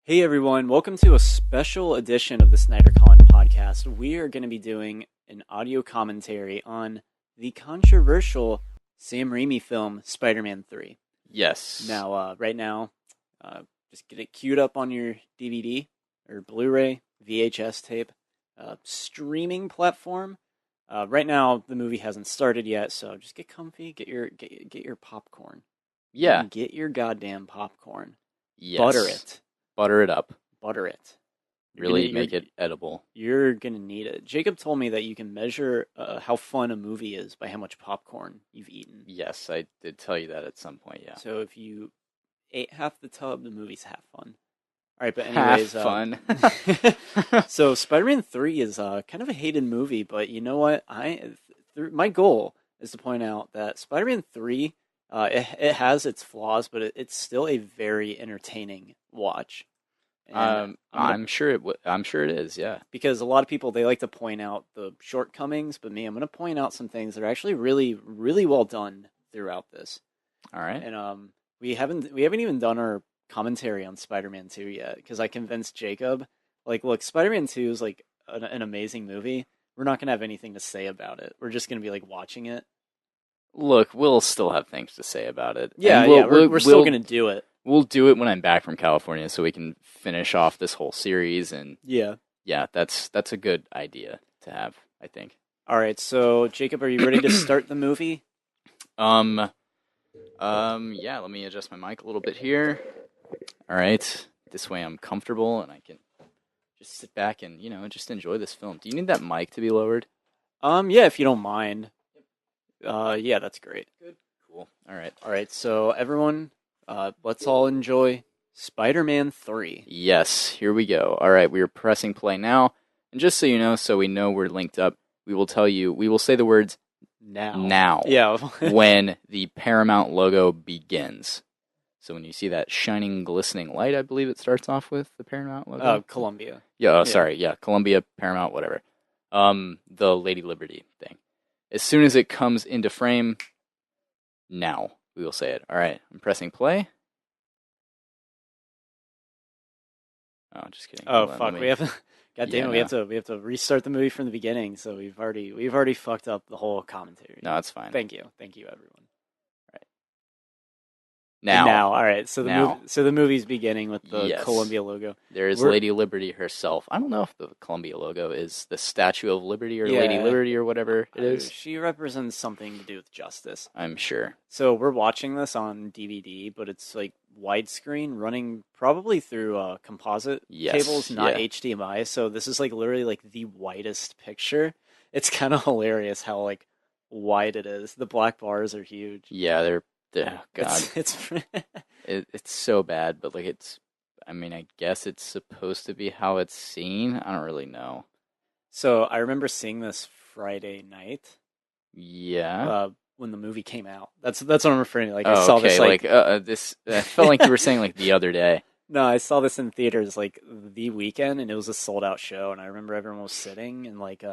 Hey everyone, welcome to a special edition of the SnyderCon podcast. We are going to be doing an audio commentary on the controversial Sam Raimi film Spider-Man 3. Yes. Now, right now, just get it queued up on your DVD or Blu-ray, VHS tape, streaming platform. Right now, the movie hasn't started yet, so just get comfy, get your popcorn. Yeah. Get your goddamn popcorn. Yes. Butter it. Butter it up. Butter it. Really make it edible. You're gonna need it. Jacob told me that you can measure how fun a movie is by how much popcorn you've eaten. Yes, I did tell you that at some point, yeah. So if you ate half the tub, the movie's half fun. All right, but anyways, fun. So Spider-Man 3 is kind of a hated movie, but you know what? My goal is to point out that Spider-Man 3, it has its flaws, but it's still a very entertaining watch. I'm sure it is, yeah. Because a lot of people, they like to point out the shortcomings, but me, I'm going to point out some things that are actually really, really well done throughout this. All right. And we haven't even done our commentary on Spider-Man 2 yet, because I convinced Jacob, like, look, Spider-Man 2 is like an amazing movie. We're not going to have anything to say about it. We're just going to be like watching it. Look, we'll still have things to say about it. Yeah, we're still going to do it. We'll do it when I'm back from California so we can finish off this whole series. And yeah, that's a good idea to have, I think. All right, so Jacob, are you ready to start the movie? Yeah, let me adjust my mic a little bit here. All right, this way I'm comfortable and I can just sit back and, just enjoy this film. Do you need that mic to be lowered? Yeah, if you don't mind. Yeah, that's great. Good. Cool. All right, so everyone, let's all enjoy Spider-Man 3. Yes, here we go. All right, we are pressing play now. And just so you know, so we know we're linked up, we will say the words now. Yeah. when the Paramount logo begins. So when you see that shining, glistening light, I believe it starts off with the Paramount logo. Columbia. Yeah, sorry. Yeah, Columbia, Paramount, whatever. The Lady Liberty thing. As soon as it comes into frame, now we will say it. All right, I'm pressing play. Oh, just kidding. Oh, fuck. We have God damn it, we have to restart the movie from the beginning, so we've already fucked up the whole commentary. No, that's fine. Thank you, everyone. Now, all right. So the movie's beginning with the Columbia logo. There is Lady Liberty herself. I don't know if the Columbia logo is the Statue of Liberty or Lady Liberty or whatever it is. She represents something to do with justice, I'm sure. So we're watching this on DVD, but it's like widescreen, running probably through composite cables, not HDMI. So this is like literally like the widest picture. It's kind of hilarious how like wide it is. The black bars are huge. Yeah, they're. Oh, God, it's so bad, but like I guess it's supposed to be how it's seen. I don't really know. So I remember seeing this Friday night. Yeah. When the movie came out. That's what I'm referring to. Like I saw this this. I felt like you were saying like the other day. No, I saw this in theaters like the weekend, and it was a sold out show. And I remember everyone was sitting, and like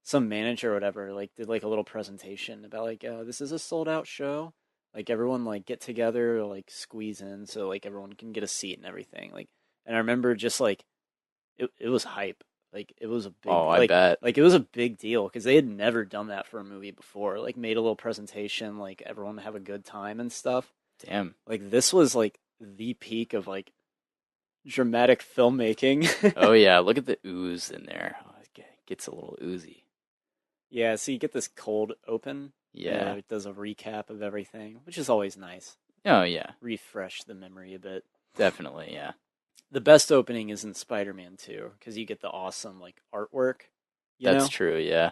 some manager or whatever like did like a little presentation about like this is a sold out show. Like everyone like get together, like squeeze in so like everyone can get a seat and everything. Like, and I remember just like it was hype. Like it was a big. I bet. Like it was a big deal because they had never done that for a movie before. Like made a little presentation, like everyone have a good time and stuff. Damn. Like this was like the peak of like dramatic filmmaking. Oh yeah, look at the ooze in there. Oh, it gets a little oozy. Yeah, so you get this cold open. Yeah. It does a recap of everything, which is always nice. Oh, yeah. Refresh the memory a bit. Definitely, yeah. The best opening is in Spider-Man 2, because you get the awesome, like, artwork. That's true, yeah.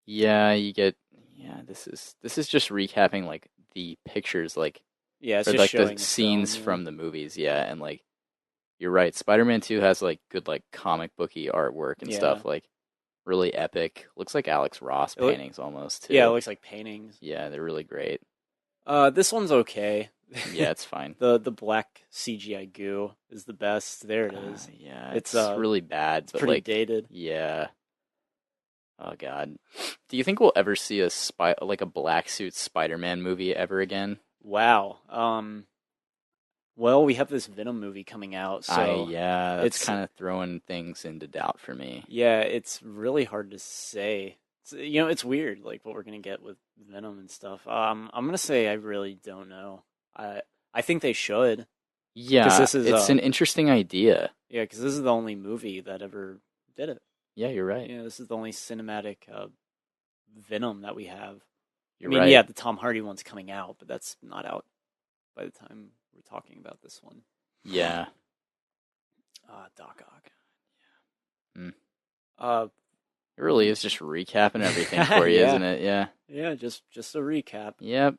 Yeah, you get... Yeah, this is just recapping, like, the pictures, like... Yeah, it's or, just like, showing the scenes from the movies, yeah, and, like... You're right, Spider-Man 2 has, like, good, like, comic booky artwork and stuff, like... Really epic. Looks like Alex Ross paintings almost, too. Yeah, it looks like paintings. Yeah, they're really great. This one's okay. Yeah, it's fine. The black CGI goo is the best. There it is. Yeah, it's really bad. It's but pretty like, dated. Yeah. Oh, God. Do you think we'll ever see like a black suit Spider-Man movie ever again? Wow. Well, we have this Venom movie coming out, so Yeah, that's it's kind of throwing things into doubt for me. yeah, it's really hard to say. It's weird, like what we're gonna get with Venom and stuff. I'm gonna say I really don't know. I I think they should, because Yeah, this is it's an interesting idea. yeah, because this is the only movie that ever did it. Yeah, you're right. Yeah, this is the only cinematic Venom that we have. I You're mean, right. yeah, the Tom Hardy one's coming out, but that's not out by the time we're talking about this one. Yeah. Doc Ock. Mm. Uh, It really is just recapping everything for you, yeah, isn't it? Yeah. yeah. Just a recap. Yep.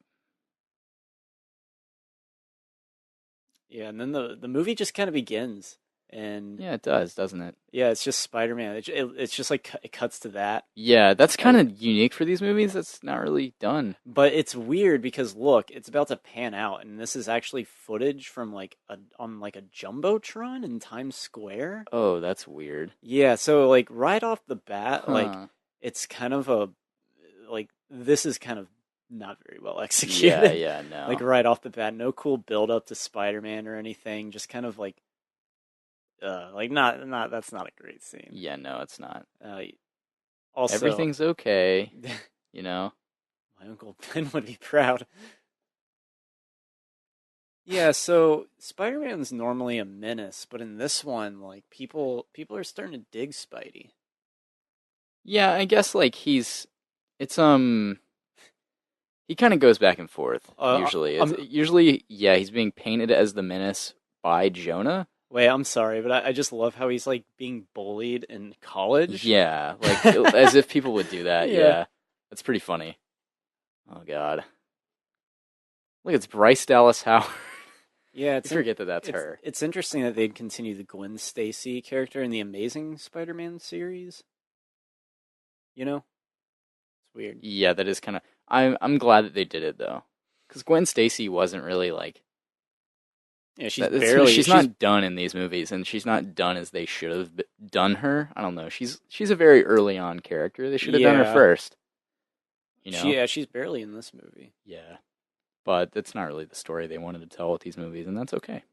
Yeah, and then the movie just kind of begins, and Yeah, it does, doesn't it? yeah, it's just Spider-Man. It's just like it cuts to that. Yeah, that's kind Like, of unique for these movies. That's not really done. but it's weird because look, it's about to pan out, and this is actually footage from like a jumbotron in Times Square. Oh, that's weird. Yeah, so like right off the bat, like Huh. it's kind of a like this is kind of not very well Yeah, executed. yeah, Like no. right off the bat, no cool build up to Spider-Man or anything. Just kind of like not that's not a great scene. Yeah, no, it's not. Also, Everything's okay, my you know? Uncle Ben would be proud. Yeah, so Spider-Man's normally a menace, but in this one, like people are starting to dig Spidey. Yeah, I guess like it's he kind of goes back and forth Uh, usually. It's I'm usually yeah, he's being painted as the menace by Jonah. Wait, I'm sorry, but I just love how he's like being bullied in college. Yeah, like as if people would do that. Yeah. Yeah. That's pretty funny. Oh god. Look, it's Bryce Dallas Howard. Yeah, You forget that that's it's her. it's interesting that they'd continue the Gwen Stacy character in the Amazing Spider-Man series. You know, it's weird. Yeah, that is kind of. I'm glad that they did it though, because Gwen Stacy wasn't really like Yeah, she's not done in these movies, and she's not done as they should have done her. I don't know. She's a very early on character. They should have done her yeah first. You know? she's barely in this movie. Yeah, but that's not really the story they wanted to tell with these movies, and that's okay.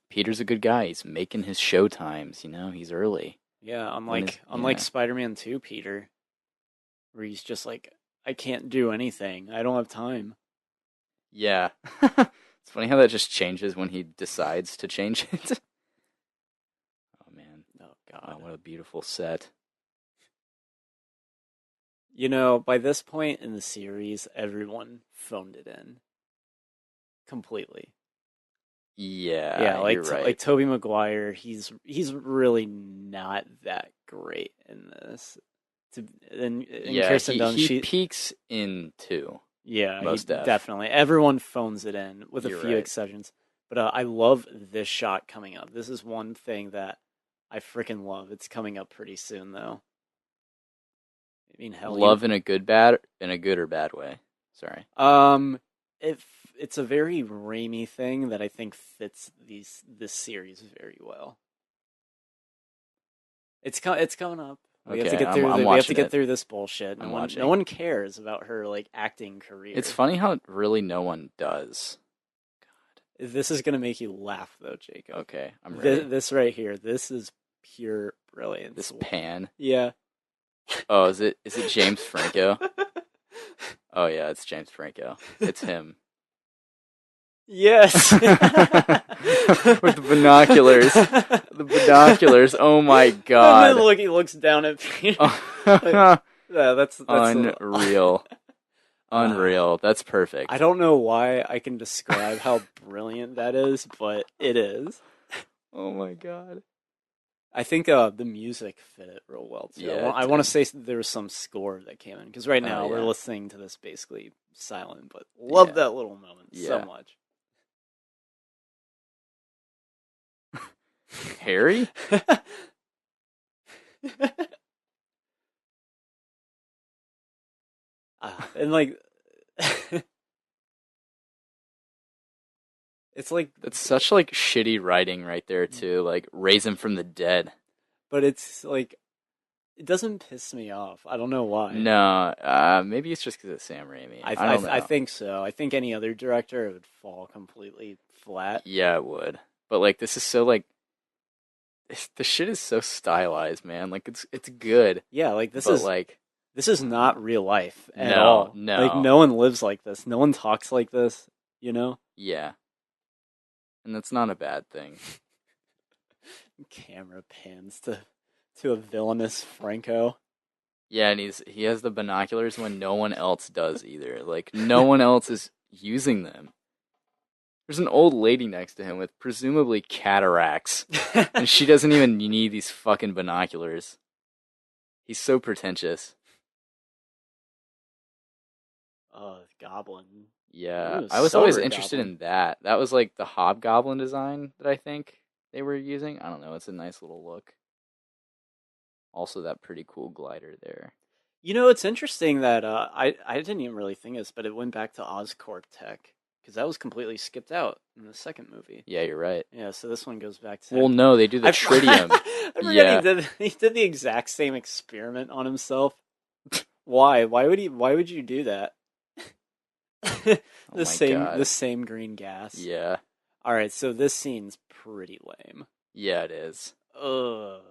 Peter's a good guy. He's making his show times. You know, he's early. Yeah, unlike Yeah. Spider-Man 2 Peter, where he's just like, I can't do anything. I don't have time. Yeah. It's funny how that just changes when he decides to change it. Oh man. Oh Wow, God. what a beautiful set. By this point in the series, everyone phoned it in completely. Yeah, Yeah, you're like right. Tobey Maguire, he's really not that great in this. And Yeah, Kirsten Dunst, he she peaks in two, yeah, he most def. definitely everyone phones it in with a You're few right. exceptions. But I love this shot coming up. This is one thing that I freaking love. It's coming up pretty soon though. I mean, hell, Love in a good or bad way. Sorry. if it's a very Raimi thing that I think fits this series very well. It's coming up. We have to Okay, get through I'm we have to watching get it. through this bullshit. I'm No watching. one cares about her like acting It's career. funny how really no one does. This is gonna make you laugh though, Jacob. Okay, I'm ready. This right here, this is pure brilliance. This pan. Yeah. Oh, is it James Franco? Oh yeah, it's James Franco. It's him. Yes. With the binoculars. The binoculars. Oh my And god. then look, he looks down at Peter. Oh, Yeah, that's unreal. Unreal. That's perfect. I don't know why I can describe how brilliant that is, but it is. Oh my god. I think the music fit it real well too. Yeah, I it want to did. say there was some score that came in because right now Oh we're yeah. listening to this basically silent, but love Yeah. that little moment so Yeah. much. Harry? And like, it's like, That's such like shitty writing right there too. Like raise him from the dead. but it's like It doesn't piss me off. I don't know why. No, maybe it's just because it's Sam Raimi. I don't I know. think so. I think any other director it would fall completely flat. Yeah, it would. But like, this is so like the shit is so stylized, man. Like it's good, Yeah, like but like this is not real life at no, all. Like no, no one lives like this. No one talks like this, you know? yeah, and that's not a bad thing. Camera pans to a villainous Franco. Yeah, and he has the binoculars when no one else does either. Like no one else is using them. There's an old lady next to him with presumably cataracts, and she doesn't even need these fucking binoculars. He's so pretentious. Goblin. Yeah, Ooh, I was always silver interested goblin. in that. That was like the hobgoblin design that I think they were using. I don't know. It's a nice little look. Also, that pretty cool glider there. You know, it's interesting that I didn't even really think this, but it went back to Oscorp Tech because that was completely skipped out in the second movie. Yeah, you're right. Yeah, so this one goes back to Well, tech. no, they do the tritium. I forgot Yeah, he did the exact same experiment on himself. Why? Why would he? Why would you do that? oh my The god. same green gas. Yeah, All right, so this scene's pretty lame. yeah, it is. Ugh.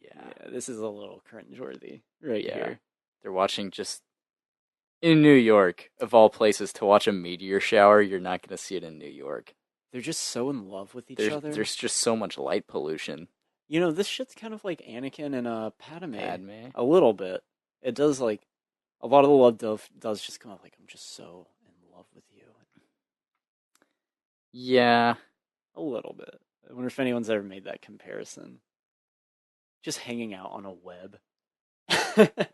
Yeah, Yeah, this is a little cringeworthy right yeah. here. They're watching just in New York, of all places, to watch a meteor shower. You're not going to see it in New York. They're just so in love with each other. There's just so much light pollution. You know, this shit's kind of like Anakin and Padme Padme. a little bit. It does like a lot of the love does just come up like I'm just so in love with you. Yeah, A little bit. I wonder if anyone's ever made that comparison. Just hanging out on a web. I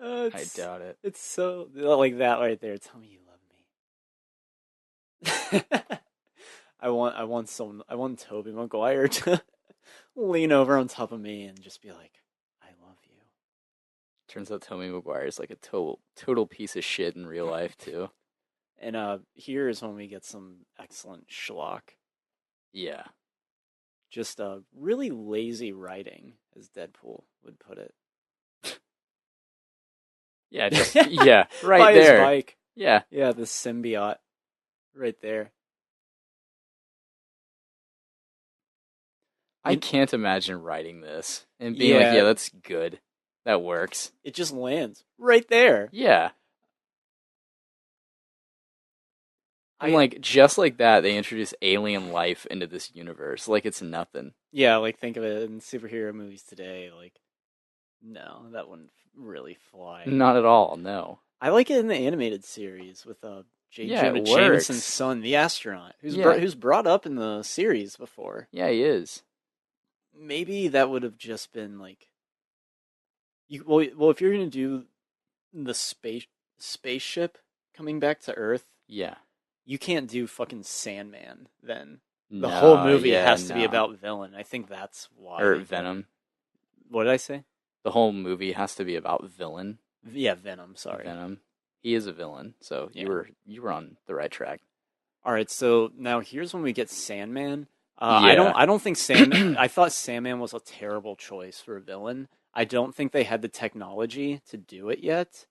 It's doubt it. it's so like that right there. Tell me you love me. I want Toby Maguire to lean over on top of me and just be like, I love you. Turns out Tommy Maguire is like a total piece of shit in real life too. And here is when we get some excellent schlock. Yeah. Just really lazy writing, as Deadpool would put it. Yeah, just yeah, right By his there. bike. Yeah. Yeah, the symbiote right there. I You, can't imagine writing this and being like, yeah, yeah, that's good. That works. it just lands right there. Yeah. And I like just like that, they introduce alien life into this universe. Like it's nothing. Yeah, like think of it in superhero movies today. Like, no, that wouldn't really fly. Not at all, no. I like it in the animated series with J. Yeah, it Jonah Jameson's works. son, the astronaut, Yeah. who's brought up in the series before. Yeah, he is. Maybe that would have just been like if you're gonna do the spaceship coming back to Earth, Yeah. you can't do fucking Sandman. Then the whole No, movie yeah, has to be no. about villain. I think that's why Or they did it. Venom. What did I say? The whole movie has to be about villain. Yeah, Venom. Sorry. Venom. He is a villain, so Yeah. you were on the right track. All right, so now here's when we get Sandman. Yeah. I don't think Sandman. I thought Sandman was a terrible choice for a villain. I don't think they had the technology to do it yet.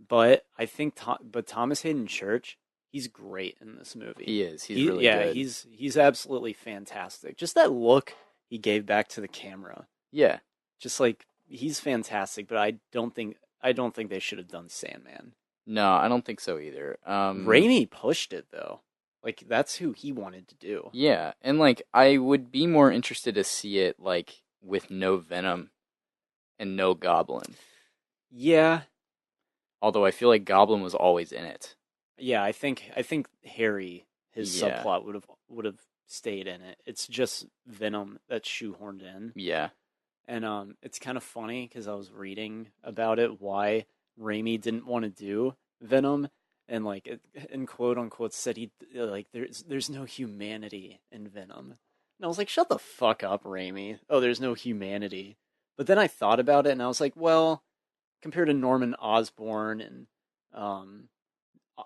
But I think, but Thomas Hayden Church, he's great in this movie. He is. He's really yeah, good. he's absolutely fantastic. Just that look he gave back to the camera, Yeah. just like he's fantastic. But I don't think they should have done Sandman. No, I don't think so either. Raimi pushed it though. Like that's who he wanted to do. Yeah, and like I would be more interested to see it like with no Venom and no Goblin. Yeah, Although I feel like Goblin was always in it. yeah. I think Harry, his Yeah. subplot would have stayed in it. It's just Venom that's shoehorned in, Yeah. and it's kind of funny because I was reading about it why Raimi didn't want to do Venom, and like in quote unquote said he like there's no humanity in Venom, and I was like, shut the fuck up, Raimi. Oh, there's no humanity. But then I thought about it, and I was like, well, compared to Norman Osborn and um,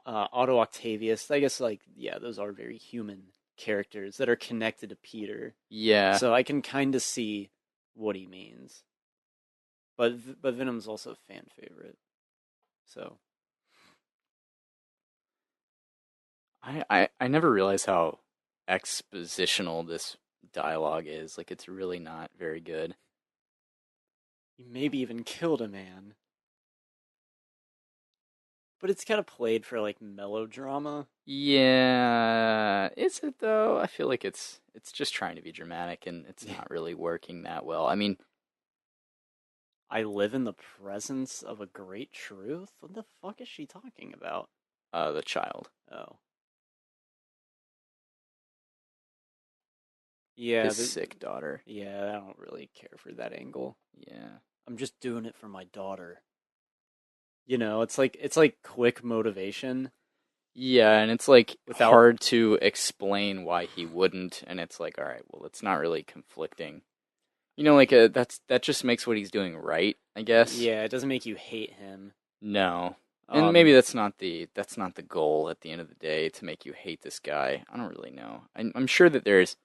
Otto Octavius, I guess like yeah, those are very human characters that are connected to Peter. Yeah. So I can kind of see what he means. But Venom's also a fan favorite. So I never realized how expositional this dialogue is. Like, it's really not very good. he maybe even killed a man. But it's kind of played for like melodrama. Yeah, is it though? I feel like it's just trying to be dramatic and it's not really working that well. I mean, I live in the presence of a great truth? What the fuck is she talking about? the child, Oh. Yeah, his sick daughter. yeah, I don't really care for that angle. Yeah. I'm just doing it for my daughter. It's like quick motivation Yeah, and it's like without hard to explain why he wouldn't, and it's like, all right, well, it's not really conflicting. Like that just makes what he's doing right, I guess. yeah, it doesn't make you hate him. No. And maybe Um that's not the goal at the end of the day to make you hate this guy. I don't really know. I'm sure that there's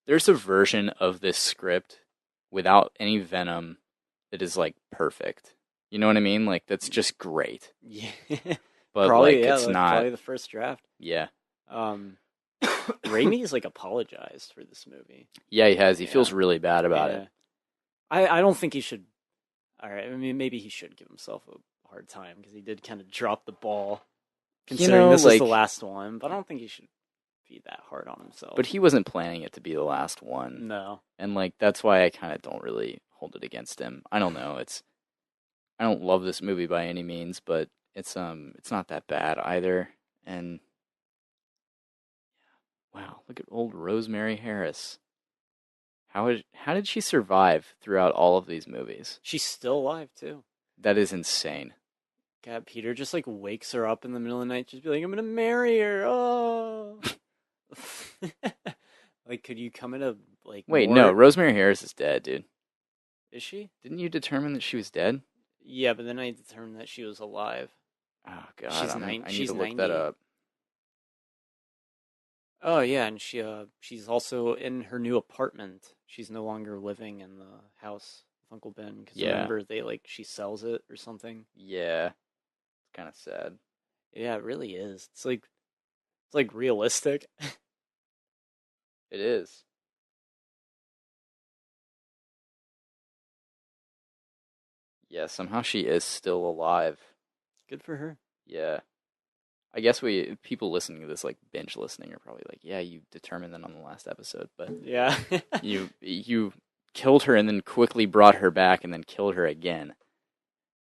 a version of this script without any venom that is like perfect. You know what I mean? Like that's just great. yeah. But Probably like yeah, it's like not. probably the first draft. Yeah. Um Raimi's like apologized for this movie. Yeah, he has. He feels Yeah. really bad about it. Yeah. I don't think he should. All right, I mean maybe he should give himself a hard time because he did kind of drop the ball considering this is the Like, last one, but I don't think he should be that hard on but himself. he wasn't planning it to be the last one. No. And like that's why I kind of don't really hold it against him. I don't know. I don't love this movie by any means, but it's not that bad either. And wow, look at old Rosemary Harris. How did she survive throughout all of these movies? She's still alive too. That is insane. God, Peter just like wakes her up in the middle of the night, just be like, "I'm gonna marry her." Oh, like, could you come in a like Wait, no, more? Rosemary Harris is dead, dude. Is she? Didn't you determine that she was dead? Yeah, but then I determined that she was alive. Oh god, She's nine. I need She's to look that 90. up. Oh yeah, and she's also in her new apartment. She's no longer living in the house with Uncle Ben because Yeah. remember they like she sells it or something. Yeah. It's kind of sad. Yeah, it really is. It's like realistic. It is. Yeah, somehow she is still alive. Good for her. Yeah. I guess people listening to this, like binge listening, are probably like, yeah, you determined that on the last episode, but Yeah. you killed her and then quickly brought her back and then killed her again.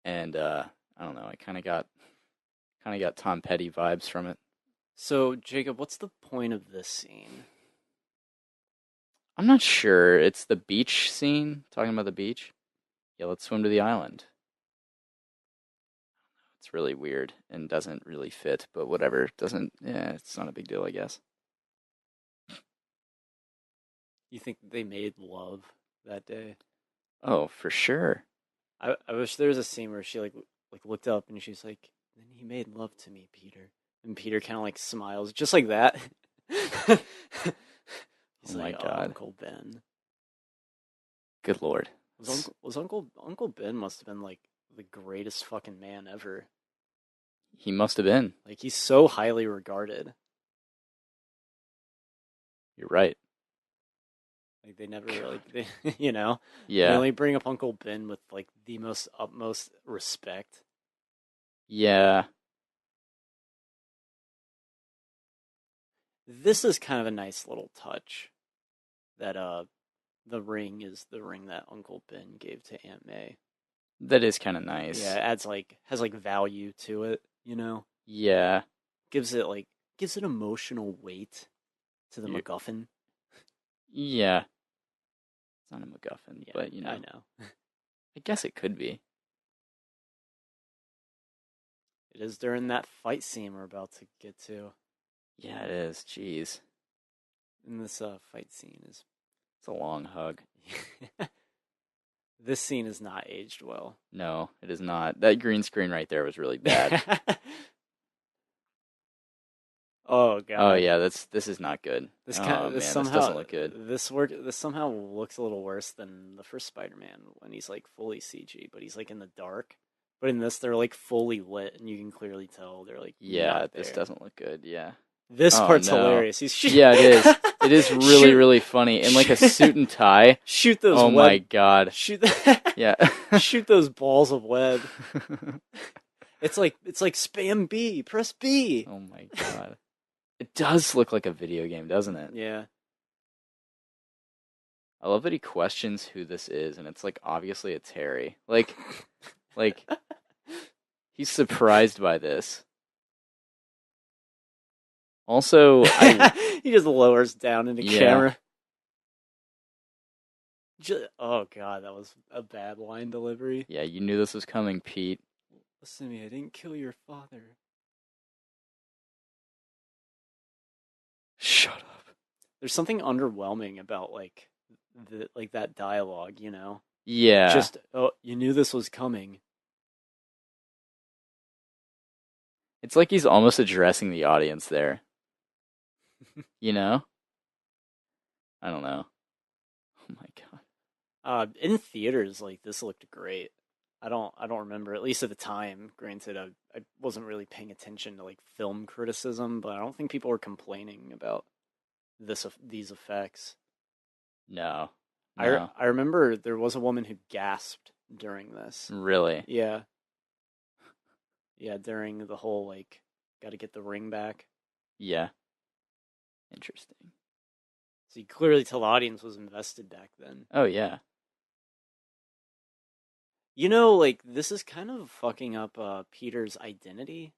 And I don't know, I kind of got Tom Petty vibes from it. So, Jacob, what's the point of this scene? I'm not sure. It's the beach scene, talking about the beach. Yeah, let's swim to the island. It's really weird and doesn't really fit, but whatever. Doesn't, yeah, it's not a big deal, I guess. You think they made love that day? Oh, for sure. I wish there was a scene where she like looked up and she's like, "Then he made love to me, Peter." And Peter kind of like smiles, just like that. He's Oh my like, "Oh, God. Uncle Ben." Good Lord. Was Uncle Ben must have been like the greatest fucking man ever. He must have been. Like he's so highly regarded. You're right. Like they never really, they Yeah. only bring up Uncle Ben with like the most utmost respect. Yeah. This is kind of a nice little touch that the ring is the ring that Uncle Ben gave to Aunt May. That is kind of nice. Yeah, it adds like has like value to it, Yeah. Gives it emotional weight to the You- MacGuffin. Yeah. It's not a MacGuffin, Yeah, but I know. I guess it could be. It is during that fight scene we're about to get to. Yeah, it is. Jeez. And this fight scene is It's a long hug. this scene is not aged well. No, it is not. That green screen right there was really bad. Oh Oh God. yeah, this is not good. Oh This man, this somehow doesn't look good. this somehow looks a little worse than the first Spider-Man when he's like fully CG, but he's like in the dark. But in this, they're like fully lit, and you can clearly tell they're like Yeah, not this there. doesn't look good. Yeah. This Oh part's no. hilarious. He's Yeah, it is. It is really, shoot, really funny. In like a shoot, suit and tie. shoot those Oh my web, god. shoot, Yeah. shoot those balls of web. It's like spam B, press B. Oh my god. It does look like a video game, doesn't it? Yeah. I love that he questions who this is, and it's like obviously it's Harry. Like he's surprised by this. Also, He just lowers down into yeah, camera. Oh God, that was a bad line delivery. yeah, you knew this was coming, Pete. Listen to me, I didn't kill your father. Shut up. There's something underwhelming about like that dialogue, you know? Yeah, Just oh, you knew this was coming. it's like he's almost addressing the audience there. You know? I don't know. Oh my god. In theaters, like this looked great. I don't remember, at least at the time. Granted, I wasn't really paying attention to like film criticism, but I don't think people were complaining about these effects. No, I no, I remember there was a woman who gasped during this. really. Yeah, yeah, during the whole like, got to get the ring back. Yeah, interesting. So you clearly tell the audience was invested back then. Oh yeah. You know, like this is kind of fucking up Peter's identity.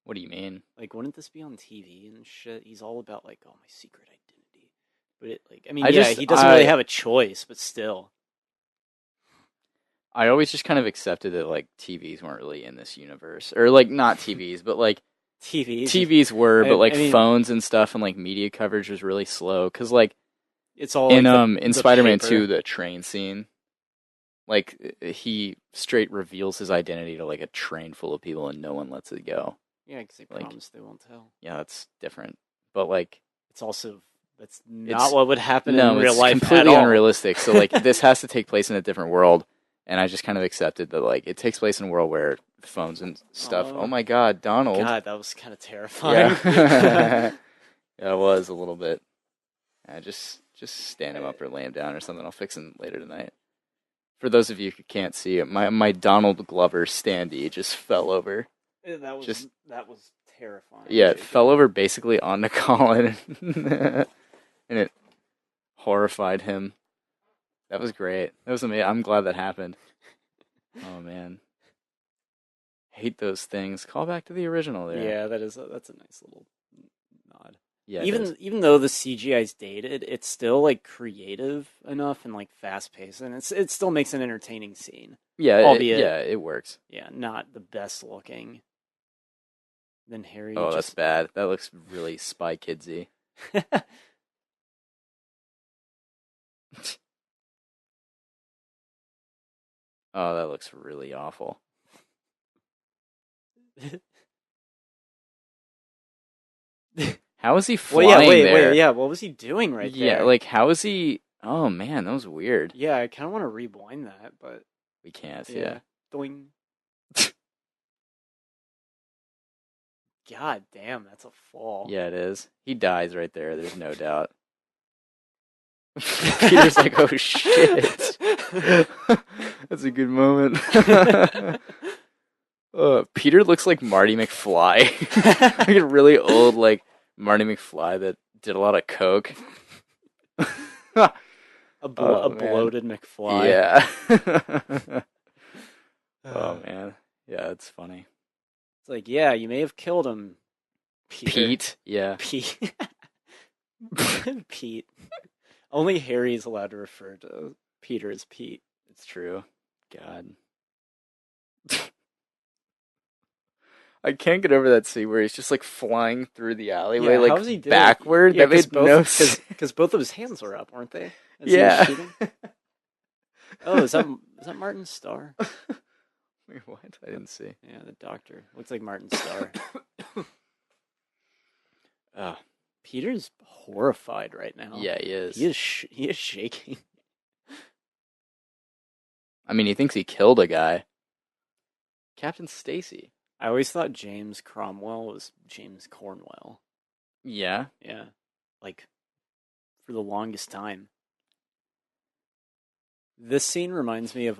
What do you mean? Like, wouldn't this be on TV and shit? He's all about like, oh, my secret identity. But it, like, I mean, I yeah, just he doesn't really have a choice, but still, I always just kind of accepted that like TVs weren't really in this universe, or like not TVs, but like TVs. TVs were, but like I mean, phones and stuff and like media coverage was really slow. Cause like it's all like in the Spider-Man paper. 2, the train scene, like he straight reveals his identity to like a train full of people and no one lets it go. Yeah, because they Like promise they won't tell. yeah, that's different. But like It's also that's not it's what would happen in no, real it's life at completely all. unrealistic. So like this has to take place in a different world, and I just kind of accepted that like it takes place in a world where phones and stuff. Oh Oh my God, Donald! God, that was kind of terrifying. Yeah, yeah, it was a little bit. Just stand him up or lay him down or something. I'll fix him later tonight. For those of you who can't see it, my Donald Glover standee just fell over. That was terrifying. Yeah, it Jacob. fell over basically onto Colin, and it horrified him. That was great. That was amazing. I'm glad that happened. Oh man, hate those things. Call back to the original there. Yeah, that's a nice little nod. Yeah, it is. Even though the CGI is dated, it's still like creative enough and like fast paced, and it still makes an entertaining scene. Yeah, Albeit, it works. yeah, not the best looking. Then Harry Oh, that's just bad. That looks really Spy Kidsy. Oh, that looks really awful. How is he well, yeah, flying there? wait, yeah. What was he doing right Yeah, there? like how is he? Oh man, that was weird. Yeah, I kind of want to rewind that, but We can't. yeah, Yeah. doing. God damn, that's a fall. Yeah, it is. He dies right there. There's no doubt. Peter's like, oh shit. That's a good moment. Peter looks like Marty McFly. Like a really old, like Marty McFly that did a lot of coke. A Oh, man. bloated McFly. Yeah. Oh man. Yeah, it's funny. It's like, yeah, you may have killed him, Peter. Pete. Yeah. Pete. Pete. Only Harry's allowed to refer to Peter as Pete. It's true. God. I can't get over that scene where he's just like flying through the alleyway, Yeah, like how is he doing it? backward. Yeah, that made no sense. because both of his hands were up, weren't they? As he was Yeah. shooting? Oh, is that Martin Starr? Wait, what? I didn't see. Yeah, the doctor looks like Martin Starr. Oh, Peter's horrified right now. yeah, he He is. is he is shaking. I mean, he thinks he killed a guy. Captain Stacy. I always thought James Cromwell was James Cornwell. Yeah. Yeah, like for the longest time. This scene reminds me of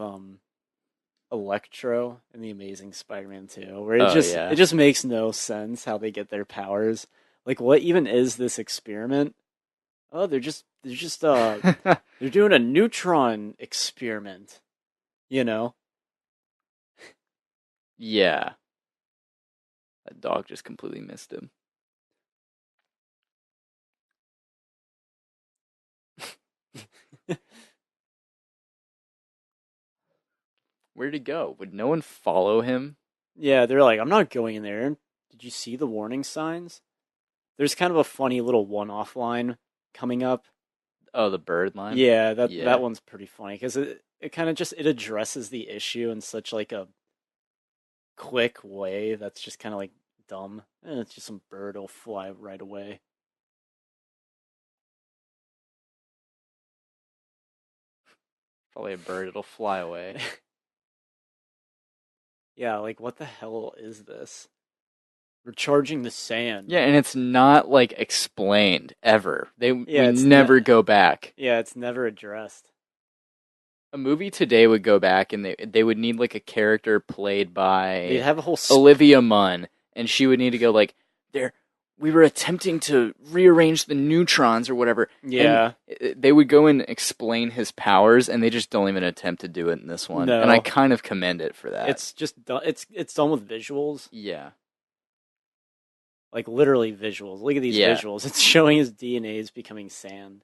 Electro in the Amazing Spider-Man 2, where Oh, it yeah. just makes no sense how they get their powers. Like, what even is this experiment? Oh, they're doing a neutron experiment, you know? Yeah. That dog just completely missed him. Where'd he go? Would no one follow him? Yeah, they're like, I'm not going in there. Did you see the warning signs? There's kind of a funny little one-off line coming up. Oh, the bird line? Yeah, that Yeah. one's pretty funny because it kind of just it addresses the issue in such like a quick way that's just kind of like dumb. And it's just some bird will fly right away. Probably a bird, it'll fly away. Yeah, like what the hell is this? We're charging the sand. Yeah, and it's not like explained ever. We Yeah, never go back. it's never addressed. A movie today would go back and they would need like a character played They'd by have a whole Olivia Munn, and she would need to go like, there, we were attempting to rearrange the neutrons or whatever, and yeah. they would go and explain his powers, and they just don't even attempt to do it in this one, and I No. kind of commend it for that. It's just it's done with visuals. Yeah, Like literally visuals. Look at these yeah, visuals. It's showing his DNA is becoming sand.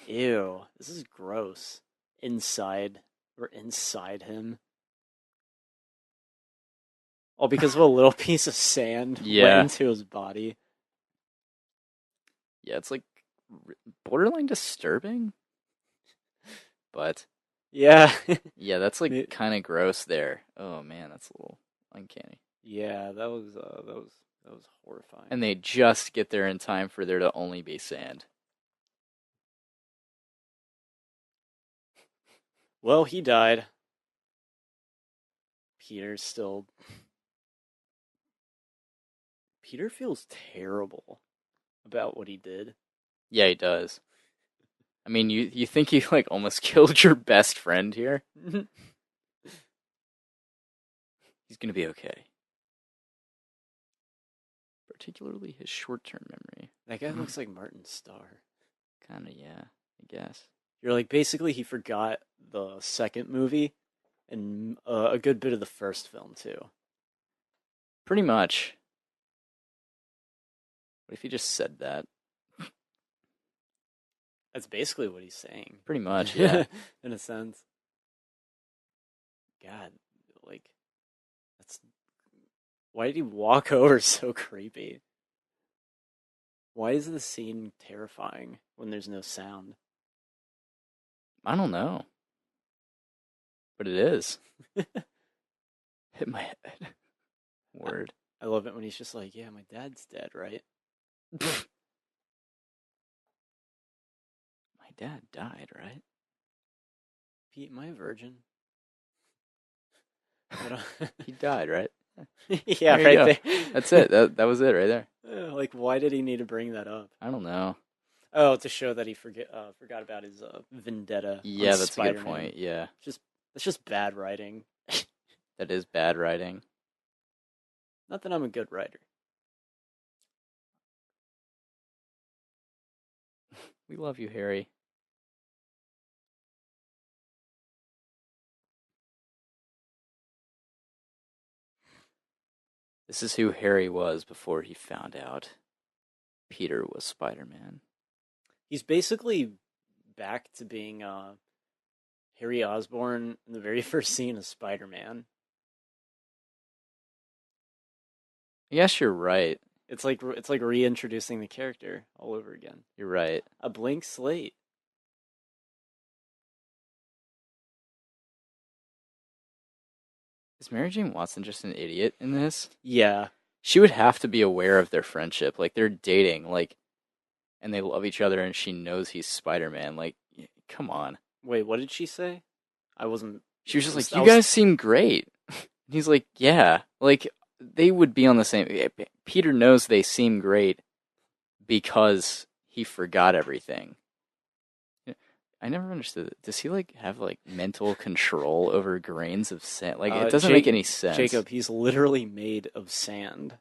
Ew, this is gross. Inside or inside him. All because of a little piece of sand went yeah, into his body. yeah. It's like borderline disturbing, but Yeah. yeah, that's like kind of gross there. Oh man, that's a little uncanny. Yeah, that was horrifying. And they just get there in time for there to only be sand. Well, he died. Peter's still Peter feels terrible about what he did. Yeah, he does. I mean, you think he like almost killed your best friend here? He's gonna be okay. Particularly his short-term memory. That guy looks like Martin Starr. Kinda, yeah, I guess. You're like basically he forgot the second movie and a good bit of the first film too. Pretty much. What if he just said that? That's basically what he's saying. Pretty much, yeah. In a sense. God, like that's why did he walk over so creepy? Why is the scene terrifying when there's no sound? I don't know. But it is. Hit my head. Word. I love it when he's just like, "Yeah, my dad's dead, right?" My dad died, right? Pete, am I a virgin? He died, right? Yeah, There you right go. there. That's it. That was it right there. Like, why did he need to bring that up? I don't know. Oh, to show that he forgot about his vendetta on Yeah, that's a good Spider-Man. point. Yeah. Just that's just bad writing. That is bad writing. Not that I'm a good writer. We love you, Harry. This is who Harry was before he found out Peter was Spider-Man. He's basically back to being Harry Osborn in the very first scene of Spider-Man. Yes, you're right. It's like reintroducing the character all over again. You're right. A blank slate. Is Mary Jane Watson just an idiot in this? Yeah. she would have to be aware of their friendship. Like they're dating, like, and they love each other, and she knows he's Spider-Man. Like, come on. Wait, what did she say? I wasn't. She was I just was. like, I "You was. guys seem great." He's like, "Yeah." Like they would be on the same. Peter knows they seem great because he forgot everything. I never understood it. Does he like have like mental control over grains of sand? Like it doesn't make any sense. Jacob. He's literally made of sand.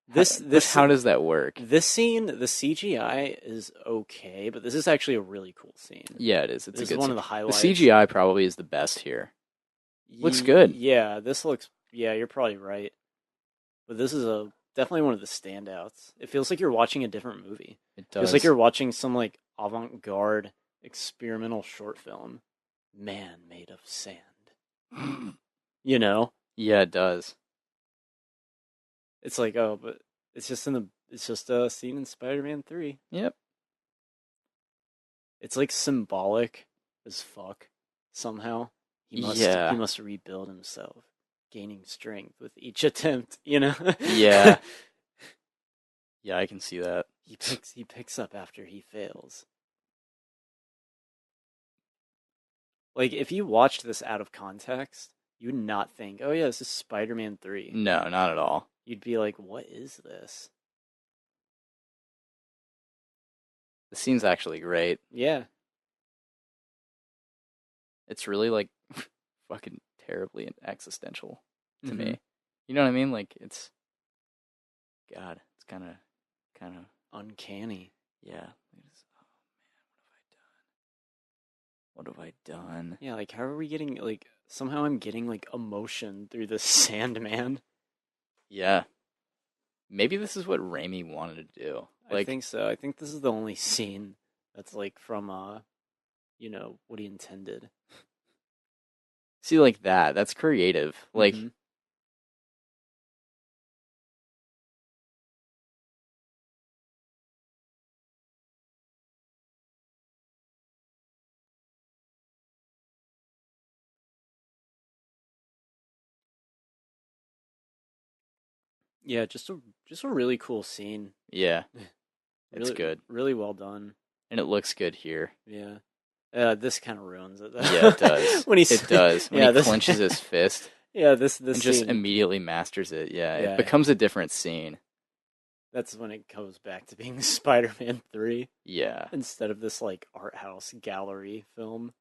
How, This but this how does that work? this scene, the CGI is okay, but this is actually a really cool scene. Yeah, it is. It's a This is good one scene. of the The highlights. CGI probably is the best here. Looks good. Yeah, this looks. Yeah, you're probably right. But this is a definitely one of the standouts. It feels like you're watching a different movie. It Feels like does. you're watching some like avant-garde experimental short film. Man made of sand. You know? Yeah, it does. It's like, oh, but it's just a scene in Spider-Man 3. Yep. It's like symbolic as fuck somehow. He Yeah. must rebuild himself, gaining strength with each attempt, you know? Yeah. Yeah, I can see that. He picks up after he fails. Like if you watched this out of context, you would not think, "Oh yeah, this is Spider-Man 3." No, not at all. You'd be like, "What is this?" The scene's actually great. Yeah. It's really like fucking terribly existential to Mm-hmm. me. You know what I mean? Like it's God, it's kind of Uncanny. yeah. What have I done? Yeah, like how are we getting like somehow I'm getting like emotion through this Sandman. Yeah. Maybe this is what Raimi wanted to do. I Like, think so. I think this is the only scene that's like from what he intended. see, like that. That's creative. Mm-hmm. Like, Yeah, just a really cool scene. yeah, it's Really good. really well done. And it looks good here. Yeah. This kind of ruins it. Yeah, it does. when he's It does. When he yeah, this clenches his fist yeah, this and just scene. immediately masters it. Yeah, it Yeah, becomes a different scene. that's when it goes back to being Spider-Man 3 Yeah. instead of this like art house gallery film.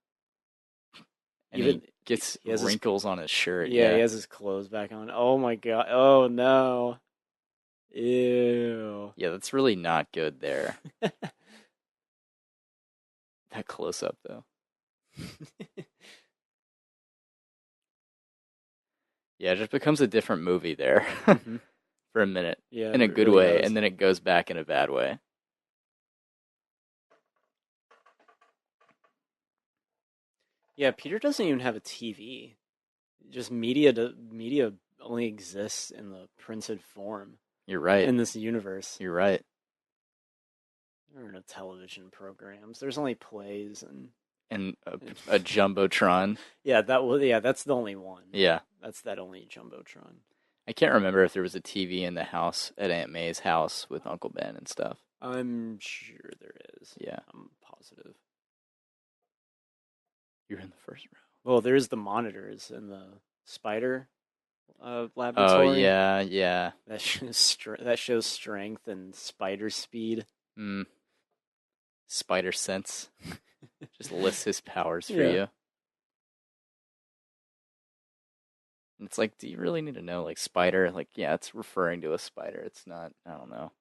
And Even he gets he has his wrinkles on his shirt. yeah, he Yeah. has his clothes back on. Oh my god. Oh no. Ew. Yeah, that's really not good there. That close up, though. Yeah, it just becomes a different movie there hmm for a minute Yeah, in a it good really way, does. and then it goes back in a bad way. Yeah, Peter doesn't even have a TV. Just media only exists in the printed form You're right. in this universe. You're right. There are no television programs. There's only plays and And a jumbotron. yeah, that's the only one. Yeah. That's that only jumbotron. I can't remember if there was a TV in the house at Aunt May's house with Uncle Ben and stuff. I'm sure there is. Yeah. I'm positive. You're in the first row. Well, there's the monitors in the spider Oh, laboratory. yeah, yeah. That shows strength and spider speed. Mm. Spider sense. Just lists his powers for Yeah. you. And it's like, do you really need to know, like, spider? Like, yeah, it's referring to a spider. It's not, I don't know.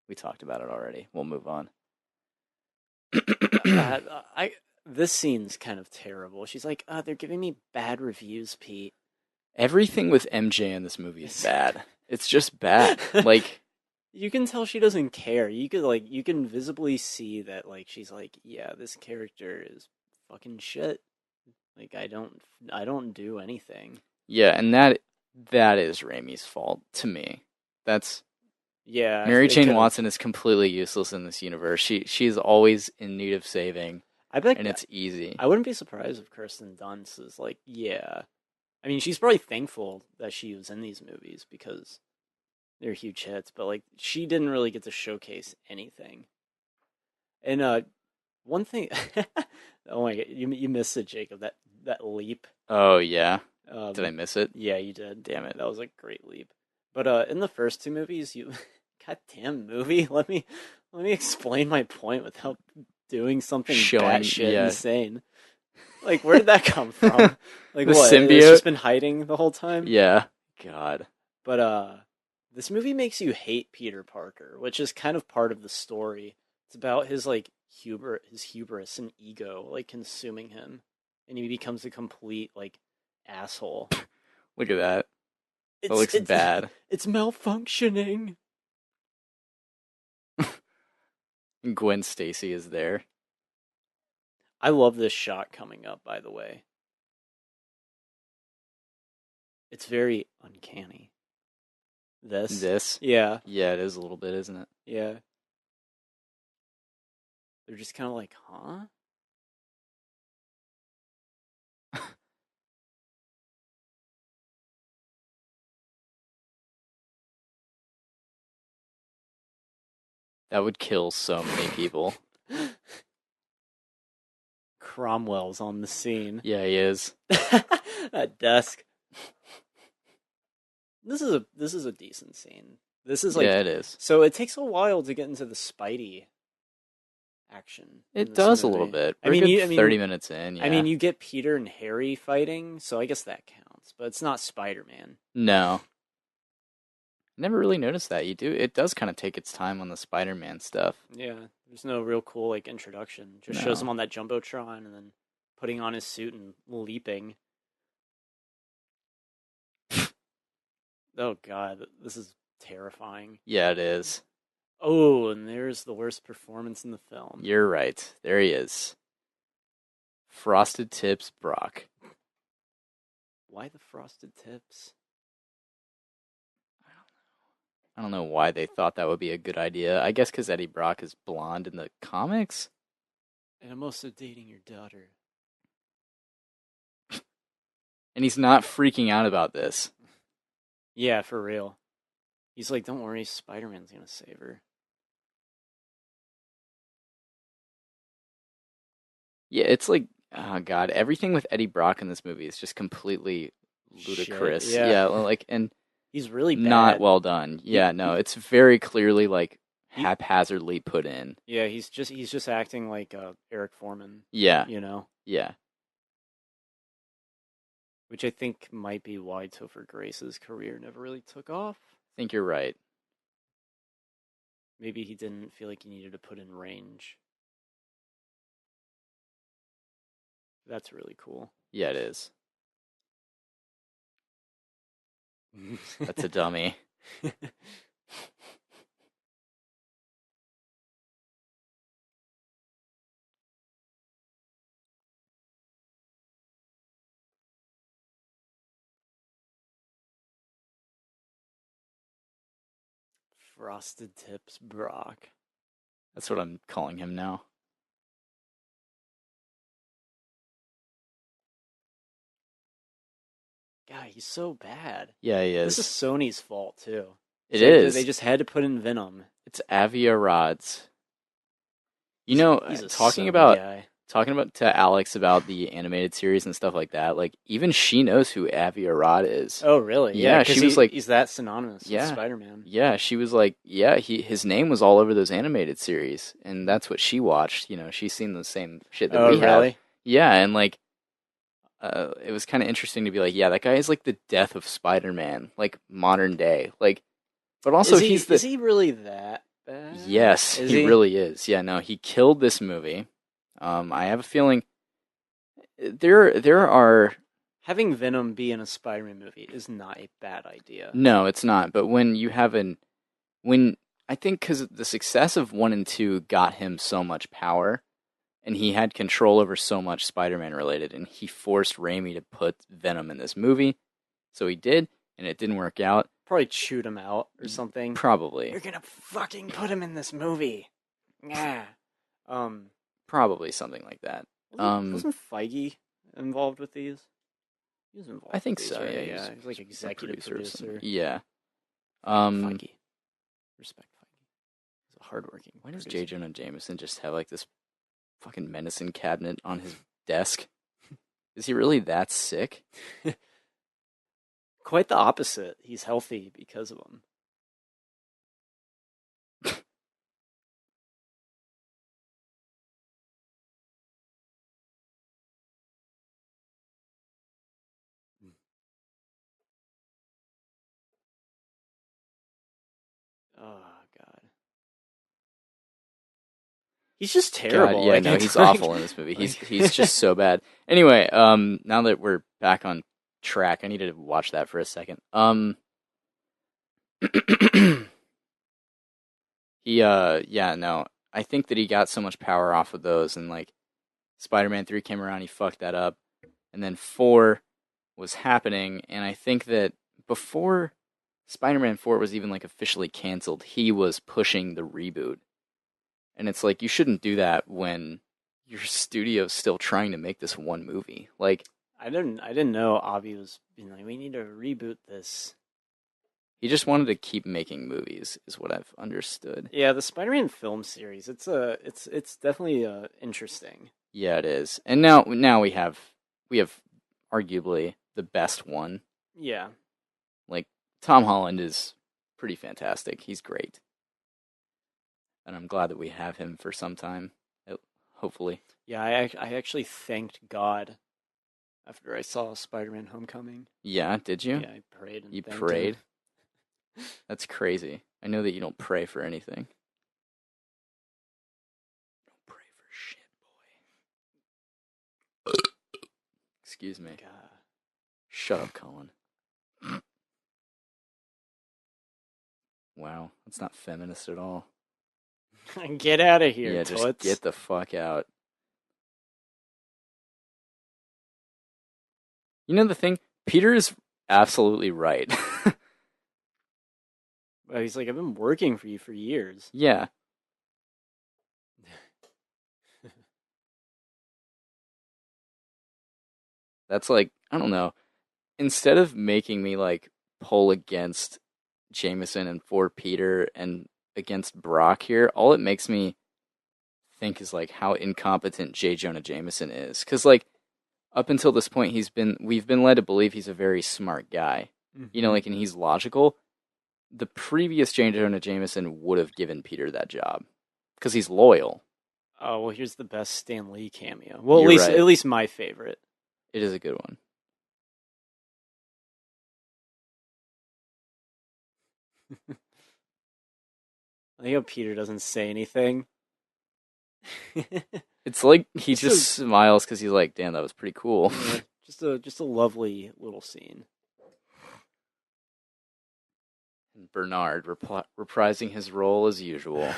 We talked about it already. We'll move on. I this scene's kind of terrible. She's like, they're giving me bad reviews, Pete. Everything with MJ in this movie is bad. It's just bad. Like, you can tell she doesn't care. You can visibly see that like she's like, yeah, this character is fucking shit. Like I don't do anything. yeah, and that is Raimi's fault to me. That's Yeah, Mary they Jane could've- Watson is completely useless in this universe. She's always in need of saving, I bet and it's easy. I wouldn't be surprised if Kirsten Dunst is like, yeah. I mean, she's probably thankful that she was in these movies because they're huge hits, but like she didn't really get to showcase anything. And one thing, oh my god, you missed it, Jacob. That leap. Oh yeah. Did I Um, miss it? yeah, you did. Damn it. That was a great leap. But in the first two movies, you, goddamn movie, let me explain my point without doing something Showing, batshit yeah. insane. Like, where did that come from? Like, The what? It's symbiote? just been hiding the whole time. Yeah. God. But this movie makes you hate Peter Parker, which is kind of part of the story. It's about his like his hubris and ego like consuming him, and he becomes a complete like asshole. Look at that. That It's looks it's bad. it's malfunctioning. Gwen Stacy is there. I love this shot coming up, by the way. It's very uncanny. This. This? Yeah, Yeah, it is a little bit, isn't it? yeah. They're just kind of like, huh? That would kill so many people. Cromwell's on the scene. Yeah, he is. That desk. This is a decent scene. This is like Yeah, it is. so it takes a while to get into the Spidey action in It this does a little movie. bit. I We're a mean, good you, I 30 mean, minutes in, I yeah. mean, you get Peter and Harry fighting, so I guess that counts. But it's not Spider-Man. No. Never really noticed that. You do. It does kind of take its time on the Spider-Man stuff. Yeah, there's no real cool like introduction. Just shows No. him on that jumbotron and then putting on his suit and leaping. Oh god, this is terrifying. Yeah, it is. Oh, and there's the worst performance in the film. You're right. There he is. Frosted Tips Brock. Why the frosted tips? I don't know why they thought that would be a good idea. I guess because Eddie Brock is blonde in the comics. And I'm also dating your daughter. And he's not freaking out about this. Yeah, for real. He's like, don't worry, Spider-Man's gonna save her. Yeah, it's like, oh god, everything with Eddie Brock in this movie is just completely ludicrous. Shit, yeah. Yeah, like, and He's really not bad. well done. Yeah, no, it's very clearly like he- haphazardly put in. Yeah, he's just acting like Eric Foreman, Yeah, you know, yeah. which I think might be why Topher Grace's career never really took off. I think you're right. Maybe he didn't feel like he needed to put in range. That's really cool. Yeah, it is. That's a dummy. Frosted Tips Brock. That's what I'm calling him now. God, he's so bad. Yeah, he This is. is Sony's fault too. It It's like is. they just had to put in Venom. It's Avia Rods. You know, He's a talking Sony about guy. to Alex about the animated series and stuff like that. Like even she knows who Avia Rod is. Oh, really? Yeah, 'cause she was like, he's that synonymous with yeah, Spider-Man. yeah. She was like, yeah. His name was all over those animated series, and that's what she watched. You know, she's seen the same shit that Oh, we have. really? Yeah, and like, it was kind of interesting to be like, yeah, that guy is like the death of Spider-Man, like modern day. Like, but also Is he really that bad? yes, Is he he? really is. Yeah, no, he killed this movie. I have a feeling there are Having Venom be in a Spider-Man movie is not a bad idea. no, it's not. But when you have when I think because the success of 1 and 2 got him so much power, and he had control over so much Spider-Man related, and he forced Raimi to put Venom in this movie, so he did, and it didn't work out. Probably chewed him out or something. Probably, You're gonna fucking put him in this movie. Yeah. probably something like that. Wasn't Feige involved with these? He was involved. I think with these, so. right? Yeah, Yeah. He was like a executive producer or something. producer. Yeah. Feige. Respect Feige. He's a hardworking Why does producer. J. Jonah Jameson just have like this fucking medicine cabinet on his desk? Is he really that sick? Quite the opposite. He's healthy because of them. Oh God. He's just God, terrible. yeah, Like no, it's he's like, awful in this movie. He's just so bad. Anyway, now that we're back on track, I needed to watch that for a second. Yeah, no, I think that he got so much power off of those, and like Spider-Man 3 came around, he fucked that up, and then 4 was happening, and I think that before Spider-Man 4 was even like officially canceled, he was pushing the reboot. And it's like you shouldn't do that when your studio's still trying to make this one movie. Like I didn't know Avi was being like, we need to reboot this. he just wanted to keep making movies, is what I've understood. Yeah, the Spider-Man film series. It's definitely interesting. Yeah, it is. And now we have arguably the best one. Yeah. Like Tom Holland is pretty fantastic. He's great. And I'm glad that we have him for some time. Hopefully. Yeah, I actually thanked God after I saw Spider-Man Homecoming. Yeah, did you? Yeah, I prayed and You thanked prayed? him. That's crazy. I know that you don't pray for anything. Don't pray for shit, boy. Excuse me. God. Shut up, Colin. Wow, that's not feminist at all. Get out of here, Yeah, just toots. get the fuck out. You know the thing? Peter is absolutely right. Well, he's like, I've been working for you for years. Yeah. That's like, I don't know. Instead of making me like pull against Jameson and for Peter and against Brock here, all it makes me think is like how incompetent J. Jonah Jameson is. Because like up until this point, we've been led to believe he's a very smart guy. You know, like, and he's logical. The previous J. Jonah Jameson would have given Peter that job because he's loyal. Oh well, here's the best Stan Lee cameo. Well, You're right. at least my favorite. It is a good one. I think how Peter doesn't say anything. It's like he Just just smiles because he's like, "Damn, that was pretty cool." Yeah, just a lovely little scene. And Bernard reprising his role as usual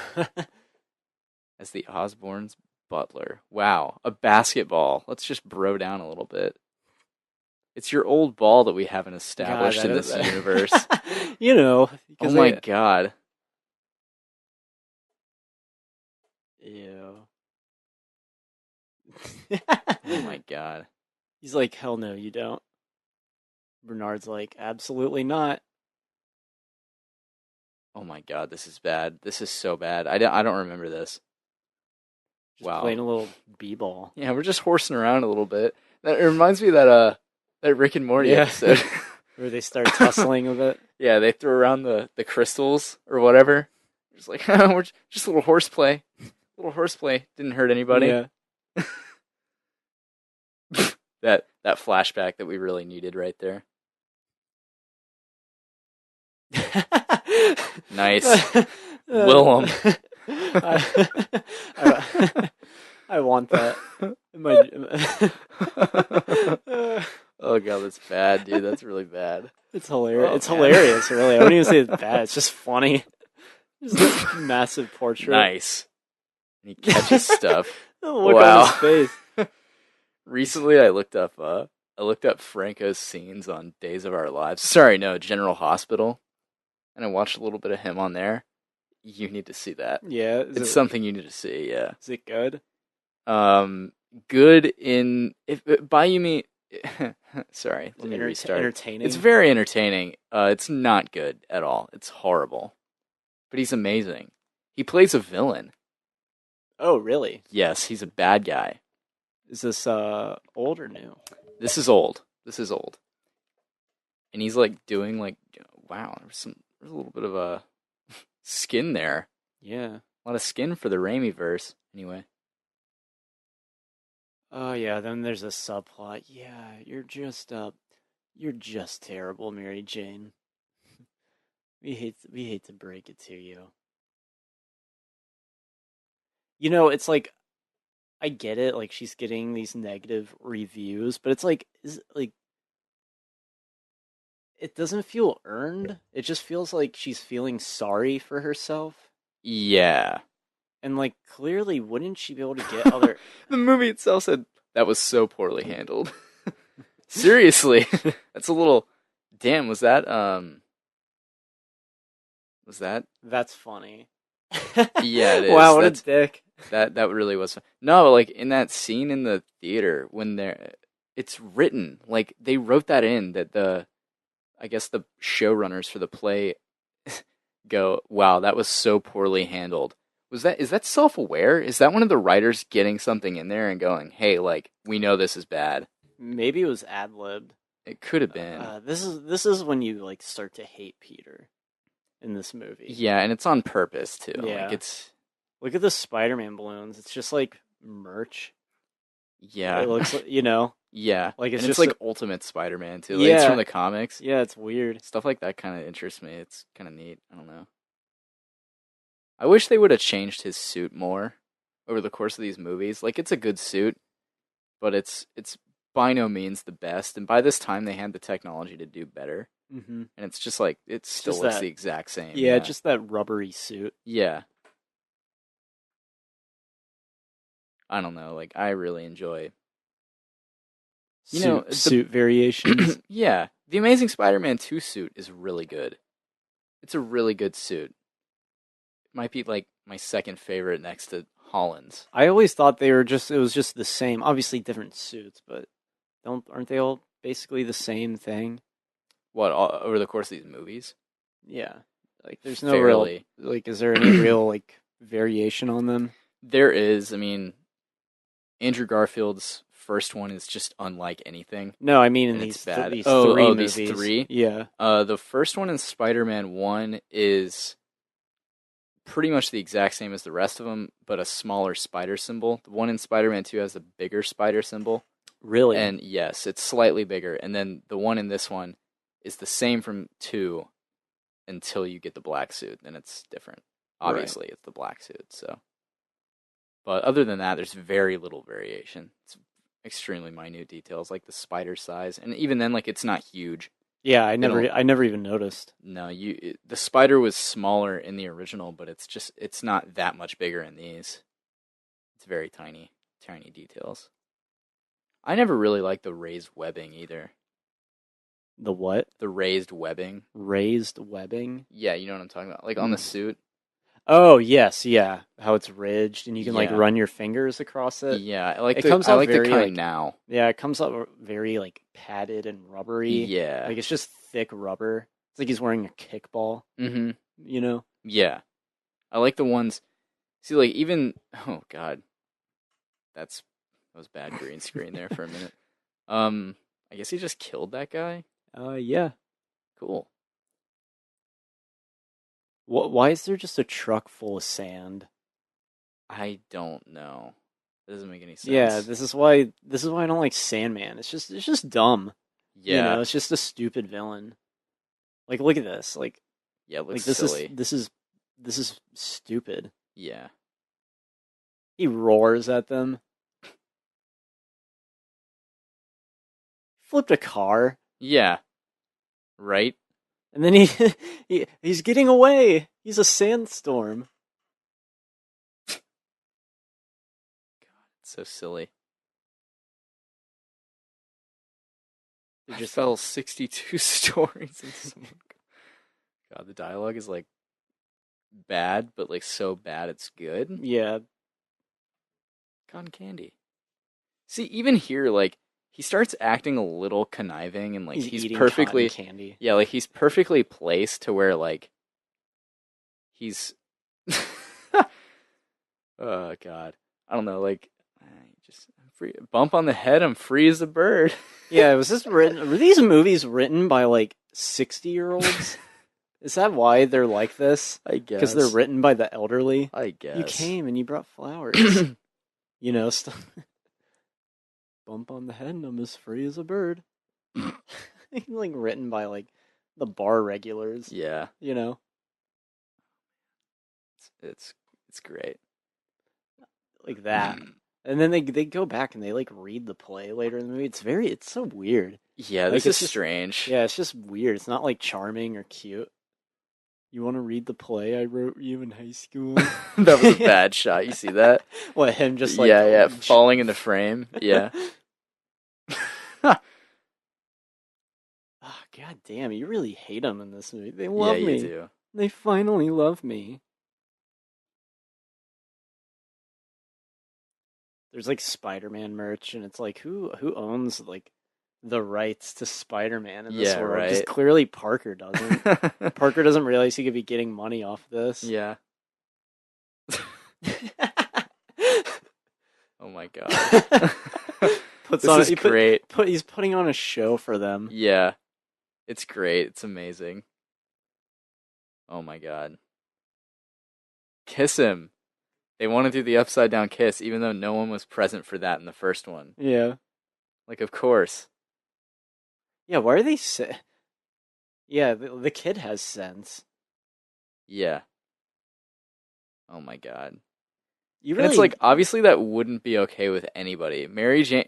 as the Osborn's butler. Wow, a basketball. Let's just bro down a little bit. It's your old ball that we haven't established God, in this that- universe. You know, Oh because my god. Ew. Oh my god. He's like, hell no, you don't. Bernard's like, absolutely not. Oh my god, this is bad. This is so bad. I don't remember this. Just Wow. playing a little b-ball. Yeah, we're just horsing around a little bit. That it reminds me of that Rick and Morty episode. Where they start tussling a bit. Yeah, they throw around the crystals or whatever. Just like, we're just a little horseplay. Little horseplay. Didn't hurt anybody. Yeah. that flashback that we really needed right there. Nice. Willem. I want that. Oh god, that's bad, dude. That's really bad. It's hilarious. Oh, it's man. hilarious, really. I wouldn't even say it's bad. It's just funny. Just this massive portrait. Nice. And he catches stuff. The look Wow. on his face. Recently, I looked up Franco's scenes on Days of Our Lives. Sorry, no, General Hospital, and I watched a little bit of him on there. You need to see that. Yeah. It's something you need to see. Yeah. Is it good? Good in if by you mean Sorry, It's let me restart. It's entertaining. very entertaining. It's not good at all. It's horrible. But he's amazing. He plays a villain. Oh, really? Yes, he's a bad guy. Is this old or new? This is old. This is old. And he's like doing like, wow, there's a little bit of a skin there. Yeah. A lot of skin for the Raimi verse. Anyway. Oh yeah, then there's a subplot. Yeah, you're just terrible, Mary Jane. We hate to break it to you. You know, it's like I get it, like she's getting these negative reviews, but it's like it doesn't feel earned. It just feels like she's feeling sorry for herself. Yeah. And like clearly wouldn't she be able to get other The movie itself said that was so poorly handled. Seriously. That's a little damn, was that That's funny. yeah, it is. Wow, what a dick. That really was fun. No, like in that scene in the theater when it's written like they wrote that in that I guess the showrunners for the play go, "Wow, that was so poorly handled." Is that self-aware? Is that one of the writers getting something in there and going, "Hey, like we know this is bad." Maybe it was ad-libbed. It could have been. This is when you like start to hate Peter in this movie. Yeah, and it's on purpose too. Like Yeah. it's Look at the Spider-Man balloons. It's just like merch. yeah. It looks like, you know, Yeah. like it's And it's just like Ultimate Spider-Man too. Like it's from yeah, the comics. yeah, it's weird. Stuff like that kind of interests me. It's kind of neat. I don't know. I wish they would have changed his suit more over the course of these movies. Like it's a good suit, but it's by no means the best. And by this time, they had the technology to do better. Mm-hmm. And it's just like it still Just looks that, the exact same. yeah, Yeah, just that rubbery suit. yeah. I don't know. Like I really enjoy. You know the Suit variations. yeah, the Amazing Spider-Man 2 suit is really good. It's a really good suit. It might be like my second favorite next to Holland's. I always thought they were just it was just the same. Obviously different suits, but don't aren't they all basically the same thing? What over the course of these movies? Yeah. Like there's no real Fairly. like is there any real like variation on them? There is. I mean, Andrew Garfield's first one is just unlike anything, No, I mean in and it's bad. these three These movies. three. Yeah. The first one in Spider-Man 1 is pretty much the exact same as the rest of them, but a smaller spider symbol. The one in Spider-Man 2 has a bigger spider symbol, Really? and yes, it's slightly bigger. And then the one in this one is the same from 2 until you get the black suit, then it's different. Right. Obviously, it's the black suit, so. But other than that, there's very little variation. It's extremely minute details, like the spider size, and even then, like it's not huge. Yeah, don't- I never even noticed. No, the spider was smaller in the original, but it's not that much bigger in these. It's very tiny, tiny details. I never really liked the raised webbing either. The what? The raised webbing. Raised webbing? Yeah, you know what I'm talking about. Like on the suit. Oh, yes, yeah. How it's ridged and you can like Yeah. run your fingers across it. Yeah, It comes out I like very, the kind like- now. Yeah, it comes out very like padded and rubbery. Yeah. Like it's just thick rubber. It's like he's wearing a kickball, Mm-hmm. you know? Yeah. I like the ones. See, like even oh god, that was bad green screen there for a minute. I guess he just killed that guy. Yeah. Cool. Why is there just a truck full of sand? I don't know. That doesn't make any sense. Yeah, this is why I don't like Sandman. It's just dumb. Yeah. You know, it's just a stupid villain. Like look at this. Like Yeah, it looks this silly. this is stupid. Yeah. He roars at them. Flipped a car. Yeah. Right? And then he's getting away. He's a sandstorm. It's so silly. They're I just fell 62 stories in someone. God, the dialogue is like bad, but like so bad it's good. yeah. Cotton candy. See, even here, like he starts acting a little conniving, and like He's he's eating cotton perfectly, candy. yeah, like he's perfectly placed to where like he's oh god, I don't know, like I just I'm free bump on the head, I'm free as a bird. Yeah, was this written? Were these movies written by like 60-year-olds? Is that why they're like this? I Because they're guess. written by the elderly? I You guess. came and you brought flowers. You know, bump on the head and I'm as free as a bird. Like written by like the bar regulars, Yeah, you know? it's it's great. Like that. And then they go back and they like read the play later in the movie. It's so weird. Yeah, Like this is it's just strange. yeah, it's just weird. It's not like charming or cute. You want to read the play I wrote you in high school? That was a bad shot. You see that? What, him just like Yeah, yeah, falling into frame. Yeah. Oh, god damn, you really hate them in this movie. They Yeah, love you me. do. They finally love me. There's like Spider-Man merch, and it's like who owns like the rights to Spider-Man in this Yeah, world? Because right. clearly Parker doesn't. Parker doesn't realize he could be getting money off this. Yeah. Oh my god. Puts This on is great. he's putting on a show for them. Yeah. It's great. It's amazing. Oh my god. Kiss him. They want to do the upside down kiss, even though no one was present for that in the first one. Yeah. Like, of course. Yeah, why are they Yeah, the kid has sense. Yeah. Oh my god. You And it's really like, obviously, that wouldn't be okay with anybody. Mary Jane.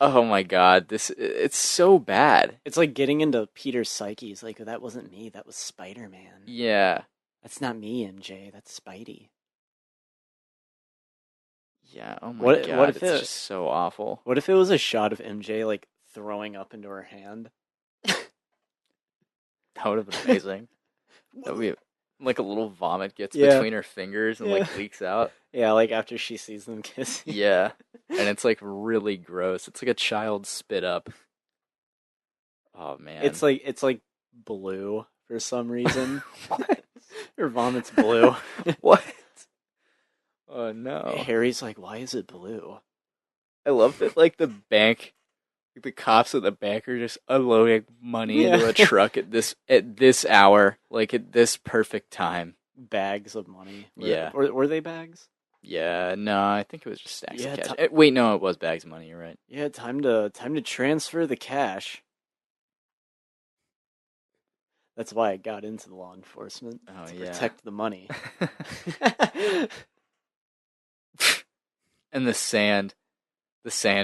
Oh my god. It's so bad. it's like getting into Peter's psyche. He's like, that wasn't me, that was Spider-Man. Yeah. That's not me, MJ, that's Spidey. Yeah. Oh my What god. if It's just so awful. it was a shot of MJ like throwing up into her hand? That would have been amazing. That would be like a little vomit gets Yeah. between her fingers and Yeah. like leaks out. Yeah, like after she sees them kissing. Yeah. And it's like really gross. It's like a child spit up. Oh man. It's like blue for some reason. What? Her vomit's blue. What? Oh no. Harry's like, why is it blue? I love that like the cops at the bank are just unloading money into Yeah. a truck at this hour, like at this perfect time. Bags of money. Yeah. Were they bags? Yeah, no, I think it was just stacks Yeah, of cash. Wait, no, it was bags of money, you're right. Yeah, time to transfer the cash. That's why I got into law enforcement, Oh to yeah. protect the money. And the sand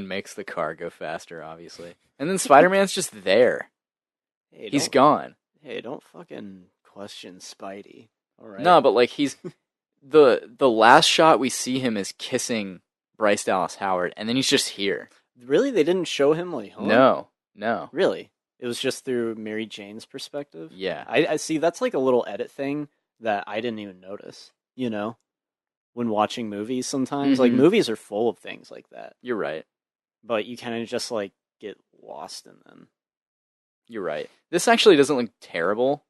makes the car go faster, obviously. And then Spider-Man's just there. Hey, He's don't gone. hey, don't fucking question Spidey. All right. No, but like he's the last shot we see him is kissing Bryce Dallas Howard, and then he's just here. Really, they didn't show him like home? No. Really? It was just through Mary Jane's perspective? Yeah. I see that's like a little edit thing that I didn't even notice, you know? When watching movies sometimes. Like Mhm. movies are full of things like that. You're right. But you kind of just like get lost in them. You're right. This actually doesn't look terrible.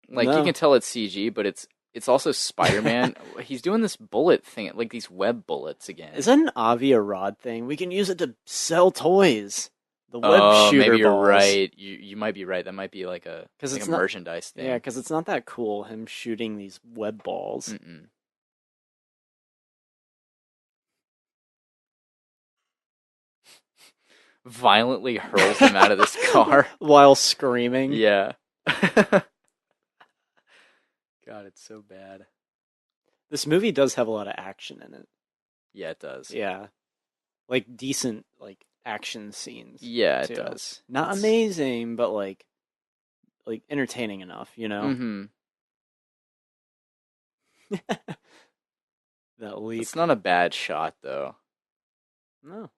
Like you No. can tell it's CG, but it's also Spider-Man. He's doing this bullet thing, like these web bullets again. Is that an Avia rod thing? We can use it to sell toys. The web shooter maybe you're balls. right. You might be right. That might be like a Because like it's a not merchandise thing. Yeah, because it's not that cool. Him shooting these web balls. Mm-mm. Violently hurls him out of this car while screaming. Yeah. God, it's so bad. This movie does have a lot of action in it. Yeah, it does. Yeah, like decent like action scenes. Yeah, it too. does. Not amazing, but like entertaining enough, you know. Mm-hmm. That leap. It's not a bad shot though. No.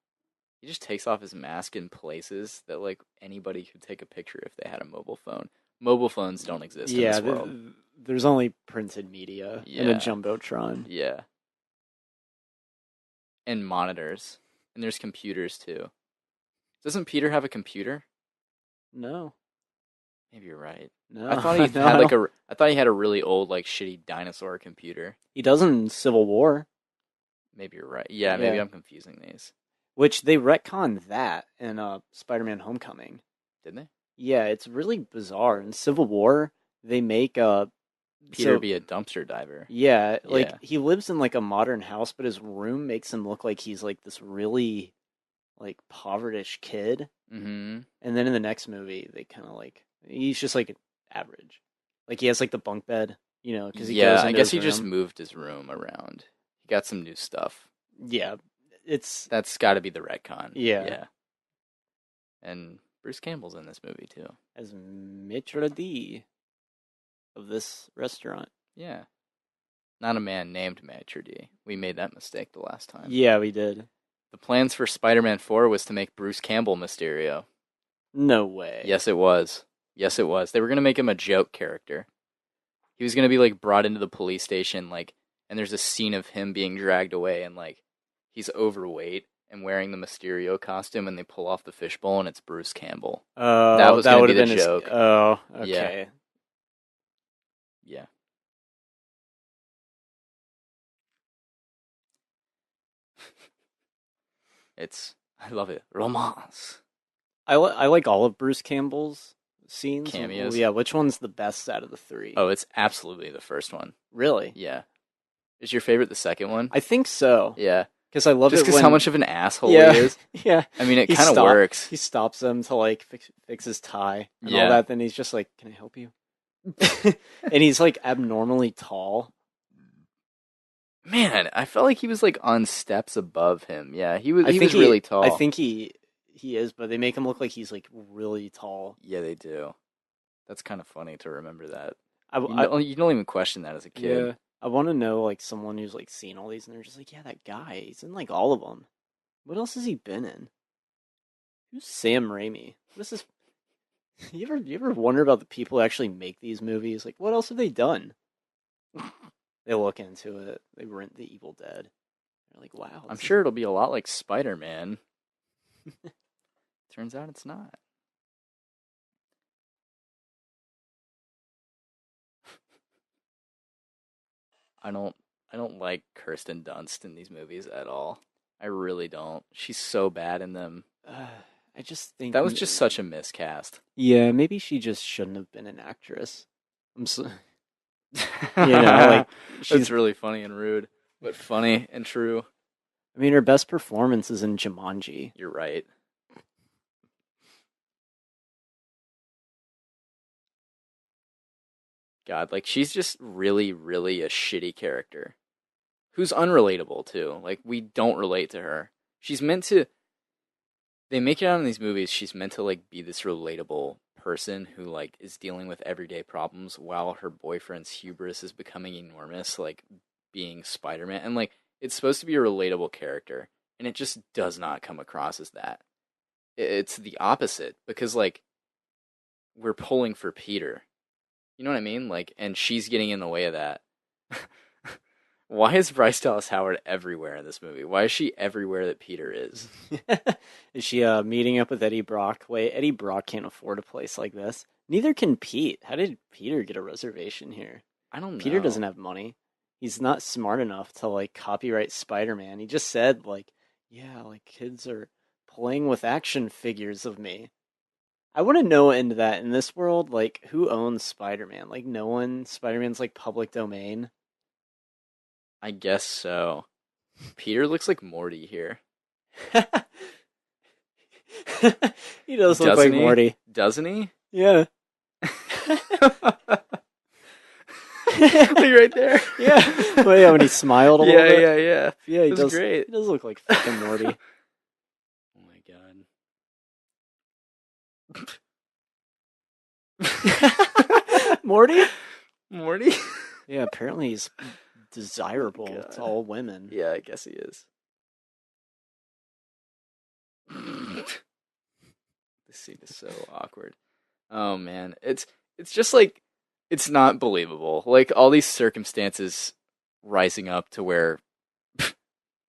He just takes off his mask in places that like anybody could take a picture if they had a mobile phone. Mobile phones don't exist in this world. There's only printed media and a Yeah. jumbotron. Yeah. And monitors. And there's computers too. Doesn't Peter have a computer? No, Maybe you're right. I no, thought he no, had I like don't. a. I thought he had a really old, like shitty dinosaur computer. He does in Civil War. Maybe you're right. Yeah, maybe Yeah, I'm confusing these. which they retconned that in Spider-Man: Homecoming. Didn't they? Yeah, it's really bizarre. In Civil War, they make Peter so be a dumpster diver. yeah, like Yeah. he lives in like a modern house, but his room makes him look like he's like this really like povertish kid. Mm-hmm. And then in the next movie, they kind of like he's just like average. Like he has like the bunk bed, because he Yeah, goes I into guess his he just room. moved his room around. He got some new stuff. Yeah, it's That's got to be the retcon. yeah, Yeah. And Bruce Campbell's in this movie too. as maitre d' of this restaurant. Yeah. Not a man named Maitre D. We made that mistake the last time. Yeah, we did. The plans for Spider-Man 4 was to make Bruce Campbell Mysterio. No way. Yes, it was. Yes, it was. They were going to make him a joke character. He was going to be like brought into the police station like and there's a scene of him being dragged away and like he's overweight and wearing the Mysterio costume and they pull off the fishbowl and it's Bruce Campbell. That Oh, was that going to would be have the been his. joke. Oh, Yeah. okay. Yeah. I love it. Romance. I like all of Bruce Campbell's scenes. Well, Cameos. yeah, which one's the best out of the three? Oh, it's absolutely the first one. Really? Yeah. Is your favorite the second one? I think so. Yeah. Because I love Just it because how when much of an asshole yeah, he is. yeah. I mean, it He kind of stop works. he stops him to like fix his tie and all Yeah. that. Then he's just like, "Can I help you?" And he's like abnormally tall. Man, I felt like he was like on steps above him. Yeah, he was. I He think was really tall. I think he is, but they make him look like he's like really tall. Yeah, they do. That's kind of funny to remember that. I You don't even question that as a kid. yeah. I want to know like someone who's like seen all these and they're just like, yeah, that guy. He's in like all of them. What else has he been in? Who's Sam Raimi? What is this? You ever wonder about the people who actually make these movies? Like, what else have they done? They look into it. They rent The Evil Dead. They're like, wow. I'm sure it'll be a lot like Spider-Man. Turns out it's not. I don't. I don't like Kirsten Dunst in these movies at all. I really don't. She's so bad in them. I just think That was just such a miscast. yeah, maybe she just shouldn't have been an actress. I'm so, like she's. That's really funny and rude, but funny and true. I mean, her best performance is in Jumanji. You're right. God, like she's just really, really a shitty character who's unrelatable too. Like we don't relate to her. She's meant to. They make it out in these movies. She's meant to like be this relatable person who like is dealing with everyday problems while her boyfriend's hubris is becoming enormous, like being Spider-Man, and like it's supposed to be a relatable character, and it just does not come across as that. It's the opposite because like we're pulling for Peter. You know what I mean? Like, and she's getting in the way of that. Why is Bryce Dallas Howard everywhere in this movie? Why is she everywhere that Peter is? Is she meeting up with Eddie Brock? Wait, Eddie Brock can't afford a place like this. Neither can Pete. How did Peter get a reservation here? I don't know. Peter doesn't have money. He's not smart enough to like copyright Spider-Man. He just said like, yeah, like kids are playing with action figures of me. I want to know into that in this world, like who owns Spider-Man? Like no one. Spider-Man's like public domain. I guess so. Peter looks like Morty here. He does look Doesn't like he? Morty. Doesn't he? Yeah. Like right there. Yeah. Well, yeah, when he smiled a little bit. Yeah. Yeah, he That's does. great. He does look like fucking Morty. Oh my god. Morty? Morty? Yeah, apparently he's desirable God. to all women. Yeah, I guess he is. This scene is so awkward. Oh man, it's just like it's not believable. Like all these circumstances rising up to where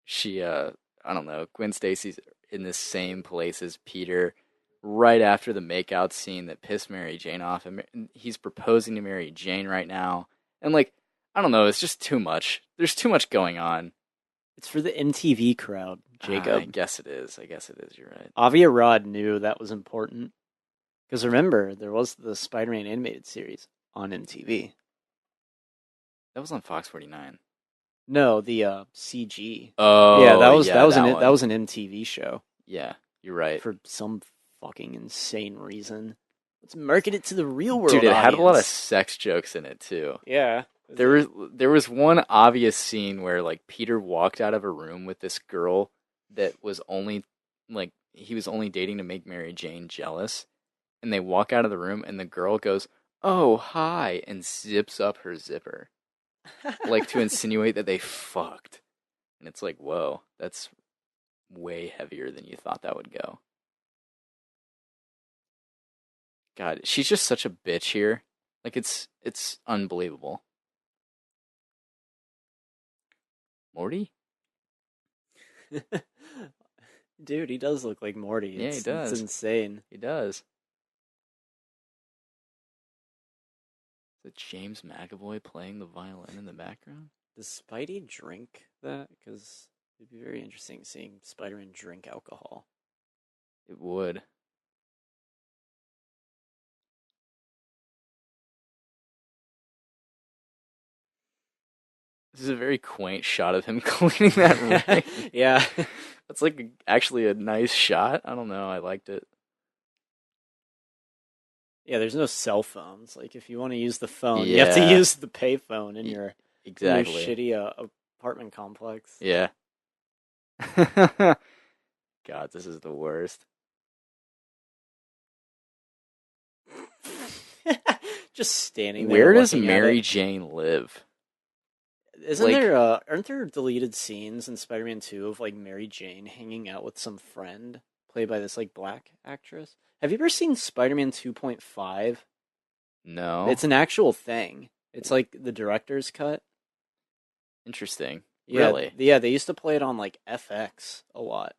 she I don't know, Gwen Stacy's in the same place as Peter right after the makeout scene that pissed Mary Jane off. And he's proposing to Mary Jane right now. And, like, I don't know, it's just too much. There's too much going on. It's for the MTV crowd, I Jacob. guess it is. I guess it is. You're right. Avi Arad knew that was important. Because remember, there was the Spider-Man animated series on MTV. That was on Fox 49. No, the CG. Yeah, Oh, yeah, that was an MTV show Yeah, you're right. for some fucking insane reason. Let's market it to the real world Dude, it had a lot of audience. sex jokes in it too. Yeah. There was one obvious scene where like Peter walked out of a room with this girl that was only like he was only dating to make Mary Jane jealous, and they walk out of the room and the girl goes, "Oh, hi," and zips up her zipper, like to insinuate that they fucked. And it's like, whoa, that's way heavier than you thought that would go. God, she's just such a bitch here. Like it's unbelievable. Morty? Dude, he does look like Morty. Yeah, he It's does. insane. He does. Is it James McAvoy playing the violin in the background? Does Spidey drink that? Because it'd be very interesting seeing Spider-Man drink alcohol. It would. This is a very quaint shot of him cleaning that ring. Yeah. That's like actually a nice shot. I don't know. I liked it. Yeah, there's no cell phones. Like, if you want to use the phone, you have to Yeah, use the payphone in your exactly. shitty apartment complex. Yeah. God, this is the worst. Just standing there Where does looking at Mary it. Jane live? Isn't Like, there aren't there deleted scenes in Spider-Man 2 of like Mary Jane hanging out with some friend played by this like black actress? Have you ever seen Spider-Man 2.5? no. It's an actual thing. It's like the director's cut. Interesting. Yeah, Really? yeah, they used to play it on like FX a lot.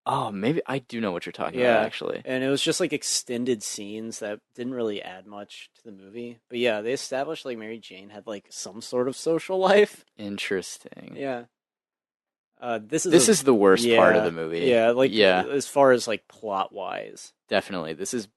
Oh, maybe I do know what you're talking about, Yeah, actually. and it was just like extended scenes that didn't really add much to the movie. But yeah, they established like Mary Jane had like some sort of social life. Interesting. Yeah. This is This a is the worst part of yeah, the movie. yeah, like Yeah, as far as like plot wise. definitely. This is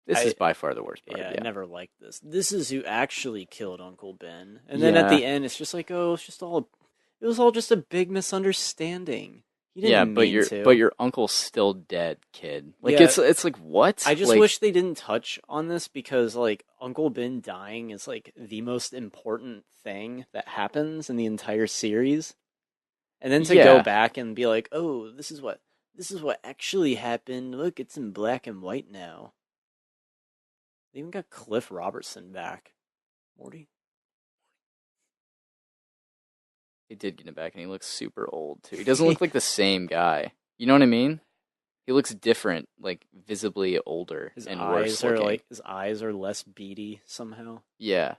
I by far the worst part. yeah, I Yeah. never liked this. This is who actually killed Uncle Ben. And then at Yeah. the end it's just like, oh, it was all just a big misunderstanding. He Yeah, didn't but mean your to. uncle's still dead, kid. Like Yeah, it's like what? I just Like wish they didn't touch on this because like Uncle Ben dying is like the most important thing that happens in the entire series. And then to go yeah. back and be like, "Oh, this is what actually happened. Look, it's in black and white now." They even got Cliff Robertson back. Morty. He did get it back and he looks super old too. He doesn't look like the same guy. You know what I mean? He looks different, like visibly older and worse looking. His eyes are less beady somehow. Yeah.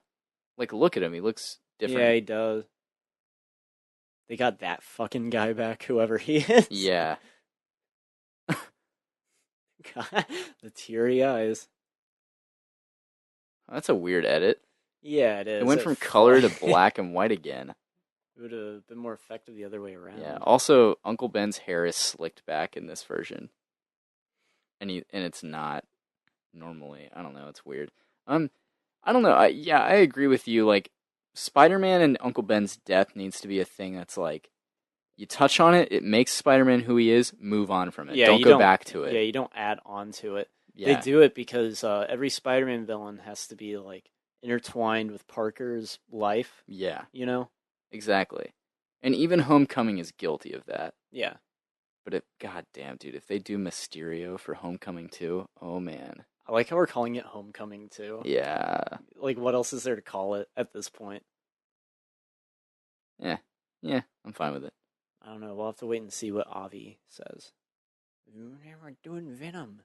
Like look at him, he looks Yeah, different. he does. They got that fucking guy back, whoever he is. Yeah. God, the teary eyes. That's a weird edit. Yeah, it It is. went from color to black and white again. It would have been more effective the other way around. Yeah. Also, Uncle Ben's hair is slicked back in this version, and it's not normally. I don't know. It's weird. I don't know. I agree with you. Like, Spider-Man and Uncle Ben's death needs to be a thing that's like you touch on it, it makes Spider-Man who he is. Move on from it. Yeah, Don't you go don't. back to Yeah, it. you don't add on to it. They Yeah. do it because every Spider-Man villain has to be like intertwined with Parker's life. Yeah. You know? Exactly. And even Homecoming is guilty of that. Yeah. But god damn, dude, if they do Mysterio for Homecoming too, oh man. I like how we're calling it Homecoming too. Yeah. Like, what else is there to call it at this point? Yeah. Yeah, I'm fine with it. I don't know. We'll have to wait and see what Avi says. We're doing Venom.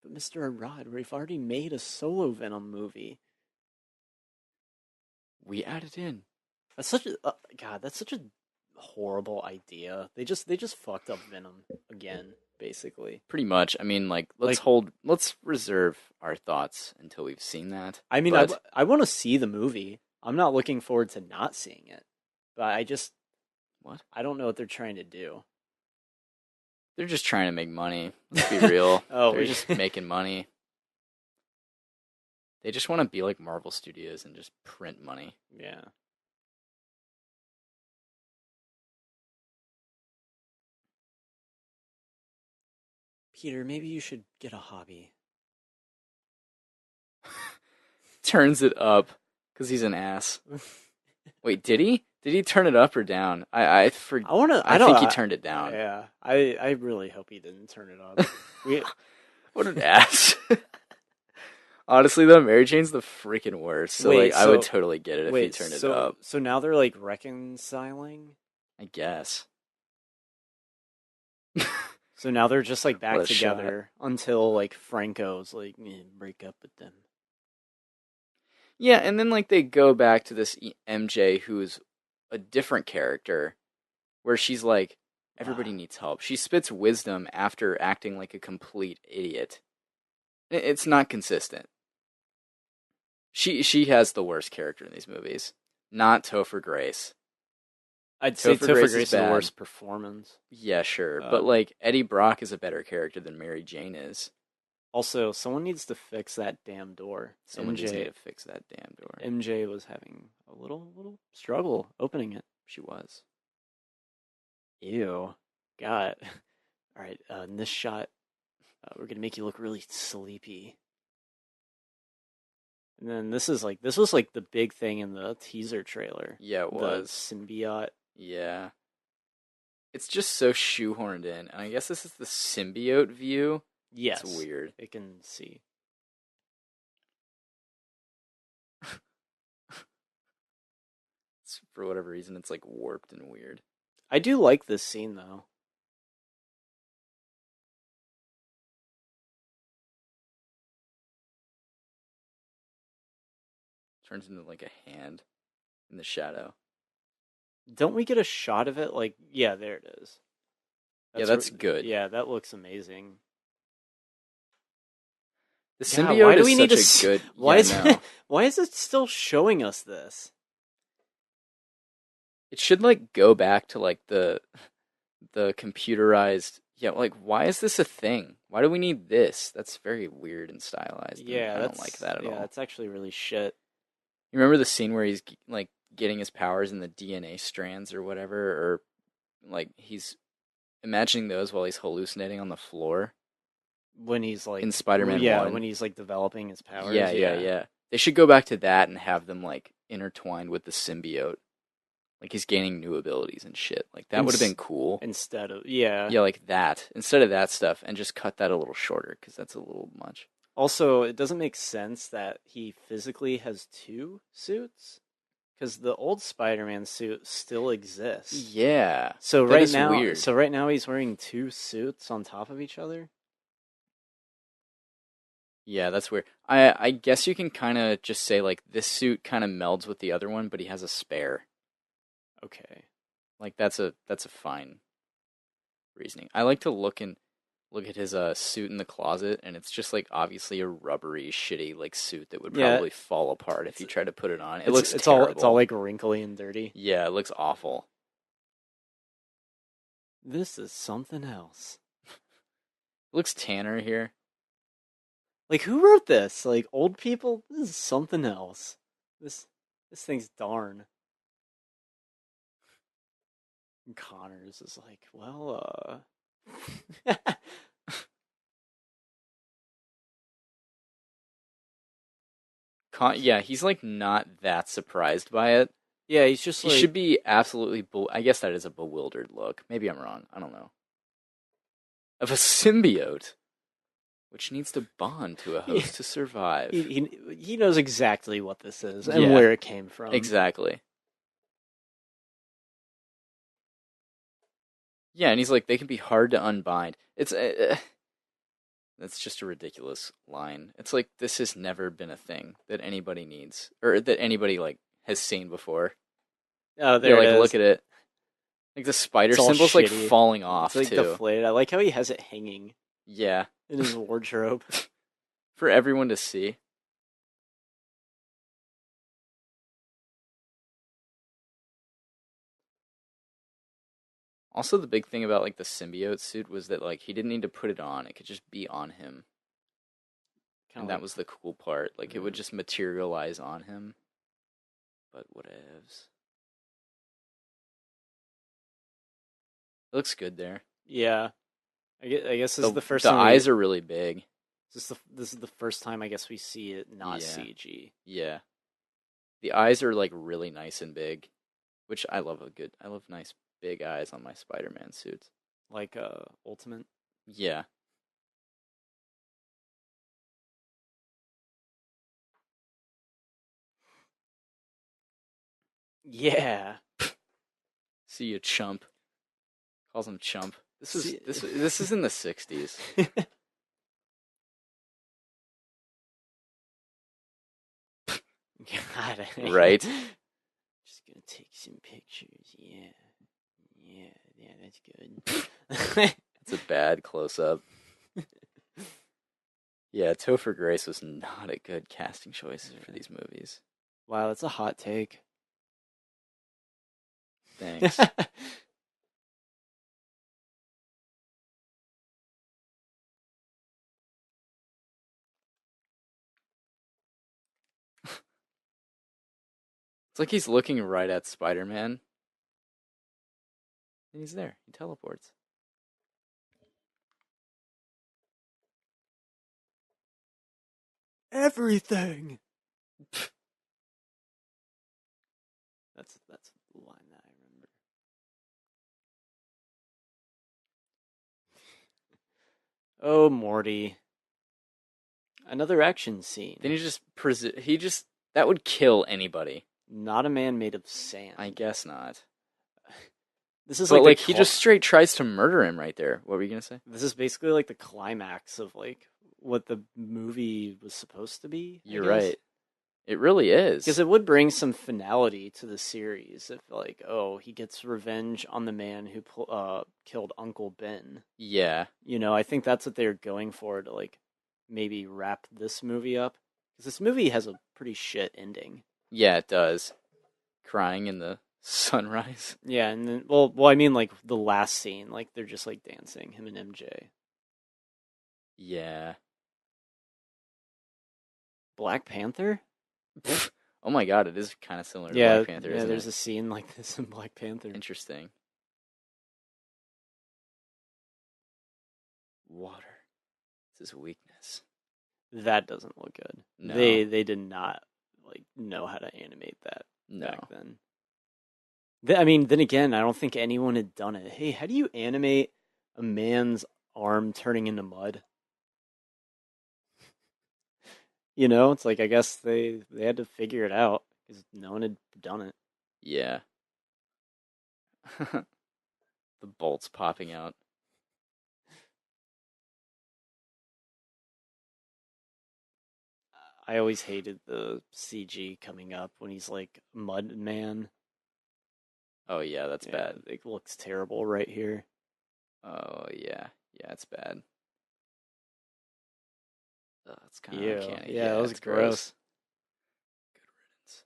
But Mr. Arad, we've already made a solo Venom movie. We added in. That's such a God. That's such a horrible idea. They just fucked up Venom again, basically. Pretty much. I mean, like, Like, let's reserve our thoughts until we've seen that. I mean, But I want to see the movie. I'm not looking forward to not seeing it, but what? I don't know what they're trying to do. They're just trying to make money. Let's be real. Oh, They're just making money. They just want to be like Marvel Studios and just print money. yeah. Peter, maybe you should get a hobby. Turns it up because he's an ass. Wait, did he? Did he turn it up or down? I want to. I don't. think he turned it down. Yeah. I really hope he didn't turn it up. We. What an ass. Honestly, though, Mary Jane's the freaking worst. So, Wait, like, I would totally get it if he turned it so up. so now they're like reconciling. I guess. So now they're just like back What a together until like Franco's like break up with them. Yeah, and then, like, they go back to this MJ who's a different character where she's like, everybody Wow. needs help. She spits wisdom after acting like a complete idiot. It's not consistent. She has the worst character in these movies. Not Topher Grace. I'd say Topher Topher Grace Grace is is the bad. worst performance. Yeah, sure. But, Um, like, Eddie Brock is a better character than Mary Jane is. Also, someone needs to fix that damn door. Someone just need to fix that damn door. MJ was having a little struggle opening it. She was. Ew. God. All right. In this shot, we're gonna make you look really sleepy. And then this was like the big thing in the teaser trailer. Yeah, it The was. symbiote. Yeah. It's just so shoehorned in. And I guess this is the symbiote view. Yes. It's weird. It can see. For whatever reason, it's like warped and weird. I do like this scene though. Turns into like a hand in the Don't we get a shot of it? Like, yeah, there it is. Yeah, that's good. Yeah, that looks amazing. The God, symbiote why do is we need such to? a good. Why Yeah, is no. why is it still showing us this? It should like go back to like the computerized. Yeah, like why is this a thing? Why do we need this? That's very weird and stylized. Yeah, I don't like that at all. Yeah, that's actually really shit. You remember the scene where he's like getting his powers in the DNA strands or whatever, or like he's imagining those while he's hallucinating on the floor When he's like in Spider-Man yeah, 1. when he's like developing his powers. Yeah. They should go back to that and have them like intertwined with the symbiote. Like he's gaining new abilities and shit. Like that would have been cool. Instead of yeah. Like that. Instead of that stuff, and just cut that a little shorter because that's a little much. Also, it doesn't make sense that he physically has two suits because the old Spider-Man suit still exists. Yeah. So that right is now, weird. he's wearing two suits on top of each other. Yeah, that's weird. I guess you can kind of just say like this suit kind of melds with the other one, but he has a spare. Okay. Like that's a fine reasoning. I like to look at his suit in the closet, and it's just like obviously a rubbery, shitty like suit that would probably fall apart if you try to put it on. It looks terrible. It's all like wrinkly and dirty. Yeah, it looks awful. This is something else. It looks tanner here. Like who wrote this? Like old people? This is something else. This thing's darn. And Connors is like, well, Yeah, he's like not that surprised by it. yeah, he's just He like should be absolutely. I guess that is a bewildered look. Maybe I'm wrong. I don't know. Of a symbiote, which needs to bond to a host to survive. he knows exactly what this is and Yeah. where it came from. Exactly. Yeah, and he's like, they can be hard to unbind. It's that's just a ridiculous line. It's like this has never been a thing that anybody needs or that anybody like has seen before. Oh, You're there like, it is. look at it. Like the spider It's all symbol's like shitty. falling It's off like too. deflated. I like how he has it hanging Yeah, in his wardrobe. for everyone to see. Also, the big thing about like the symbiote suit was that like he didn't need to put it on; it could just be on him, Kind and of that like, was the cool part. Like it would just materialize on him. But whatevs. It looks good there. yeah. I guess this is The the first the time we. eyes are really big. This is the first time I guess we see it not Yeah, CG. yeah. The eyes are like really nice and big, which I love nice big eyes on my Spider-Man suits. Like Ultimate. Yeah. Yeah. See you, chump. Calls him chump. See. This is in the '60s, God. right? Just gonna take some pictures. Yeah. Yeah. Yeah. That's good. It's a bad close-up. Yeah, Topher Grace was not a good casting choice for Yeah. these movies. Wow, that's a hot take. Thanks. It's like he's looking right at Spider-Man, and he's there. He teleports. Everything. That's the line that I remember. Oh, Morty. Another action Then scene. he just that would kill anybody. Not a man made of I sand. guess not. This is But like the like he just straight tries to murder him right there. What were you gonna say? this is basically like the climax of like what the movie was supposed to be, I You're guess. right. It really Because is. it would bring some finality to the series if like, oh, he gets revenge on the man who killed Uncle Ben. Yeah. I think that's what they're going for to like maybe wrap this movie up. Because this movie has a pretty shit ending. Yeah, it does. Crying in the sunrise. Yeah, and then well, I mean like the last scene, like they're just like dancing, him and MJ. Yeah. Black Panther? Oh my god, it is kind of similar to Yeah, Black Panther, yeah. isn't There's it? a scene like this in Black Panther. Interesting. Water. It's his weakness. That doesn't look good. No. They did not like know how to animate that No. back then. I mean, then again, I don't think anyone had done it. Hey, how do you animate a man's arm turning into mud? It's like I guess they had to figure it out because no one had done it. Yeah. The bolts popping out. I always hated the CG coming up when he's like Mud Man. Oh yeah, that's Yeah, bad. it looks terrible right here. Oh yeah. Yeah, it's bad. It's kind of Ew. uncanny. Yeah, that Yeah, was it's gross. gross. Good riddance.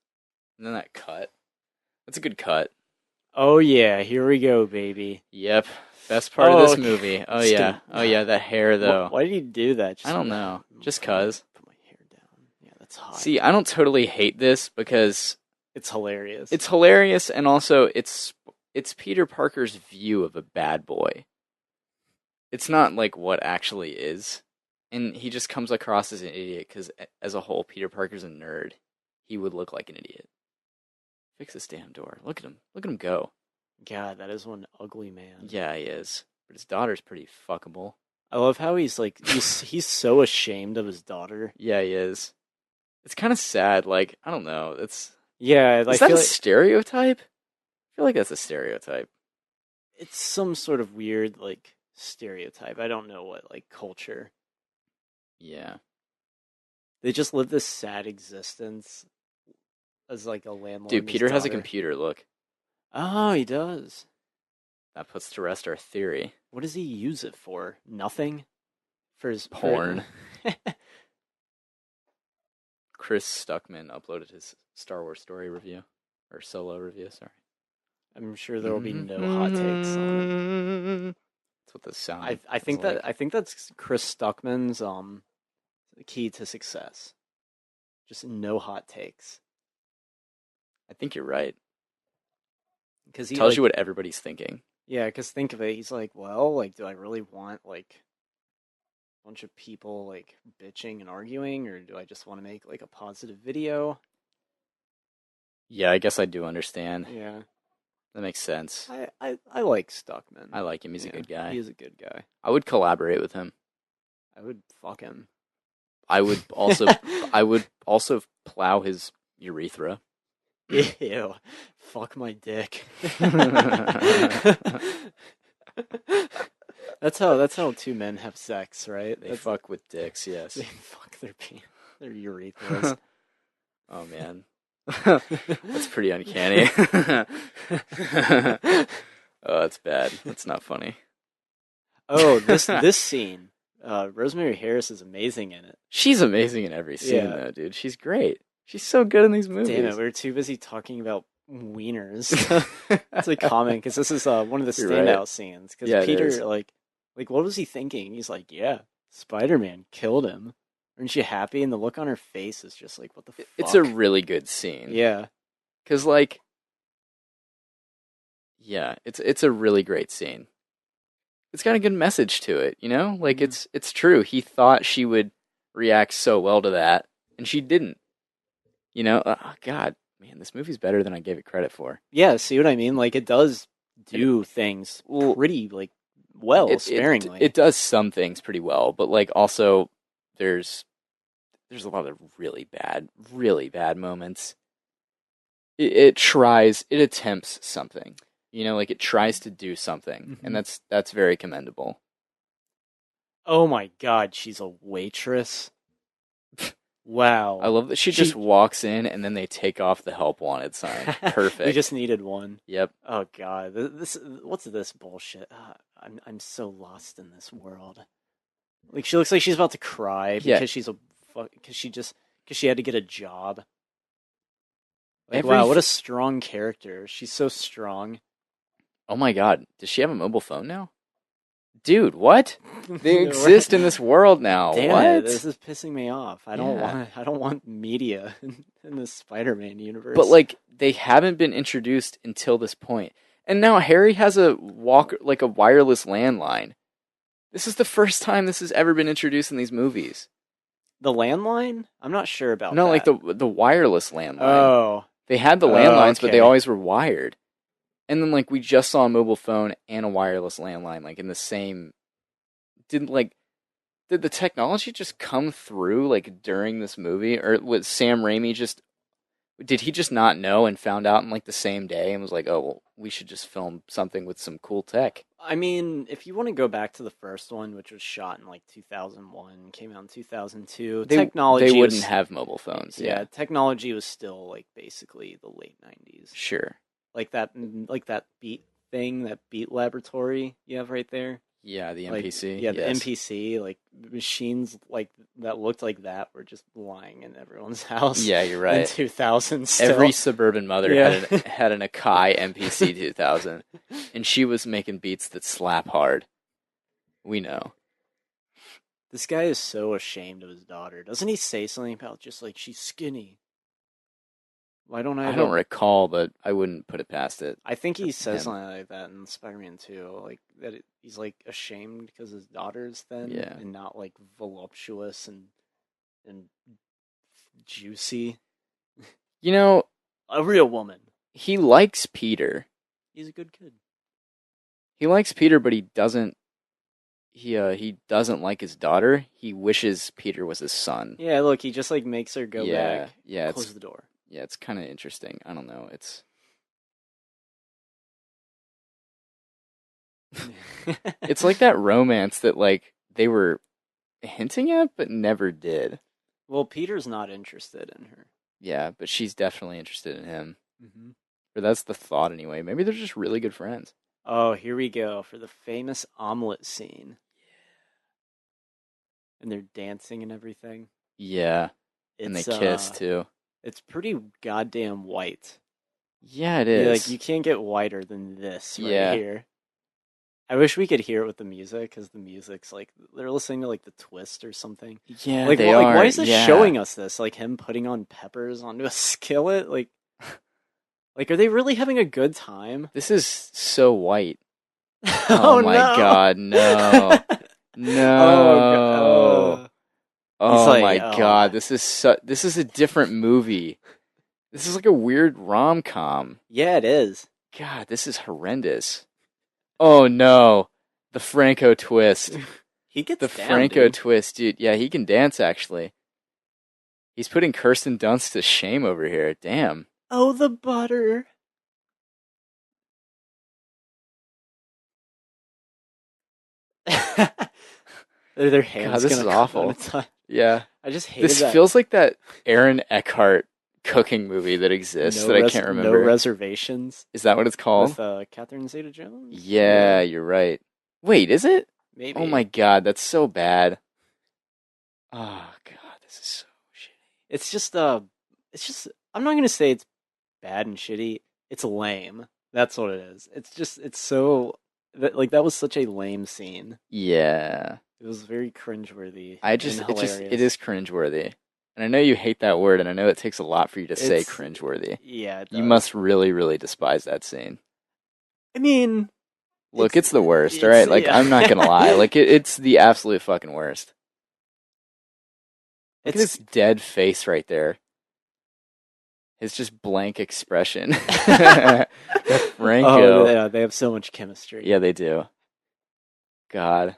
And then that cut. That's a good cut. Oh yeah, here we go, baby. Yep. Best part of Oh, this okay. movie. I'm Oh just yeah. gonna. Oh yeah, that hair though. Why did he do that? I Just don't know. Just put my, cuz. put my hair down. Yeah, that's hot. See, I don't totally hate this because It's hilarious. it's hilarious and also it's Peter Parker's view of a bad boy. It's not like what actually is. And he just comes across as an idiot because as a whole Peter Parker's a nerd. He would look like an idiot. Fix this damn door. Look at him. Look at him go. God, that is one ugly man. Yeah, he is. But his daughter's pretty fuckable. I love how he's like he's so ashamed of his daughter. Yeah, he is. It's kind of sad. Like, I don't know. Yeah, I Is that feel a like stereotype? I feel like that's a stereotype. it's some sort of weird like stereotype. I don't know what like culture. Yeah. They just live this sad existence as like a landlord Dude, and his Peter has a daughter. computer, look. Oh, he does. That puts to rest our theory. What does he use it for? Nothing? For his Porn. Chris Stuckman uploaded his Star Wars story review. Or solo review, sorry. I'm sure there will be no hot takes on it. That's what the sound I think is like. I think that's Chris Stuckman's key to success. Just no hot takes. I think you're right. Because he tells you what everybody's thinking. Yeah, because think of it. He's like, well, like, do I really want like a bunch of people like bitching and arguing, or do I just want to make like a positive video? Yeah, I guess I do understand. Yeah, that makes sense. I like Stuckman. I like him. He's a good guy. He is a good guy. I would collaborate with him. I would fuck him. I would also plow his urethra. Ew. Fuck my dick. That's how two men have sex, right? They fuck with dicks, yes. They fuck their urethras. Oh man. That's pretty uncanny. Oh, that's bad. That's not funny. Oh, this scene. Rosemary Harris is amazing in it. She's amazing in every scene, though, dude. She's great. She's so good in these movies. Damn it, we were too busy talking about wieners. It's a comment because this is one of the standout scenes. Because Peter, like, what was he thinking? He's like, yeah, Spider-Man killed him. Aren't you happy? And the look on her face is just like, what the fuck? It's a really good scene. Yeah. Because, like, yeah, it's a really great scene. It's got a good message to it, you know? Like, it's true. He thought she would react so well to that, and she didn't. You know? God, man, this movie's better than I gave it credit for. Yeah, see what I mean? Like, it does do things pretty, like, well, sparingly. It does some things pretty well, but, like, also, there's a lot of really bad moments. It attempts something. You know, like, it tries to do something, and that's very commendable. Oh my god, she's a waitress. Wow. I love that she just walks in, and then they take off the help wanted sign. Perfect. We just needed one. Yep. Oh god, what's this bullshit? I'm so lost in this world. Like, she looks like she's about to cry because she had to get a job. Like, wow, what a strong character. She's so strong. Oh my god, does she have a mobile phone now? Dude, what? They exist in this world now. Damn what? It, this is pissing me off. I don't want media in the Spider-Man universe. But, like, they haven't been introduced until this point. And now Harry has a wireless landline. This is the first time this has ever been introduced in these movies. The landline? I'm not sure about that. No, like the wireless landline. Oh. They had the landlines, but they always were wired. And then, like, we just saw a mobile phone and a wireless landline, like, in the same... Did the technology just come through, like, during this movie? Or was Sam Raimi did he just not know and found out in, like, the same day and was like, oh, well, we should just film something with some cool tech? I mean, if you want to go back to the first one, which was shot in, like, 2001, came out in 2002, they wouldn't have mobile phones. Yeah, technology was still, like, basically the late 90s. Sure. Like that beat thing, that beat laboratory you have right there. Yeah, the NPC. The NPC, like, machines like that looked like that were just lying in everyone's house. Yeah, you're right. In 2000, every suburban mother had an Akai NPC 2000, and she was making beats that slap hard. We know. This guy is so ashamed of his daughter. Doesn't he say something about just like she's skinny? Why don't I? I don't recall, but I wouldn't put it past it. I think he says something like that in Spider-Man 2, like that he's like ashamed because his daughter's thin and not like voluptuous and juicy. You know, a real woman. He likes Peter. He's a good kid. He likes Peter, but he doesn't. He doesn't like his daughter. He wishes Peter was his son. Yeah, look, he just like makes her go back. Yeah, close the door. Yeah, it's kind of interesting. I don't know. It's like that romance that, like, they were hinting at but never did. Well, Peter's not interested in her. Yeah, but she's definitely interested in him. Mm-hmm. Or that's the thought anyway. Maybe they're just really good friends. Oh, here we go for the famous omelet scene. And they're dancing and everything. Yeah, and they It's kiss too. it's pretty goddamn white. Yeah, it Like is. you can't get whiter than this right Yeah, here. I wish we could hear it with the music because the music's like they're listening to like the twist or something. yeah, Like they what? Like why are. is this Yeah, showing us this? Like him putting on peppers onto a skillet? Like are they really having a good time? this is so white. Oh Oh my no! God, no, Oh god! no. He's Oh like, my oh God, this is a different movie. This is like a weird rom-com. yeah, it is. God, this is horrendous. Oh no, the Franco twist. He The gets down, Franco dude. twist, dude. Yeah, he can dance actually. He's putting Kirsten Dunst to shame over here. Damn. Oh, the butter. Their God, hands this is gonna cut on a awful. time. Yeah. I just hated This that. feels like that Aaron Eckhart cooking movie that exists that I can't No remember. reservations Is that what it's called? with Catherine Zeta-Jones. Yeah, you're right. Wait, is it? Oh my Maybe. God, that's so bad. Oh God, this is so shitty. It's just. I'm not gonna say it's bad and shitty. It's lame. That's what it is. It's so like that was such a lame scene. Yeah. It was very cringeworthy and It hilarious. is cringeworthy. And I know you hate that word, and I know it takes a lot for you to say It's cringeworthy. yeah, it You does. must really, really despise that scene. I mean, Look, it's the worst, it's alright? Like, I'm not gonna lie. yeah. Like, it's the absolute fucking worst. Look at It's his dead face right there. His just blank expression. oh Franco. yeah, they have so much chemistry. Yeah, they do. God.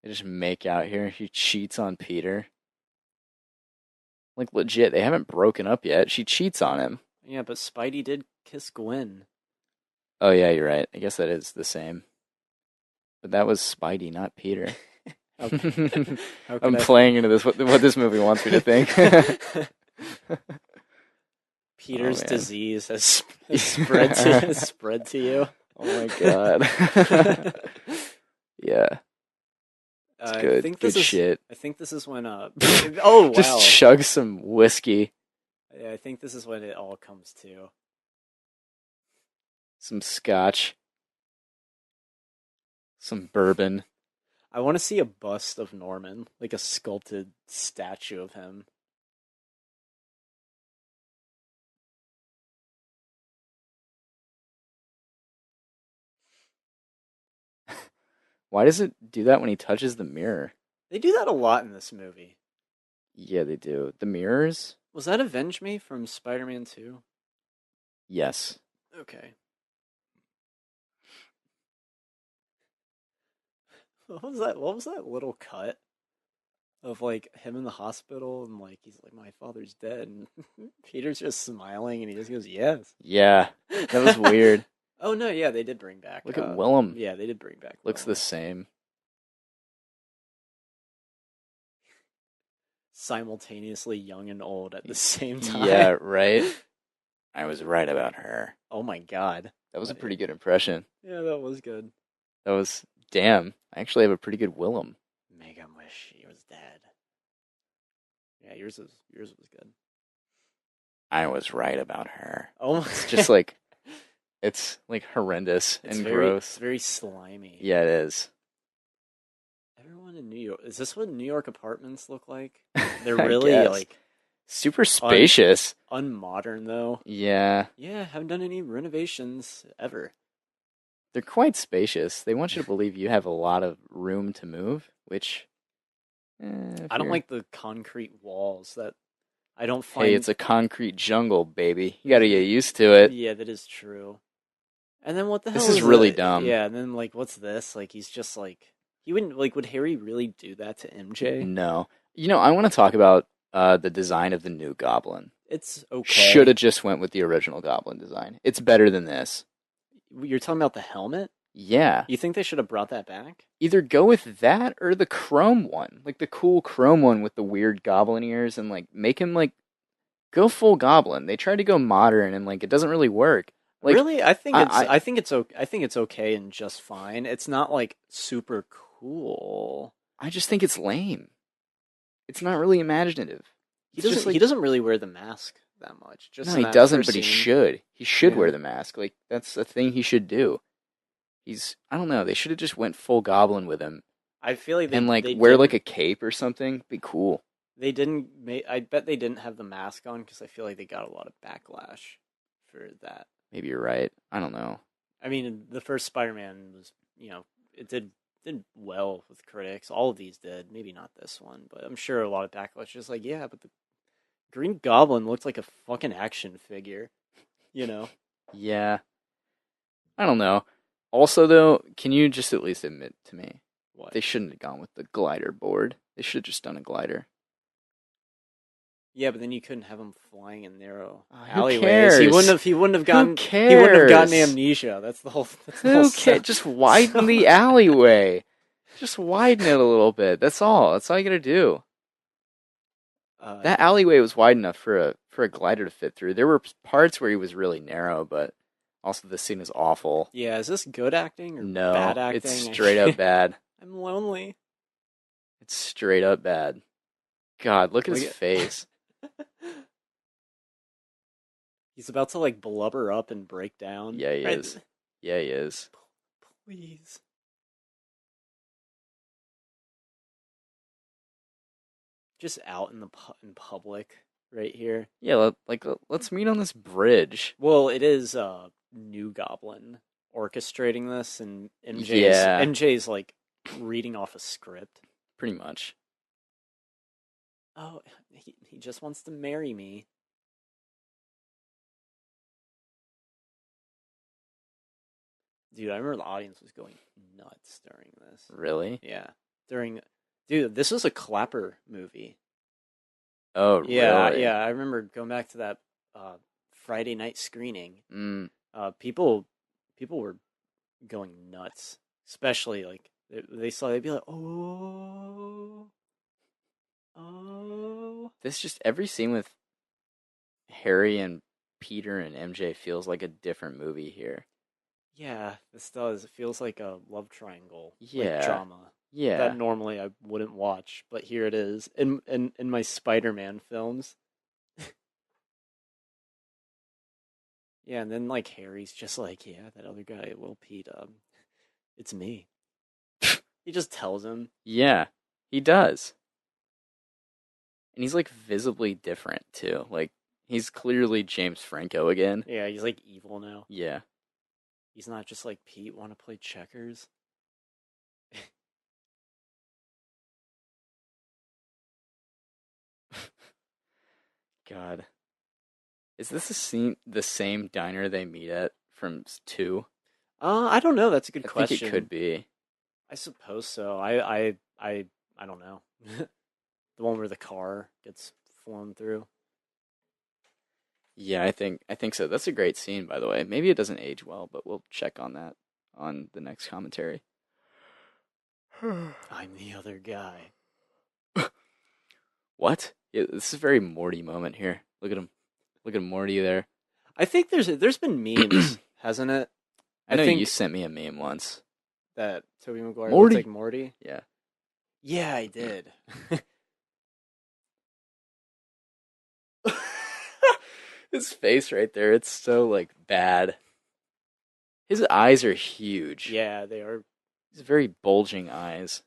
They just make out here. He cheats on Peter. Like, legit, they haven't broken up yet. She cheats on him. Yeah, but Spidey did kiss Gwen. Oh, yeah, you're right. I guess that is the same. But that was Spidey, not Peter. How, how could I'm I? playing into this, what this movie wants me to think. Oh, Peter's man. disease has spread to you. Oh, my God. Yeah, it's I good. think Good this is. shit. I think this is when. Oh Just wow. chug some whiskey, Yeah, I think this is when it all comes to. some scotch, some bourbon. I want to see a bust of Norman, like a sculpted statue of him. Why does it do that when he touches the mirror? They do that a lot in this movie. Yeah, they do. The mirrors? Was that Avenge Me from Spider-Man 2? Yes. Okay. What was that little cut of like him in the hospital and like he's like my father's dead and Peter's just smiling and he just goes yes. Yeah, that was weird. Oh no, yeah, they did bring back. Look at Willem. Yeah, they did bring back. Looks the Willem. same. Simultaneously young and old at the same time. Yeah, right? I was right about her. Oh my god. That was a pretty good impression. Yeah, that was good. That was, damn, I actually have a pretty good Willem. Make him wish he was dead. Yeah, yours was good. I was right about her. Oh, It's just like, it's like horrendous and gross. It's very slimy. Yeah, it is. Everyone in New York. Is this what New York apartments look like? They're I really guess. like Super spacious. unmodern though. Yeah, Yeah, haven't done any renovations ever. they're quite spacious. They want you to believe you have a lot of room to move, which, if I don't you're- like the concrete walls that I don't find. Hey, it's a concrete jungle, baby. You gotta get used to it. Yeah, that is true. And then what the hell This is really it? dumb. Yeah, and then like what's this? Like he's just like he wouldn't like would Harry really do that to MJ? No. You know, I want to talk about the design of the new Goblin. It's okay. Should have just went with the original Goblin design. It's better than this. You're talking about the helmet? Yeah. You think they should have brought that back? Either go with that or the chrome one. Like the cool chrome one with the weird goblin ears and like make him like go full goblin. They tried to go modern and like it doesn't really work. Like, Really, I think it's I I think it's okay. I think it's okay and just fine. It's not like super cool. I just think it's lame. It's not really imaginative. He It's just doesn't he like, doesn't really wear the mask that much. no, Just in he that doesn't, first but he scene. should. He should wear Yeah. the mask. Like, that's a thing he should do. I don't know, they should have just went full goblin with him I feel like and like they wear like didn't a cape or something. Be cool. they didn't make I bet they didn't have the mask on because I feel like they got a lot of backlash for that. Maybe you're right. I don't know. I mean, the first Spider-Man was, it did well with critics. All of these did. Maybe not this one, but I'm sure a lot of backlash is like, yeah, but the Green Goblin looked like a fucking action figure, you know? Yeah, I don't know. Also, though, can you just at least admit to me What? they shouldn't have gone with the glider board? They should have just done a glider. Yeah, but then you couldn't have him flying in narrow Who alleyways. cares? He wouldn't have Who gotten he wouldn't have gotten cares? amnesia. That's the whole Who cares? set. Just widen the alleyway. Just widen it a little bit. That's all. That's all you gotta do. Uh, That alleyway was wide enough for a glider to fit through. There were parts where he was really narrow, but also the scene is awful. yeah, is this good acting or No, bad acting? it's straight up bad. I'm lonely. It's straight up bad. God, look at Look his at- face. He's about to like blubber up and break down. Yeah, he Right? is. Yeah, he is. Please. Just out in in public right here. Yeah, let's meet on this bridge. Well, it is New Goblin orchestrating this, and Yeah. MJ's like reading off a script. Pretty much. Oh, he just wants to marry me. Dude, I remember the audience was going nuts during this. Really? Yeah. Dude, this was a clapper movie. Oh, Yeah, really? yeah. I remember going back to that Friday night screening. Mm. People were going nuts. Especially like they'd be like, oh, oh. This just every scene with Harry and Peter and MJ feels like a different movie here. Yeah, this does. It feels like a love triangle, Yeah. like drama Yeah. that normally I wouldn't watch, but here it is in my Spider-Man films. Yeah, and then like Harry's just like, yeah, that other guy, Will Pete, it's me. He just tells him. Yeah, he does. And he's like visibly different too. Like he's clearly James Franco again. Yeah, he's like evil now. Yeah. He's not just like Pete, want to play checkers. God. Is this the same diner they meet at from 2? I don't know. That's a good I question. think it could be. I suppose so. I don't know. The one where the car gets flown through. Yeah, I think so. That's a great scene, by the way. Maybe it doesn't age well, but we'll check on that on the next commentary. I'm the other guy. What? Yeah, this is a very Morty moment here. Look at him. Look at Morty there. I think there's been memes, hasn't it? I know think you sent me a meme once. that Tobey Maguire Morty. looks like Morty. Yeah. Yeah, I did. His face right there, it's so like bad. His eyes are huge. Yeah, they are. He's very bulging eyes.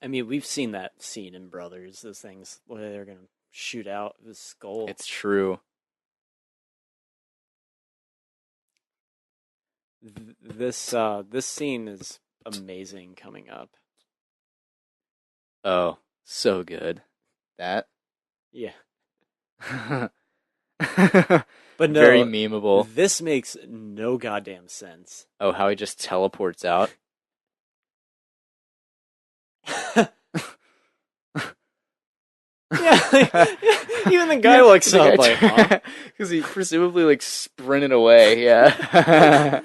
I mean, we've seen that scene in Brothers. Those things where they're gonna shoot out his skull. It's true. This scene is amazing coming up. Oh, so good. That. Yeah, Very but no, memeable. this makes no goddamn sense. Oh, how he just teleports out. Yeah, even the guy looks The up guy like, huh? because he presumably like sprinted away. Yeah.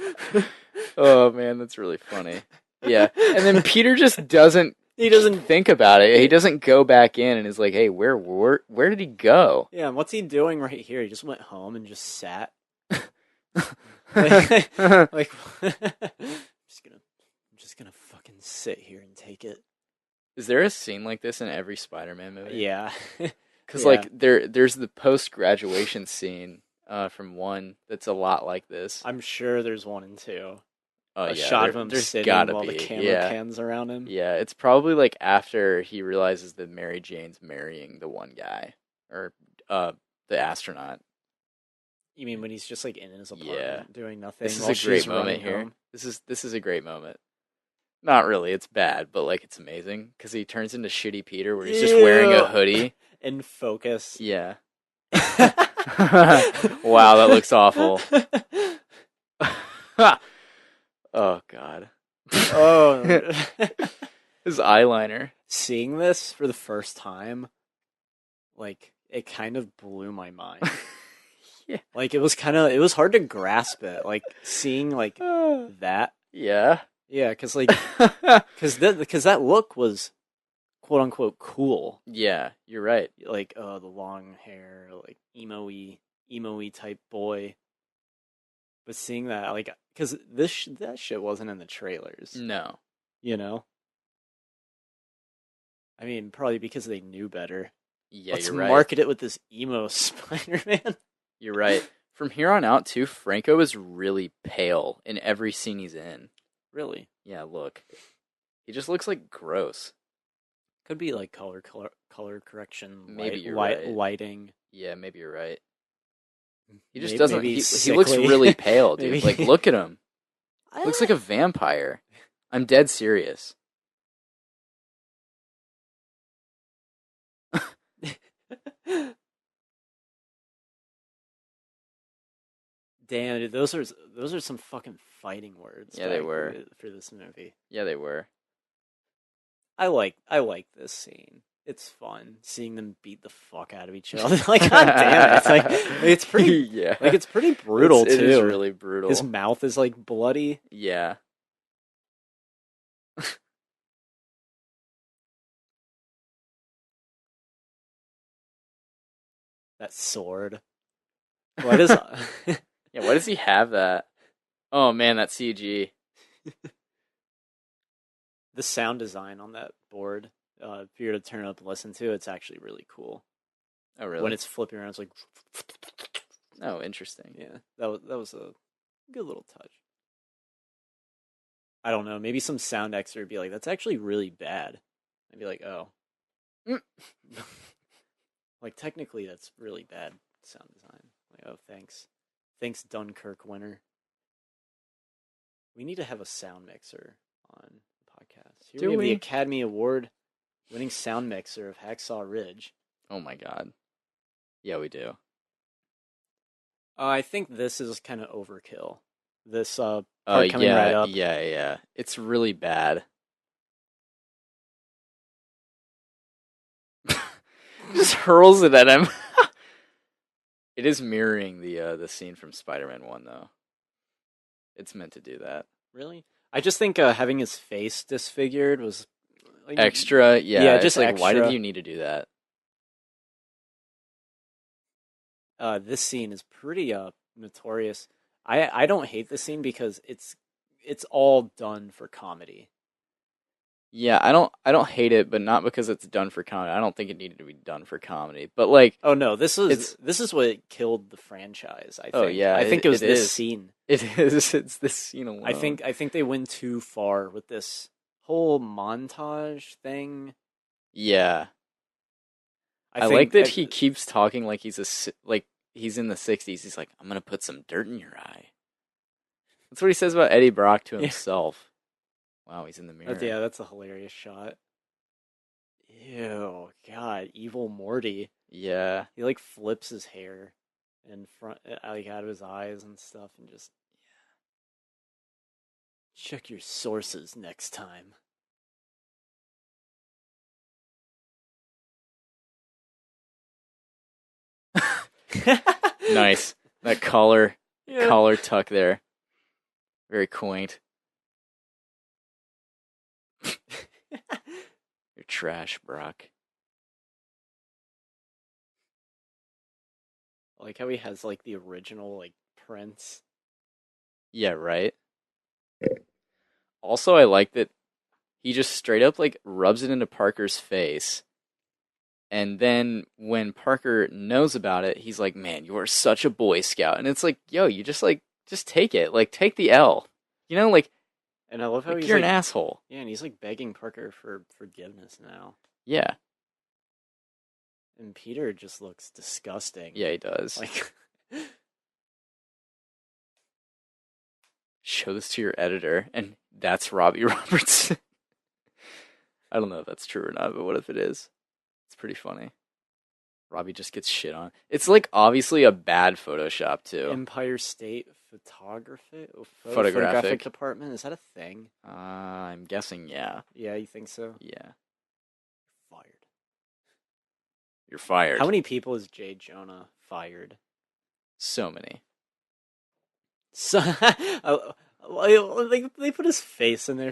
Oh man, that's really funny. Yeah, and then Peter just doesn't. He doesn't. Think about it. He doesn't go back in and is like, "Hey, where did he go?" Yeah, and what's he doing right here? He just went home and just sat. Like, like I'm just gonna fucking sit here and take it. Is there a scene like this in every Spider-Man movie? Yeah, Because yeah. like there's the post-graduation scene from one that's a lot like this. I'm sure there's one and two. Oh A yeah, shot of him there's sitting gotta while the be. camera Yeah. pans around him. Yeah, it's probably like after he realizes that Mary Jane's marrying the one guy or uh the astronaut. You mean when he's just like in his Yeah. apartment doing This nothing is while a great she's moment running here. home? This is a great moment. Not really, it's bad, but like it's amazing because he turns into Shitty Peter where he's just wearing a Ew. hoodie. In focus. Yeah. Wow, that looks awful. Oh god. Oh, His eyeliner. seeing this for the first time, like it kind of blew my mind. Yeah. Like it was hard to grasp it. Like seeing like that. Yeah. Yeah, because like because that look was quote unquote cool. Yeah, you're right. Like the long hair, like emo-y type boy. But seeing that, like, because that shit wasn't in the trailers, No. you know. I mean, probably because they knew better. Yeah, Let's you're right. market it with this emo Spider-Man. You're right. From here on out, too, Franco is really pale in every scene he's in. Really, Yeah, look. He just looks like gross. could be like color correction, Maybe you're right. lighting. Yeah, maybe you're right. He just Maybe, doesn't. maybe He looks sickly. really pale, dude. Maybe. Like, look at him. Looks like a vampire. I'm dead serious. Damn, dude, those are some fucking fighting words Yeah, they back were. for this movie. Yeah, they were. I like this scene. It's fun seeing them beat the fuck out of each other. Like, god damn it! It's like it's pretty Yeah. like it's pretty brutal It is too. really brutal. His mouth is like bloody. Yeah. That sword. What is Yeah, why does he have that? Oh man, that CG. the sound design on that board? If you were to turn it up and listen to it, it's actually really cool. Oh really? When it's flipping around, it's like Oh, interesting. yeah, that was a good little touch. I don't know. Maybe some sound expert would be like, "That's actually really bad." I'd be like, "Oh." Mm. Like technically that's really bad sound design. Like, oh thanks. Thanks Dunkirk winner. We need to have a sound mixer on the podcast. Here Do we have the we? Academy Award winning sound mixer of Hacksaw Ridge. Oh my god. Yeah, we do. I think this is kind of overkill. This part coming Yeah, right up. yeah. It's really bad. Just hurls it at him. It is mirroring the scene from Spider-Man 1 though. It's meant to do that. Really? I just think having his face disfigured was like, Extra, yeah. Yeah, It's just like, why did extra. you need to do that? This scene is pretty notorious. I don't hate this scene because it's all done for comedy. Yeah, I don't hate it, but not because it's done for comedy. I don't think it needed to be done for comedy. But like Oh no, this it's is what killed the franchise, I think. oh yeah, I think it was it this is. scene. It is. It's this scene alone. I think they went too far with this whole montage thing. Yeah. I like think that he keeps talking like like he's in the 60s. He's like, "I'm going to put some dirt in your eye." That's what he says about Eddie Brock to Yeah. himself. Wow, he's in the mirror. Yeah, that's a hilarious shot. Ew, God, evil Morty. Yeah. He like flips his hair in front, like out of his eyes and stuff, and just check your sources next time. Nice. That collar Yeah. collar tuck there. Very quaint. You're trash, Brock. I like how he has like the original like prints Yeah, right. Also, I like that he just straight up like rubs it into Parker's face. And then when Parker knows about it, he's like, "Man, you are such a Boy Scout." And it's like, "Yo, you just take it. Like take the L." You know, And I love how like he's you're an like, asshole. yeah, and he's like begging Parker for forgiveness now. Yeah. And Peter just looks disgusting. Yeah, he does. Like, Show this to your editor and that's Robbie Robertson. I don't know if that's true or not, but what if it is? It's pretty funny. Robbie just gets shit on. It's like obviously a bad Photoshop too. Empire State Photography, photographic Photographic. department. Is that a thing? I'm guessing, yeah. Yeah, you think so? Yeah. Fired. You're How fired. many people is Jay Jonah fired? So many. So, they put his face in there.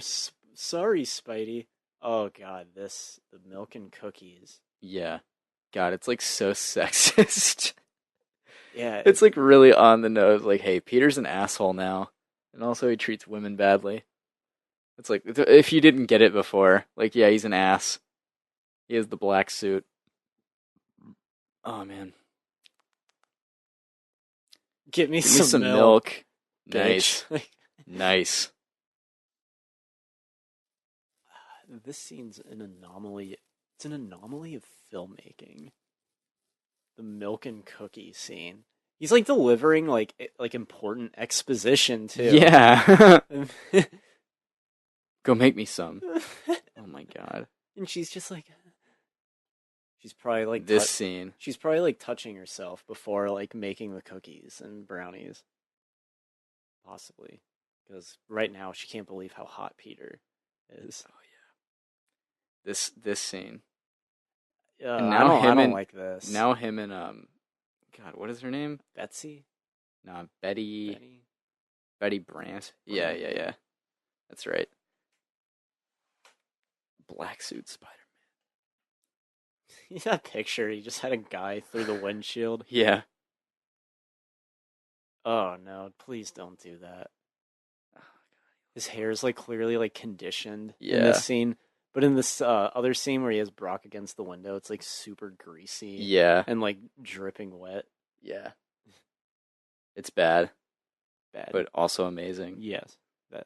Sorry, Spidey. Oh God, the milk and cookies. Yeah. God, it's like so sexist. Yeah, It's like really on the nose. Like, hey, Peter's an asshole now. And also he treats women badly. It's like, if you didn't get it before, like, yeah, he's an ass. He has the black suit. Oh, man. get me Give me some some milk, milk. bitch. Nice. Nice. This scene's an anomaly. It's an anomaly of filmmaking. The milk and cookie scene. He's like delivering like important exposition too. Yeah. Go make me some. Oh my god. And she's just like she's probably like This scene. she's probably like touching herself before like making the cookies and brownies. Possibly. Because right now she can't believe how hot Peter is. Oh yeah. This scene. And I now don't I him don't and like this. now him and God, what is her name? Betsy? No, Betty Betty? Betty Brant. Yeah, Brant. yeah, yeah. That's right. Black suit Spider. That picture, he just had a guy through the windshield. Yeah. Oh no, please don't do that. His hair is like clearly like conditioned in this Yeah. scene, but in this other scene where he has Brock against the window, it's like super greasy Yeah. and like dripping wet. Yeah. It's bad, Bad. but also amazing. Yes,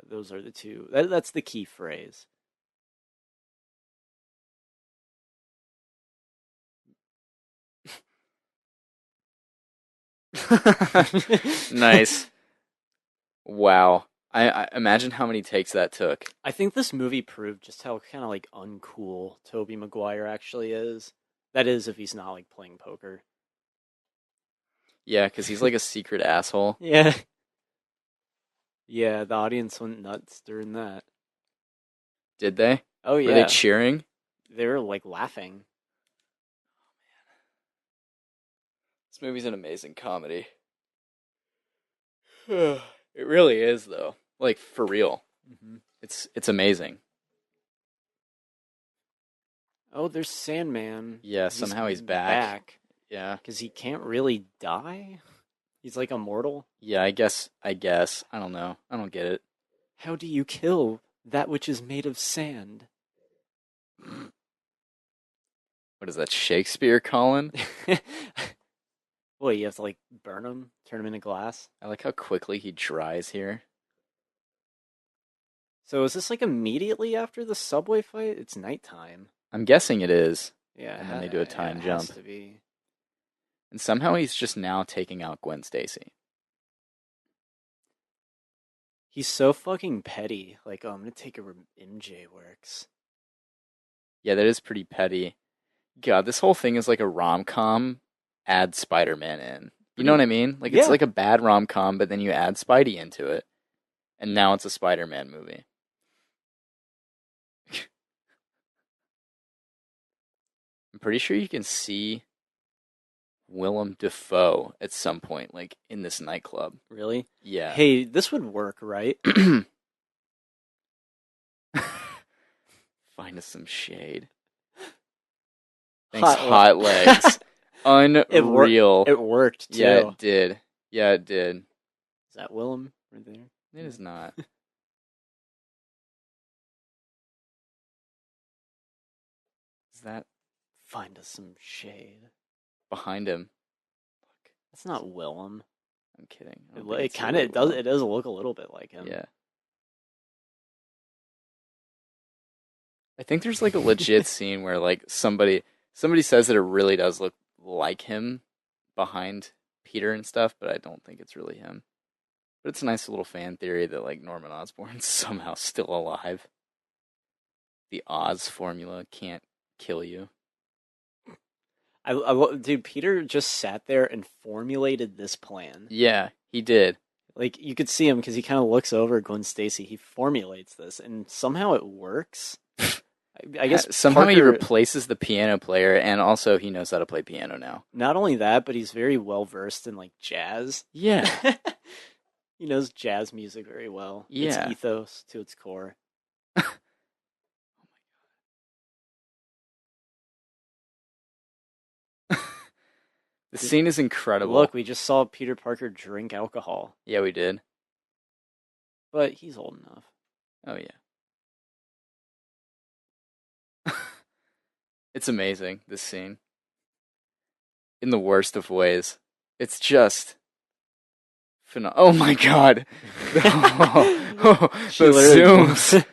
those are the two. That's the key phrase. Nice. Wow. I imagine how many takes that took. I think this movie proved just how kind of like uncool Tobey Maguire actually is. That is, if he's not like playing poker. Yeah, because he's like a secret asshole. Yeah. Yeah, the audience went nuts during that. Did they? Oh Were they yeah, cheering? they were like laughing. This movie's an amazing comedy. It really is, though. Like for real. Hmm. It's amazing. Oh, there's Sandman. Yeah, somehow he's back. Yeah. Because he can't really die. He's like immortal. Yeah, I guess. I don't know. I don't get it. How do you kill that which is made of sand? What is that, Shakespeare, Colin? Well, you have to like burn him, turn him into glass. I like how quickly he dries here. So is this like immediately after the subway fight? It's nighttime. I'm guessing it is. Yeah, And then they do a time it jump. has to be. And somehow he's just now taking out Gwen Stacy. He's so fucking petty. Like, oh, I'm gonna take her where MJ works. Yeah, that is pretty petty. God, this whole thing is like a rom-com, add Spider-Man in. You know what I mean? Like, it's Yeah. like a bad rom-com, but then you add Spidey into it. And now it's a Spider-Man movie. I'm pretty sure you can see Willem Dafoe at some point, like, in this nightclub. Really? Yeah. Hey, this would work, right? Find us some shade. Thanks, Hot Legs. Unreal. It worked too. Yeah, it did. Yeah, it did. Is that Willem right there? It is not. Is that Find us some shade. behind him? Look, That's not Willem. I'm kidding. I It, don't think it it's kind of really it does. Willem. It does look a little bit like him. Yeah. I think there's like a legit scene where like somebody says that it really does look like him behind Peter and stuff, but I don't think it's really him. But it's a nice little fan theory that like Norman Osborn's somehow still alive. The Oz formula can't kill you. Dude, Peter just sat there and formulated this plan. Yeah, he did. Like you could see him because he kind of looks over at Gwen Stacy. He formulates this, and somehow it works. I guess Somehow he Parker. replaces the piano player, and also he knows how to play piano now. Not only that, but he's very well versed in like jazz. Yeah, He knows jazz music very well. yeah. It's ethos to its core. The scene is incredible. Look, we just saw Peter Parker drink alcohol, Yeah, we did. but he's old enough. Oh yeah. It's amazing, this scene. In the worst of ways. It's just oh my god. She The literally- zooms.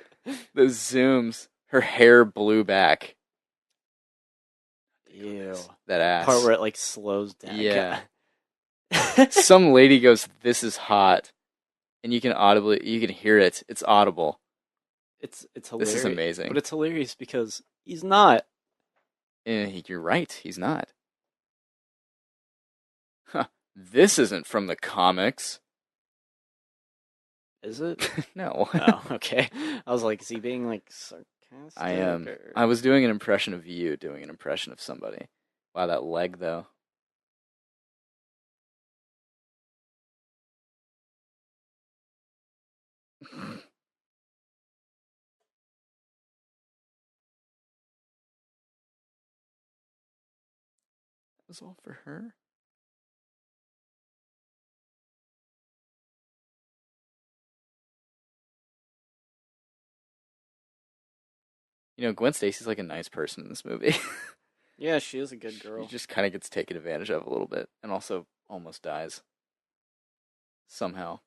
The zooms. Her hair blew back. Ew. That ass. Part where it like slows down. Yeah. Some lady goes, "This is hot." And you can hear it. It's audible. It's hilarious. This is amazing. But it's hilarious because he's not. You're right, he's not. Huh. This isn't from the comics. Is it? No. Oh, okay. I was like, is he being like sarcastic? I am. or- I was doing an impression of you doing an impression of somebody. Wow, that leg though. It was all for her. You know, Gwen Stacy's like a nice person in this movie. Yeah, she is a good girl. She just kind of gets taken advantage of a little bit, and also almost dies somehow.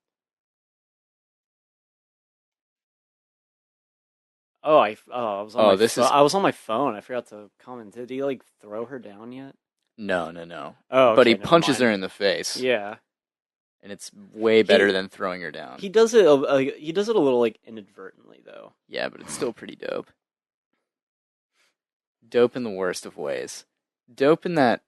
I was on my this is I was on my phone. I forgot to comment. Did he like throw her down yet? no. Oh, But he okay, never punches her mind. in the face, Yeah, and it's way better than throwing her down. he does it. He does it a little like inadvertently though. Yeah, but it's still pretty dope. Dope in the worst of ways. Dope in that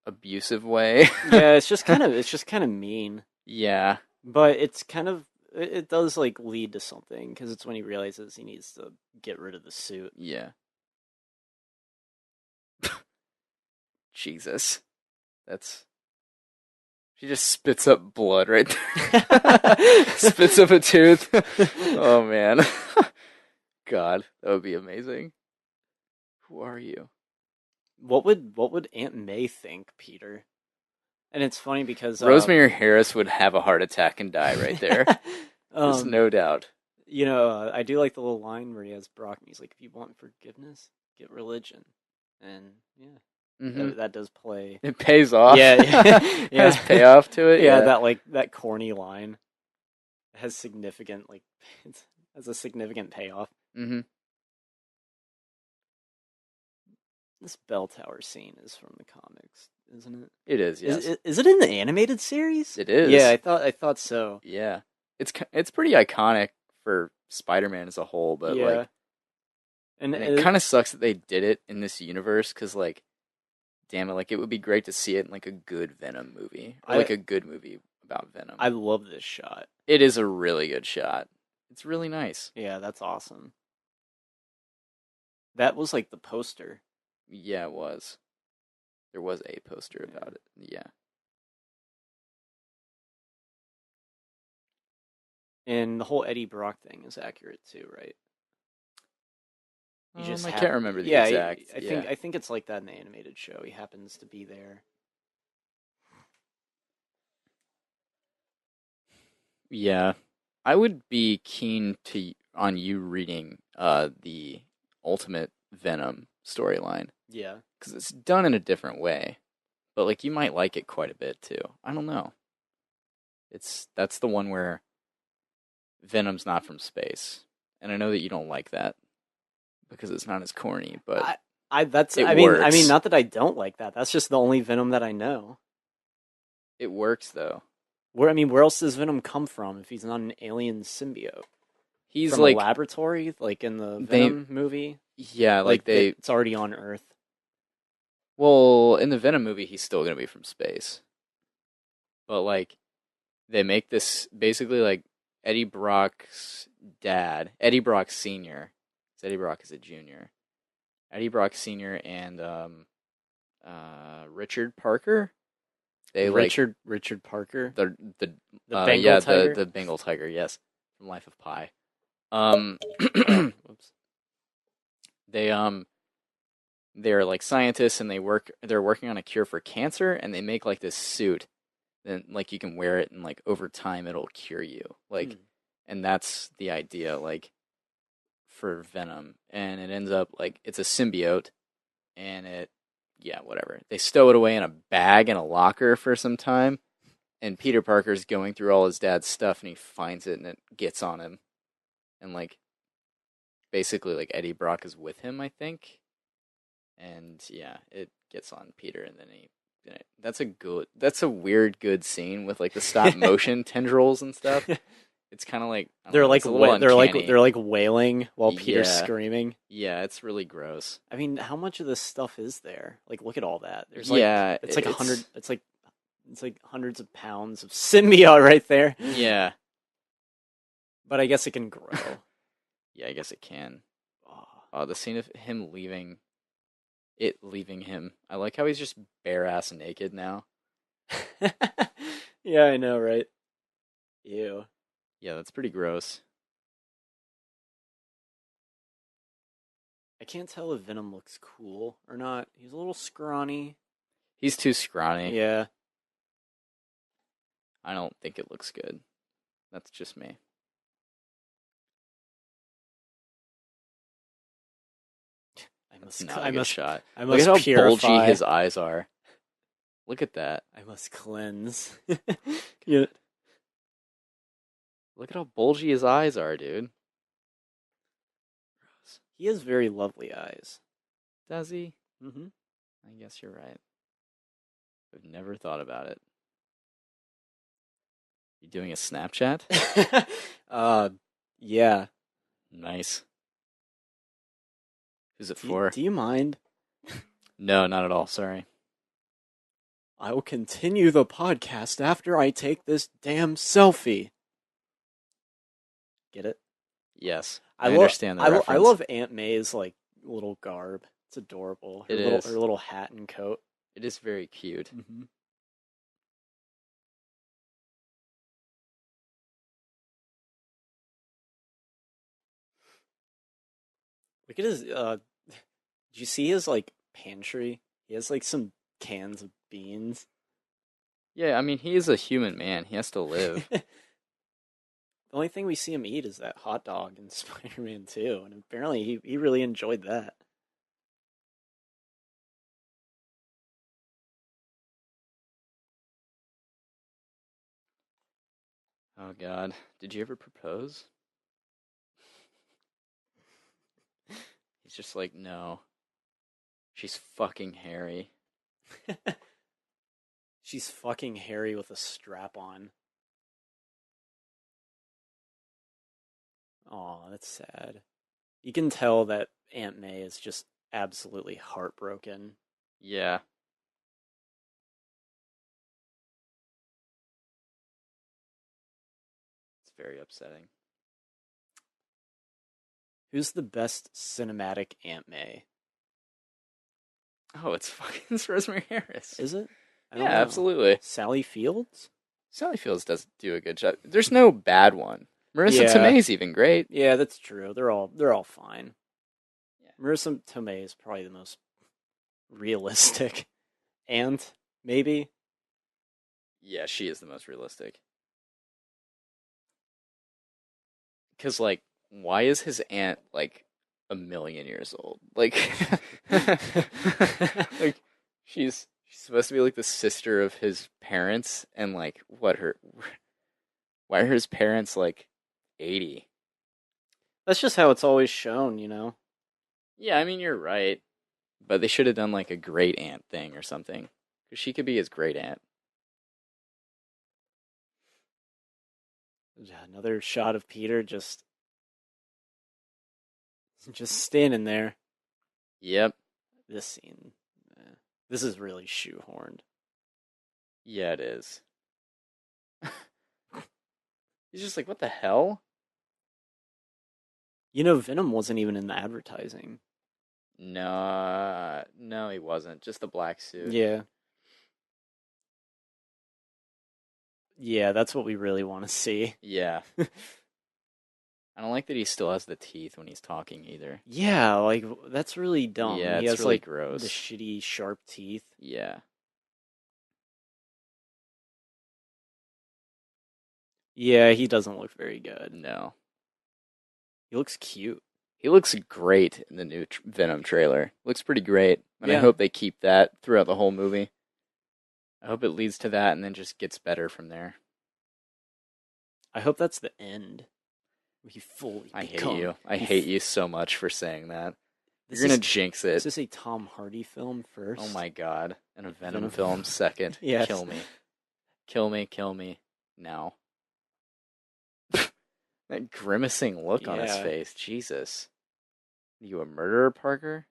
abusive way. Yeah, it's just kind of mean, Yeah. but it's kind of it does like lead to something because it's when he realizes he needs to get rid of the suit. Yeah. Jesus. She just spits up blood right there. Spits up a tooth. Oh man. God, that would be amazing. Who are you? What would Aunt May think, Peter? And it's funny because Rosemary Harris would have a heart attack and die right there. There's no doubt. You know, I do like the little line where he has Brock, and he's like, "If you want forgiveness, get religion," and yeah, Mhm. that does play. It pays off. Yeah, It has payoff to it. Yeah, that corny line has significant it has a significant payoff. Mm-hmm. This bell tower scene is from the comics, isn't it? It is. Yes. Is it in the animated series? It is. Yeah, I thought so. Yeah. It's pretty iconic for Spider-Man as a whole, but Yeah. like, and and it kind of sucks that they did it in this universe because, like, damn it, like it would be great to see it in like a good Venom movie, or like a good movie about Venom. I love this shot. It is a really good shot. It's really nice. Yeah, that's awesome. That was like the poster. Yeah, it was. There was a poster about it. Yeah. And the whole Eddie Brock thing is accurate too, right? You I can't remember the exact. I think it's like that in the animated show. He happens to be there. Yeah. I would be keen to on you reading the Ultimate Venom storyline Yeah. because it's done in a different way, but like you might like it quite a bit too. I don't know. That's the one where Venom's not from space, and I know that you don't like that because it's not as corny, but I that's it I mean, works. not that I don't like that. That's just the only Venom that I know. It works though. Where else does Venom come from if he's not an alien symbiote? He's From a like laboratory, like in the they Venom movie? yeah, like Like that they it's already on Earth. well, in the Venom movie he's still going to be from space. But like they make this basically like Eddie Brock's dad, Eddie Brock Sr. 'Cause Eddie Brock is a junior. Eddie Brock Sr. and Richard Parker. They like Richard Parker, the the Bengal yeah tiger. the Bengal tiger, yes, from Life of Pi. Um Oh, whoops. they they're like scientists and they're working on a cure for cancer and they make like this suit then like you can wear it and like over time it'll cure you. Hmm. Like and that's the idea like for Venom and it ends up like it's a symbiote and it yeah, whatever. They stow it away in a bag in a locker for some time and Peter Parker's going through all his dad's stuff and he finds it and it gets on him and like basically like Eddie Brock is with him, I think. And yeah, it gets on Peter and then he that's a weird good scene with like the stop motion tendrils and stuff. It's kind of like I don't know, it's a little uncanny. they're like wailing while Peter's Yeah. screaming. Yeah, it's really gross. I mean, how much of this stuff is there? Like, look at all that. There's like Yeah, it's like 100. It's like hundreds of pounds of symbiote right there. yeah. But I guess it can grow. Yeah, I guess it can. Oh. Oh, the scene of him leaving him. I like how he's just bare ass naked now. Yeah, I know, right? Ew. Yeah, that's pretty gross. I can't tell if Venom looks cool or not. He's a little scrawny. He's too scrawny. Yeah. I don't think it looks good. That's just me. That's not a good shot. I Look at must how purify. bulgy his eyes are. Look at that. I must cleanse. Yeah. Look at how bulgy his eyes are, dude. He has very lovely eyes. Does he? Mm-hmm. I guess you're right. I've never thought about it. You doing a Snapchat? Yeah. Nice. Who's it for? Do you mind? No, not at all. Sorry. I will continue the podcast after I take this damn selfie. Get it? Yes, I understand the reference. I love Aunt May's like little garb. It's adorable. Her little hat and coat. It is very cute. Mm-hmm. Look at his. Did you see his like pantry? He has like some cans of beans. Yeah, I mean, he is a human man. He has to live. The only thing we see him eat is that hot dog in Spider-Man 2, and apparently he really enjoyed that. Oh, God. Did you ever propose? He's just like, no. She's fucking hairy. She's fucking Harry with a strap on. Aw, that's sad. You can tell that Aunt May is just absolutely heartbroken. Yeah. It's very upsetting. Who's the best cinematic Aunt May? Oh, it's fucking it's Rosemary Harris. Is it? I Yeah, don't know. absolutely. Sally Fields? Sally Fields does do a good job. There's no bad one. Marissa Tomei's even great. Yeah, that's true. They're all fine. Yeah. Marissa Tomei is probably the most realistic. And maybe. Yeah, she is the most realistic. Because, like, why is his aunt, like, a million years old? Like, like, she's supposed to be, like, the sister of his parents, and, like, why are his parents, like, 80? That's just how it's always shown, you know? Yeah, I mean, you're right. But they should have done, like, a great aunt thing or something. Because she could be his great aunt. Yeah, another shot of Peter just standing there. Yep. This scene, this is really shoehorned. Yeah, it is. He's just like, what the hell? You know, Venom wasn't even in the advertising. No, no, he wasn't. Just the black suit. Yeah. Yeah, that's what we really want to see. Yeah. I don't like that he still has the teeth when he's talking either. Yeah, like that's really dumb. Yeah, He it's has really like the gross. shitty sharp teeth. Yeah. Yeah, he doesn't look very good. No. He looks cute. He looks great in the new Venom trailer. Looks pretty great. And I Yeah. hope they keep that throughout the whole movie. I hope it leads to that and then just gets better from there. I hope that's the end. He fully I hate become. you. I hate you so much for saying that. You're This gonna is jinx is it. this a Tom Hardy film first? Oh my god. And a Venom Venom. film second. Yes. Kill me. Kill me, kill me. Now. That grimacing look on his Yeah. face. Jesus. You a murderer, Parker?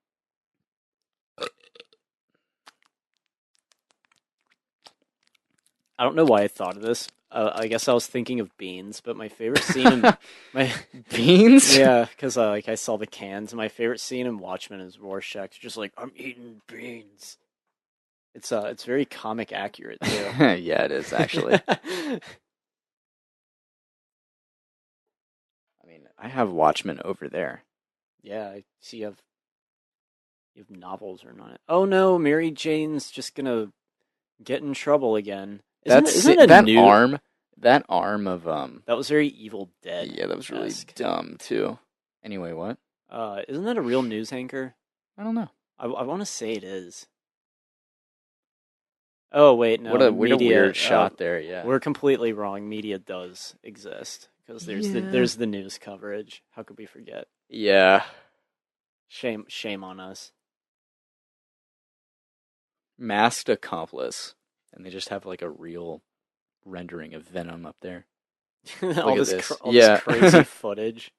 I don't know why I thought of this. I guess I was thinking of beans, but my favorite scene in my Beans? yeah, because like I saw the cans. My favorite scene in Watchmen is Rorschach just like I'm eating beans. It's very comic accurate too. Yeah, it is actually. I mean, I have Watchmen over there. Yeah, I see you have novels or not. Oh no, Mary Jane's just gonna get in trouble again. Isn't it a that new arm? That arm of That was very Evil Dead. Yeah, that was really dumb too. Anyway, what? Isn't that a real news anchor? I don't know. I want to say it is. Oh wait, no. What a Media, weird shot there. Yeah. We're completely wrong. Media does exist because there's the news coverage. How could we forget? Yeah. Shame on us. Masked accomplice, and they just have like a real rendering of Venom up there. all at this this. all Yeah. this crazy footage.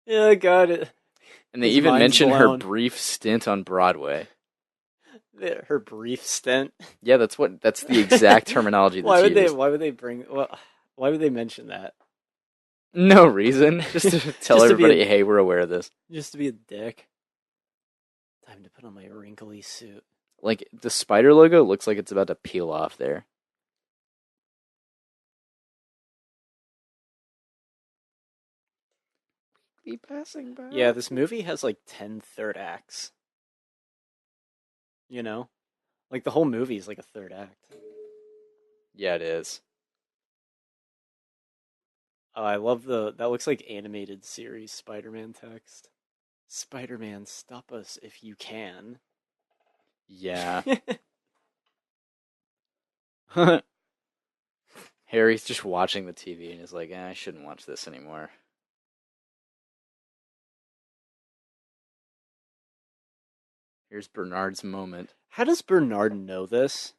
Yeah, got it. And they His even mind's mention her blown. brief stint on Broadway. Her brief stint. Yeah, that's the exact terminology that's Why would used. why would they bring why would they mention that? No reason. Just to tell Just to be everybody, hey, we're aware of this. Just to be a dick. Time to put on my wrinkly suit. Like, the spider logo looks like it's about to peel off there. Be passing by. Yeah, this movie has like 10 third acts. You know? Like the whole movie is like a third act. Yeah, it is. Oh, I love that looks like animated series Spider-Man text. Spider-Man, stop us if you can. Yeah. Harry's just watching the TV and is like, I shouldn't watch this anymore. Here's Bernard's moment. How does Bernard know this?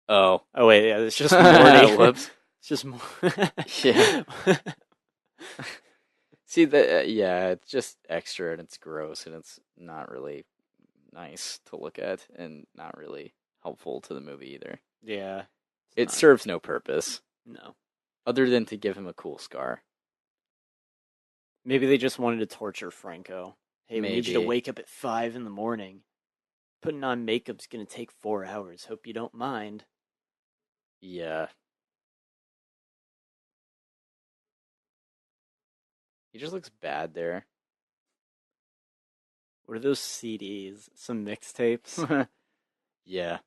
Oh. Oh wait, yeah, it's just Morty. Whoops. It's just more. Yeah. See, yeah, it's just extra and it's gross and it's not really nice to look at and not really helpful to the movie either. Yeah. It serves no purpose. No. Other than to give him a cool scar. Maybe they just wanted to torture Franco. Hey, we need you to Maybe. wake up at 5 in the morning. Putting on makeup's gonna take 4 hours. Hope you don't mind. Yeah. He just looks bad there. What are those CDs? Some mixtapes? Yeah.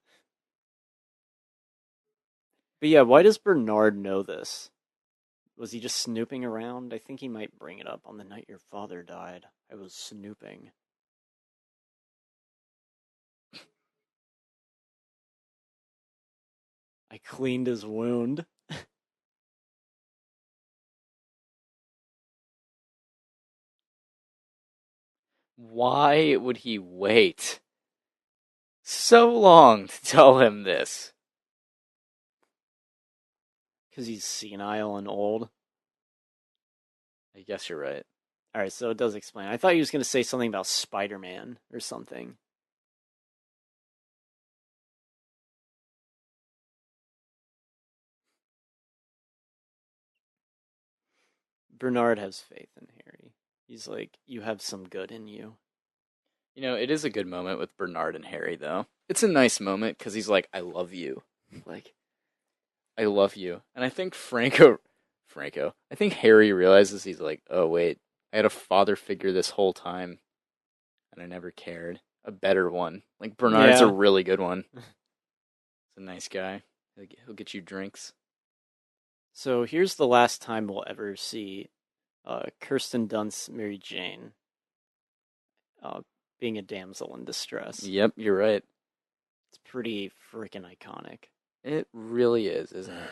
But yeah, why does Bernard know this? Was he just snooping around? I think he might bring it up on the night your father died. I was snooping. I cleaned his wound. Why would he wait so long to tell him this? Because he's senile and old. I guess you're right. Alright, so it does explain. I thought he was going to say something about Spider-Man or something. Bernard has faith in Harry. He's like, you have some good in you. You know, it is a good moment with Bernard and Harry, though. It's a nice moment because he's like, I love you. Like, I love you. And I think I think Harry realizes he's like, oh, wait, I had a father figure this whole time and I never cared. A better one. Like, Bernard's a Yeah. really good one. He's a nice guy. He'll get you drinks. So here's the last time we'll ever see Kirsten Dunst, Mary Jane, uh, being a damsel in distress. Yep, you're right. It's pretty freaking iconic. It really is, isn't it?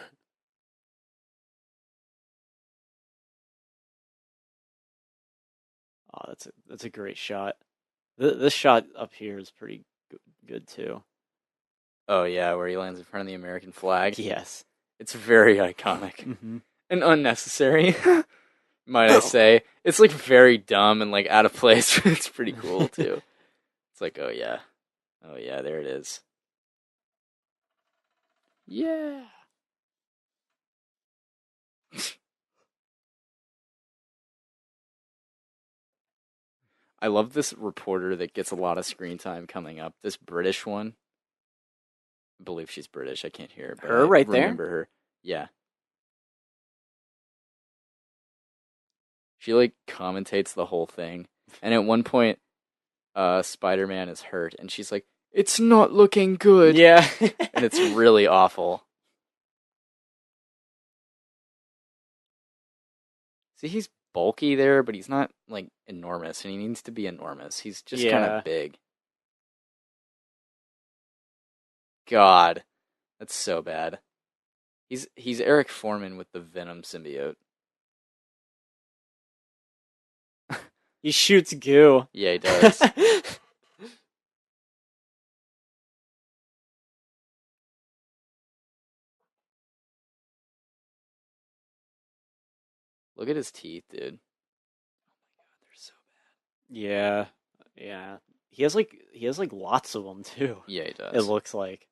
Oh, that's a great shot. This shot up here is pretty good too. Oh, yeah, where he lands in front of the American flag. Yes. It's very iconic Mm-hmm. and unnecessary, might I say. It's like very dumb and like out of place. It's pretty cool too. It's like, oh yeah, there it is. Yeah. I love this reporter that gets a lot of screen time coming up. This British one. I believe she's British. I can't hear her, but Her I right there. remember her. Yeah. She like commentates the whole thing. And at one point, Spider-Man is hurt and she's like, "It's not looking good." Yeah. And it's really awful. See, he's bulky there, but he's not like enormous, and he needs to be enormous. He's just kind Yeah. of big. God, that's so bad. He's Eric Foreman with the Venom symbiote. He shoots goo. Yeah, he does. Look at his teeth, dude. Oh my god, they're so Yeah. Yeah. He has like lots of them too. bad. Yeah, he It does. looks like.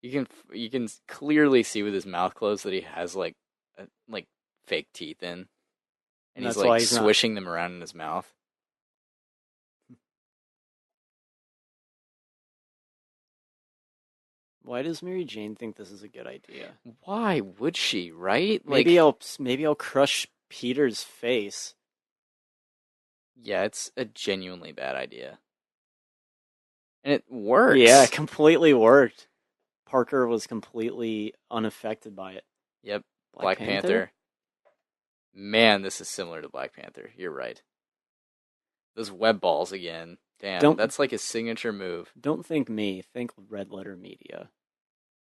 You can clearly see with his mouth closed that he has like fake teeth in, and And he's that's why like he's not. swishing them around in his mouth. Why does Mary Jane think this is a good idea? Why would she, right? Maybe I'll crush Peter's face. Yeah, it's a genuinely bad idea. And it Yeah, it works. completely worked. Parker was completely unaffected by it. Yep, Black Black Panther? Panther. Man, this is similar to Black Panther. You're right. Those web balls again. Damn, Don't that's like his signature move. don't think me. Think Red Letter Media.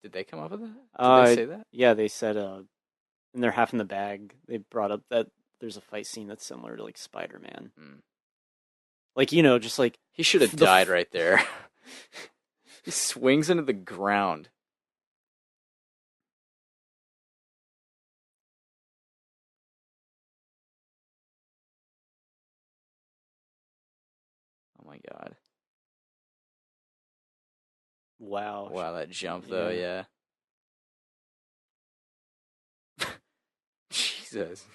Did they come up with that? Did they Uh, say that? yeah, they said in their Half in the Bag, they brought up that there's a fight scene that's similar to like Spider-Man. Hmm. Like just like He should have the died right there. He swings into the ground. Oh my god. wow. Wow, that jump though, Yeah. yeah. Jesus.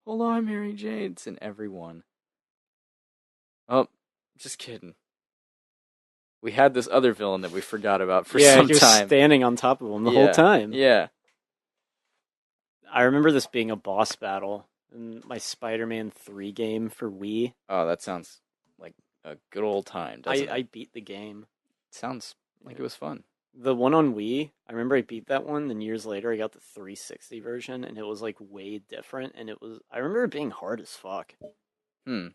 Hold on, Mary Jane. It's in everyone. Oh, just kidding. We had this other villain that we forgot about for Yeah, some he was time. standing on top of him the whole Yeah, time. yeah. I remember this being a boss battle in my Spider-Man 3 game for Wii. Oh, that sounds like a good old time, I doesn't it? I beat the game. Sounds like it was fun. The one on Wii, I remember I beat that one, then years later I got the 360 version and it was like way different and I remember it being hard as fuck. Hmm.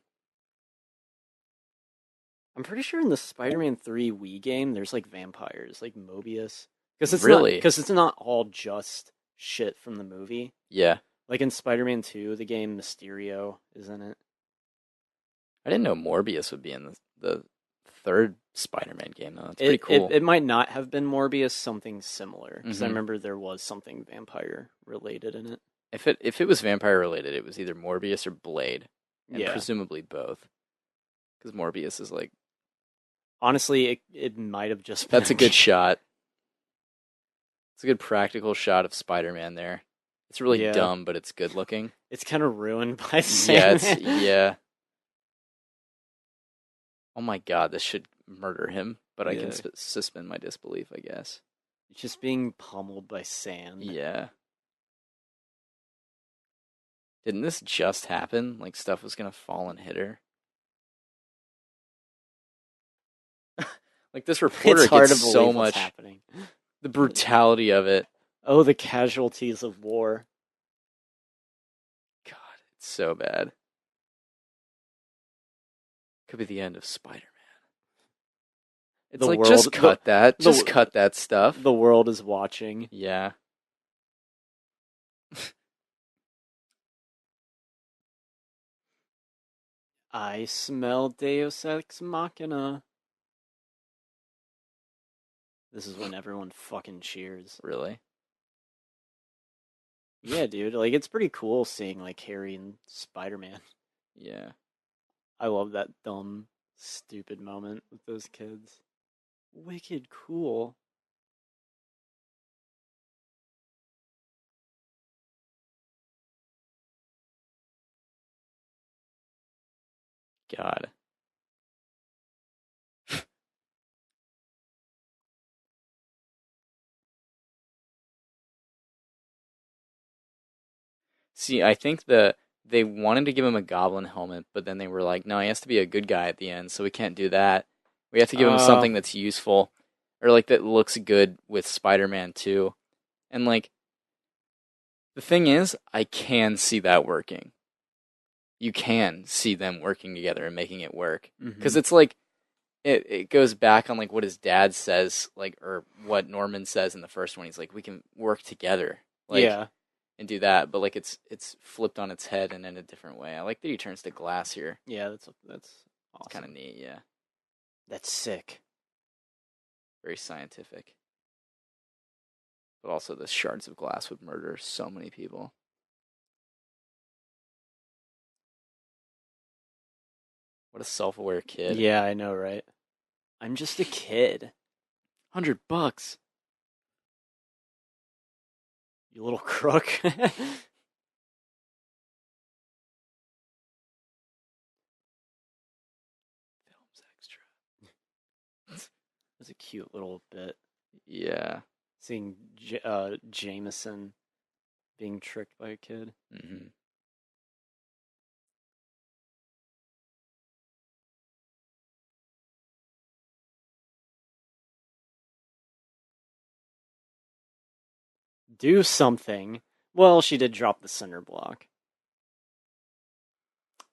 I'm pretty sure in the Spider-Man 3 Wii game there's like vampires, like Mobius. Really? Because it's not all just shit from the movie. Yeah. Like in Spider-Man 2, the game Mysterio is in it. I didn't know Morbius would be in the third Spider-Man game though. It's pretty It cool. it might not have been Morbius, something similar. Because I Hmm. remember there was something vampire related in it. If it was vampire related, it was either Morbius or Blade, and Yeah. presumably both, because Morbius is like Honestly, it might have just been that's a good shot. It's a good practical shot of Spider-Man there. It's really Yeah. dumb, but it's good looking. It's kind of ruined by Yeah, it's Sandman. yeah. Oh my God, this should murder him, but I can Yeah. suspend my disbelief, I guess. Just being pummeled by sand. Yeah. Didn't this just happen? Like stuff was gonna fall and hit her. Like this reporter It's hard gets to so believe what's much happening. the brutality of it. Oh, the casualties of war. God, it's so bad. Could be the end of Spider-Man. It's The like world, just cut that. Just the cut that stuff. the world is watching. Yeah. I smell Deus Ex Machina. This is when everyone fucking cheers. Really? Yeah, dude. Like, it's pretty cool seeing, like, Harry and Spider-Man. Yeah. I love that dumb, stupid moment with those kids. Wicked cool. God. See, I think they wanted to give him a goblin helmet, but then they were like, no, he has to be a good guy at the end, so we can't do that. We have to give him Uh, something that's useful or like that looks good with Spider-Man 2. And like the thing is, I can see that working. You can see them working together and making it work. Because mm-hmm. it's like it goes back on like what his dad says, like or what Norman says in the first one. He's like, we can work together. Like Yeah. and do that, but like it's flipped on its head and in a different way. I like that he turns to glass here. Yeah, that's It's kind of awesome. neat, yeah. That's sick. Very scientific. But also the shards of glass would murder so many people. What a self-aware kid. Yeah, I know, right? I'm just a kid. $100. You little crook. Film's Extra. That's a cute little bit. Yeah. Seeing Jameson being tricked by a kid. Mm-hmm. Do something. Well, she did drop the center block.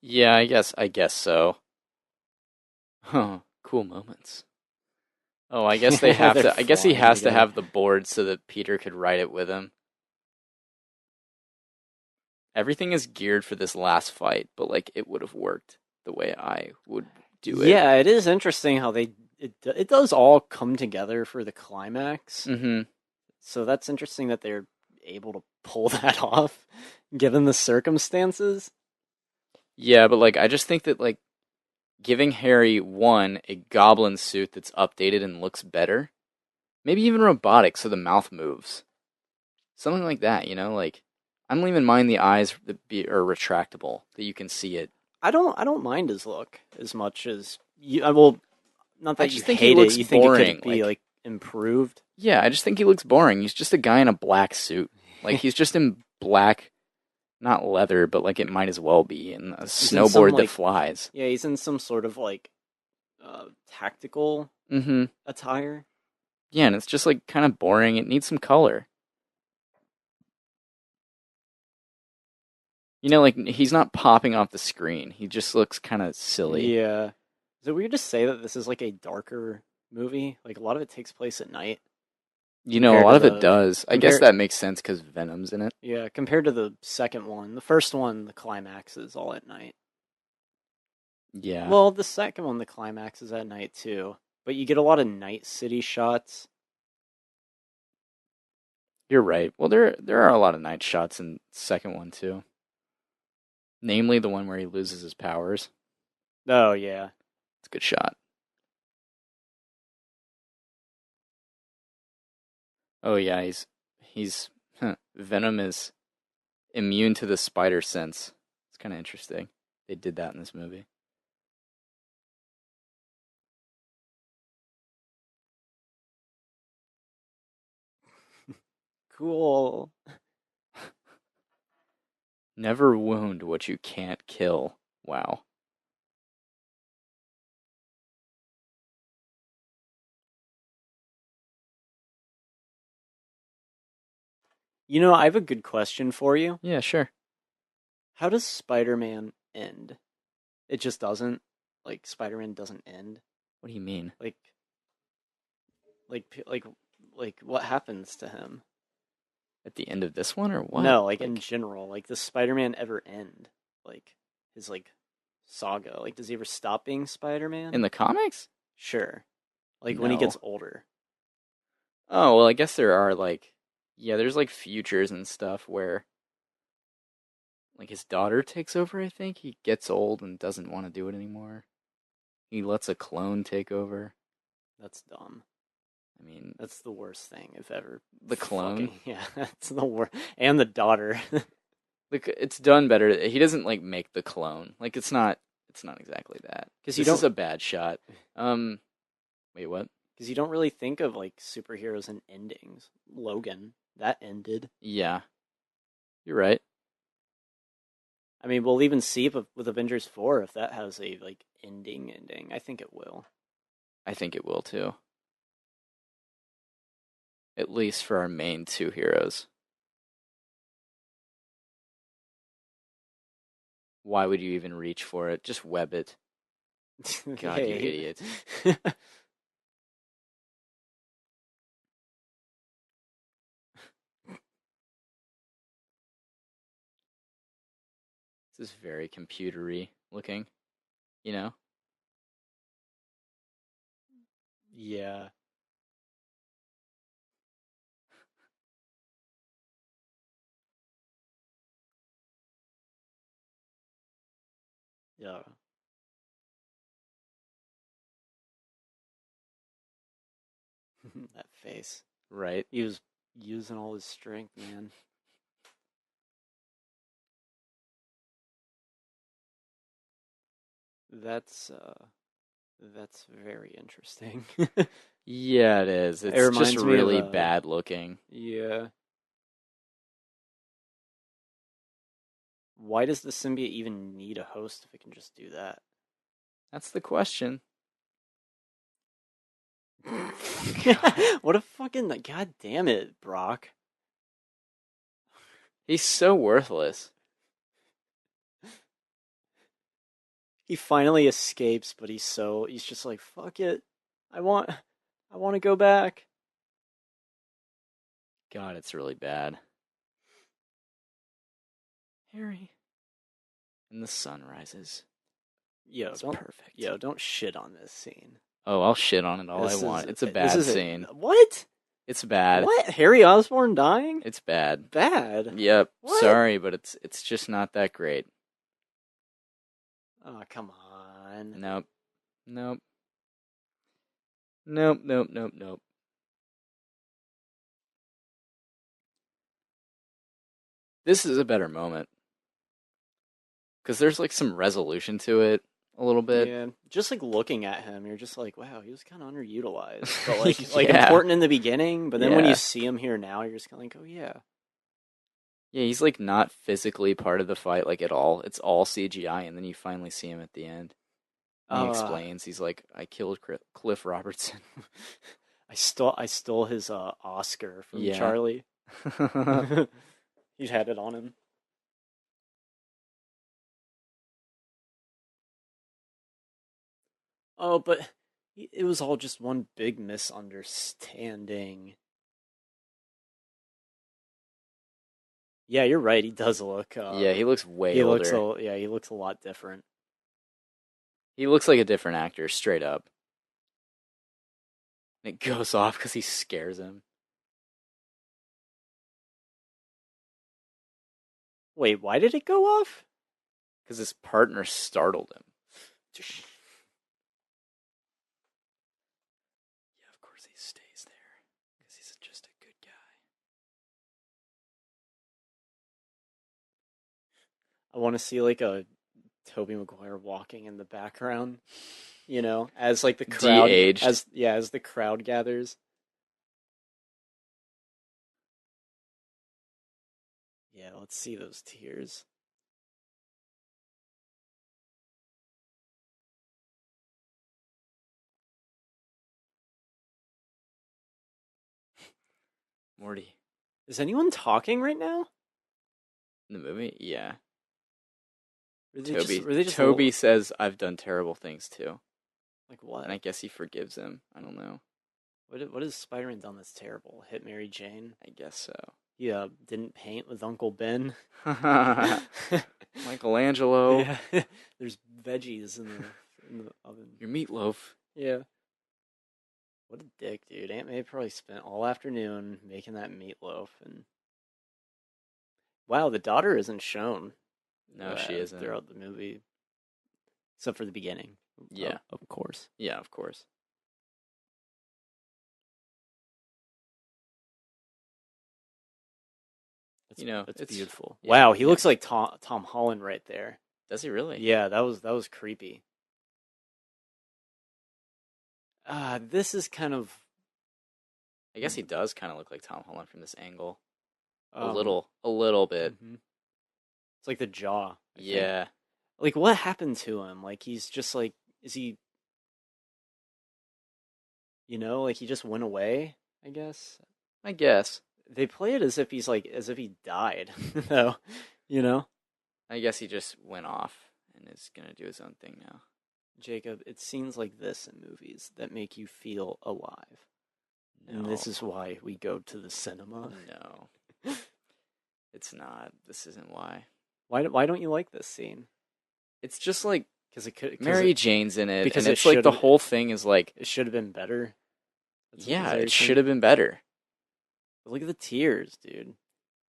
Yeah, I guess so. Huh. Cool moments. Oh, I guess they have They're to. I guess he flying has to together. have the board so that Peter could write it with him. Everything is geared for this last fight, but like it would have worked the way I would do it. Yeah, it is interesting how it does all come together for the climax. Mm-hmm. So that's interesting that they're able to pull that off, given the circumstances. Yeah, but like I just think that like giving Harry one a goblin suit that's updated and looks better, maybe even robotic so the mouth moves, something like that. You know, like I don't even mind the eyes that are retractable that you can see it. I don't mind his look as much as you. Well, not I that you just think he hate it. looks You think it boring. could be like improved. Yeah, I just think he looks boring. He's just a guy in a black suit. Like he's just in black, not leather, but like it might as well be, and a He's in some snowboard that like flies. yeah, he's in some sort of like tactical Mm-hmm. attire. Yeah, and it's just like kind of boring. It needs some color. You know, like he's not popping off the screen. He just looks kind of silly. Yeah. Is it weird to say that this is like a darker movie? Like a lot of it takes place at night You know, a compared lot to of it the does. I guess compared that makes sense because Venom's in it. yeah, compared to the second one. The first one, the climax is all at night. Yeah, Well, the second one, the climax is at night too. But you get a lot of night city shots. you're right. Well, there are a lot of night shots in the second one too. Namely, the one where he loses his powers. Oh yeah. It's a good shot. Oh yeah, he's Venom is immune to the spider sense. It's kind of interesting. They did that in this movie. Cool. Never wound what you can't kill. Wow. You know, I have a good question for you. Yeah, sure. How does Spider-Man end? It just doesn't. Like Spider-Man doesn't end. What do you mean? Like like like like what happens to him? At the end of this one or what? No, like in Like general, like does Spider-Man ever end? Like his like saga. Like does he ever stop being in Spider-Man? the comics? Sure. Like when he No. gets older. Oh, well, I guess there are like yeah, there's like futures and stuff where like his daughter takes over, I think. He gets old and doesn't want to do it anymore. He lets a clone take over. That's dumb. I mean, That's the worst thing if ever. the clone. Fucking yeah, that's the worst. And the daughter. Like it's done better. He doesn't like make the clone. Like it's not exactly that. Because you This is don't a bad shot. Um wait, what? because you don't really think of like superheroes and endings. Logan, that ended. Yeah. You're right. I mean, we'll even see if, with Avengers 4 if that has a like ending. I think it will. I think it will too. At least for our main two heroes. Why would you even reach for it? Just web it. God, you Hey. idiot. This is very computery looking, you know? Yeah. Yeah. That face. Right? He was using all his strength, man. That's uh that's very interesting. Yeah, it is. It It's just reminds me of really bad looking. yeah. Why does the symbiote even need a host if it can just do that? That's the question. What a fucking god damn it, Brock. He's so worthless. He finally escapes, but he's just like, fuck it. I want to go back. God, it's really bad. Harry. And the sun rises. Yo, It's don't perfect. don't shit on this scene. Oh, I'll shit on it all I This want. is It's a this bad is scene. what? It's bad. What? Harry Osborn dying? It's bad. Bad. Yep. What? Sorry, but it's just not that great. Oh, come on. Nope. Nope. Nope. Nope. Nope. Nope. This is a better moment because there's like some resolution to it a little bit. Yeah, just like looking at him, you're just like, wow, he was kind of underutilized, but like Yeah. important in the beginning. But then when you Yeah. see him here now, you're just kind of like, oh yeah, Yeah, he's like not physically part of the fight like at all. It's all CGI, and then you finally see him at the end. And he Uh, explains, he's like, "I killed Cliff Robertson." I stole his Oscar from Yeah. Charlie. He had it on him. Oh, but it was all just one big misunderstanding. Yeah, you're right. He does look. Yeah, he looks way He looks older. a yeah. He looks a lot different. He looks like a different actor, straight up. And it goes off because he scares him. Wait, why did it go off? Because his partner startled him. Yeah, of course he stays there. Because he's just a good guy. I want to see like a Tobey Maguire walking in the background. As like the crowd, De-aged. as the crowd gathers. Yeah, let's see those tears. Morty. Is anyone talking right now? In the movie? Yeah. Were they just Toby says, I've done terrible things too. like what? And I guess he forgives him. I don't know. What has Spider-Man done that's terrible? Hit Mary Jane? I guess so. He didn't paint with Uncle Ben. Michelangelo. Yeah. There's veggies in the oven. Your meatloaf. Yeah. What a dick, dude. Aunt May probably spent all afternoon making that meatloaf, and wow, the daughter isn't shown No, she isn't. throughout the movie, except for the beginning. Yeah. Of course. Yeah, of course. It's beautiful. Yeah, Wow, he yeah. looks like Tom Holland right there. Does he really? Yeah, that was creepy. This is kind of I guess he does kind of look like Tom Holland from this angle. A um, little bit. mhm. It's like the jaw. I think. Yeah. Like what happened to him? Like he's just like, is he? Like he just went away. I guess I guess. they play it as if he died. though. You know, I guess he just went off and is gonna do his own thing now. Jacob. It scenes like this in movies that make you feel alive, No. and this is why we go to the cinema. No. It's not. This isn't why. Why don't you like this scene? It's just like Because it could. Mary Jane's in it, because and it it's like the should've- whole thing is like, It should have been better. Is yeah, that it your should thing? have been better. Look at the tears, dude.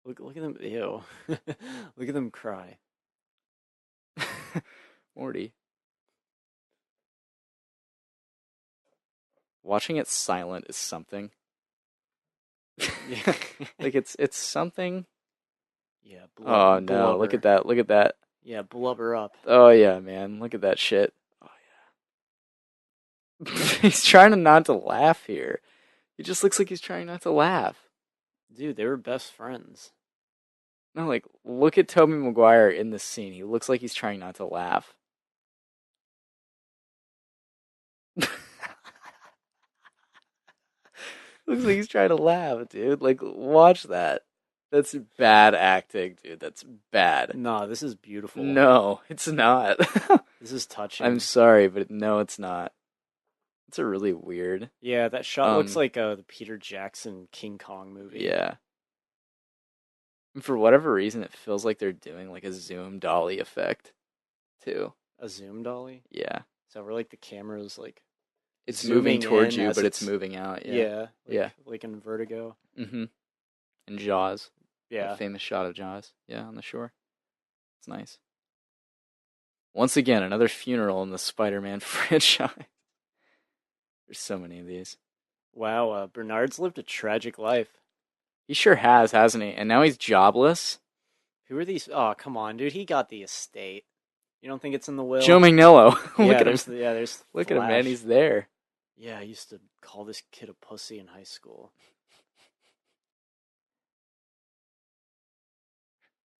Look at them. Ew. Look at them cry. Morty. Watching it silent is something. Yeah. Like it's something. Yeah. Oh no, look blubber. at that. Look at that. Yeah, blubber up. Oh yeah, man. Look at that shit. Oh yeah. He's trying not to laugh here. He just looks like he's trying not to laugh. Dude, they were best friends. No, like look at Tobey Maguire in this scene. He looks like he's trying not to laugh. Looks like he's trying to laugh, dude. Like watch that. That's bad acting, dude. That's bad. Nah, this is beautiful. No, it's not. This is touching. I'm sorry, but no, it's not. It's a really weird. Yeah, that shot looks like the Peter Jackson King Kong movie. Yeah. And for whatever reason, it feels like they're doing like a zoom dolly effect, too. A zoom dolly? Yeah. So we're like the camera's like It's zooming moving towards in you, as but it's moving out. Yeah. Yeah. like in Vertigo. Mm-hmm. And Jaws. Yeah. That famous shot of Jaws. Yeah, on the shore. It's nice. Once again, another funeral in the Spider-Man franchise. There's so many of these. Wow, Bernard's lived a tragic life. He sure has, hasn't he? And now he's jobless. Who are these? Oh, come on, dude. He got the estate. You don't think it's in the will? Joe Manganiello. Yeah, Look at him. there's Look at him, man. Flash. He's there. Yeah, I used to call this kid a pussy in high school.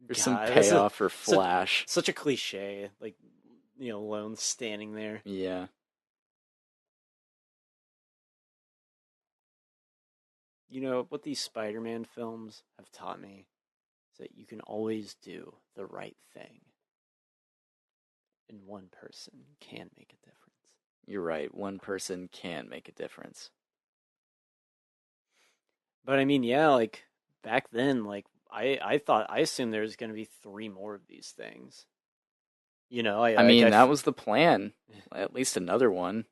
There's some God, that's payoff for such Flash. such a cliche. Like, Lone standing there. Yeah. What these Spider-Man films have taught me is that you can always do the right thing, and one person can make a difference. You're right. One person can make a difference. But I mean, yeah, like back then, like I assumed there was going to be three more of these things. I mean, that was the plan. At least another one.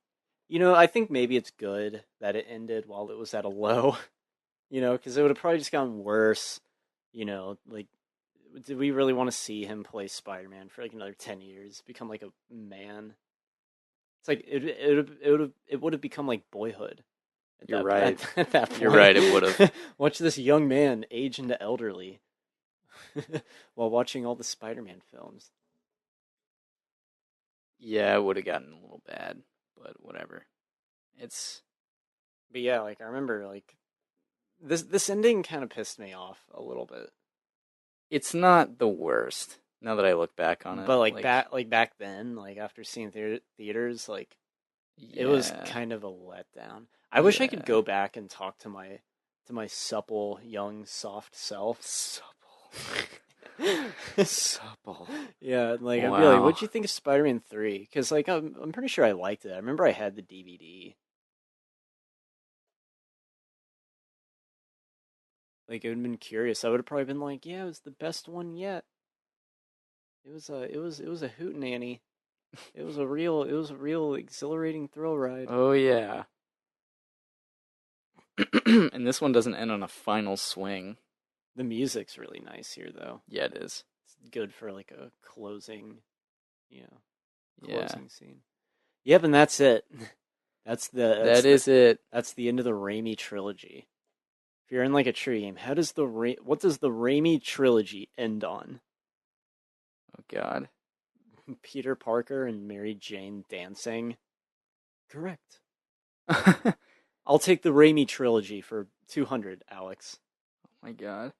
I think maybe it's good that it ended while it was at a low. Because it would have probably just gotten worse. Like, did we really want to see him play Spider-Man for like another 10 years, become like a man? It's like it would have become like Boyhood. You're right. At that point. You're right, it would have. Watch this young man age into elderly while watching all the Spider-Man films. Yeah, it would have gotten a little bad, but whatever. But yeah, like I remember, like this ending kind of pissed me off a little bit. It's not the worst now that I look back on it. But back then, like after seeing theaters, like it was kind of a letdown. I wish I could go back and talk to my supple, young, soft self. Supple. Yeah, like I'd be like, "What'd you think of Spider-Man 3?" Because like I'm pretty sure I liked it. I remember I had the DVD. Like, it would have been curious. I would have probably been like, "Yeah, it was the best one yet. It was a hootenanny. It was a real exhilarating thrill ride." Oh yeah. And this one doesn't end on a final swing. The music's really nice here, though. Yeah, it is. It's good for like a closing, Yeah. scene. Yep, and that's it. That's it. That's the end of the Raimi trilogy. If you're in like a trivia game, what does the Raimi trilogy end on? Oh God. Peter Parker and Mary Jane dancing. Correct. I'll take the Raimi trilogy for 200, Alex. Oh my God.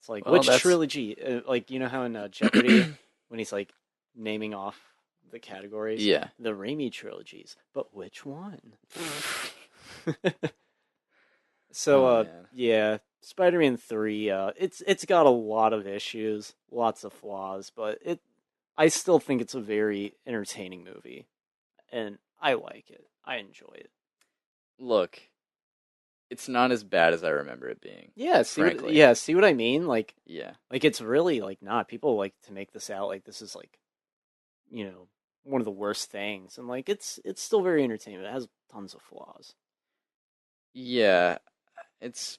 It's like, which trilogy? Like, how in Jeopardy, when he's like naming off the categories? Yeah. The Raimi trilogies. But which one? So, yeah, Spider-Man 3, it's got a lot of issues, lots of flaws, but I still think it's a very entertaining movie, and I like it. I enjoy it. Look, it's not as bad as I remember it being. Yeah, see what I mean? Like, yeah. Like, it's really, like, not. People like to make this out like this is, like, one of the worst things, and, like, it's still very entertaining. It has tons of flaws. Yeah, it's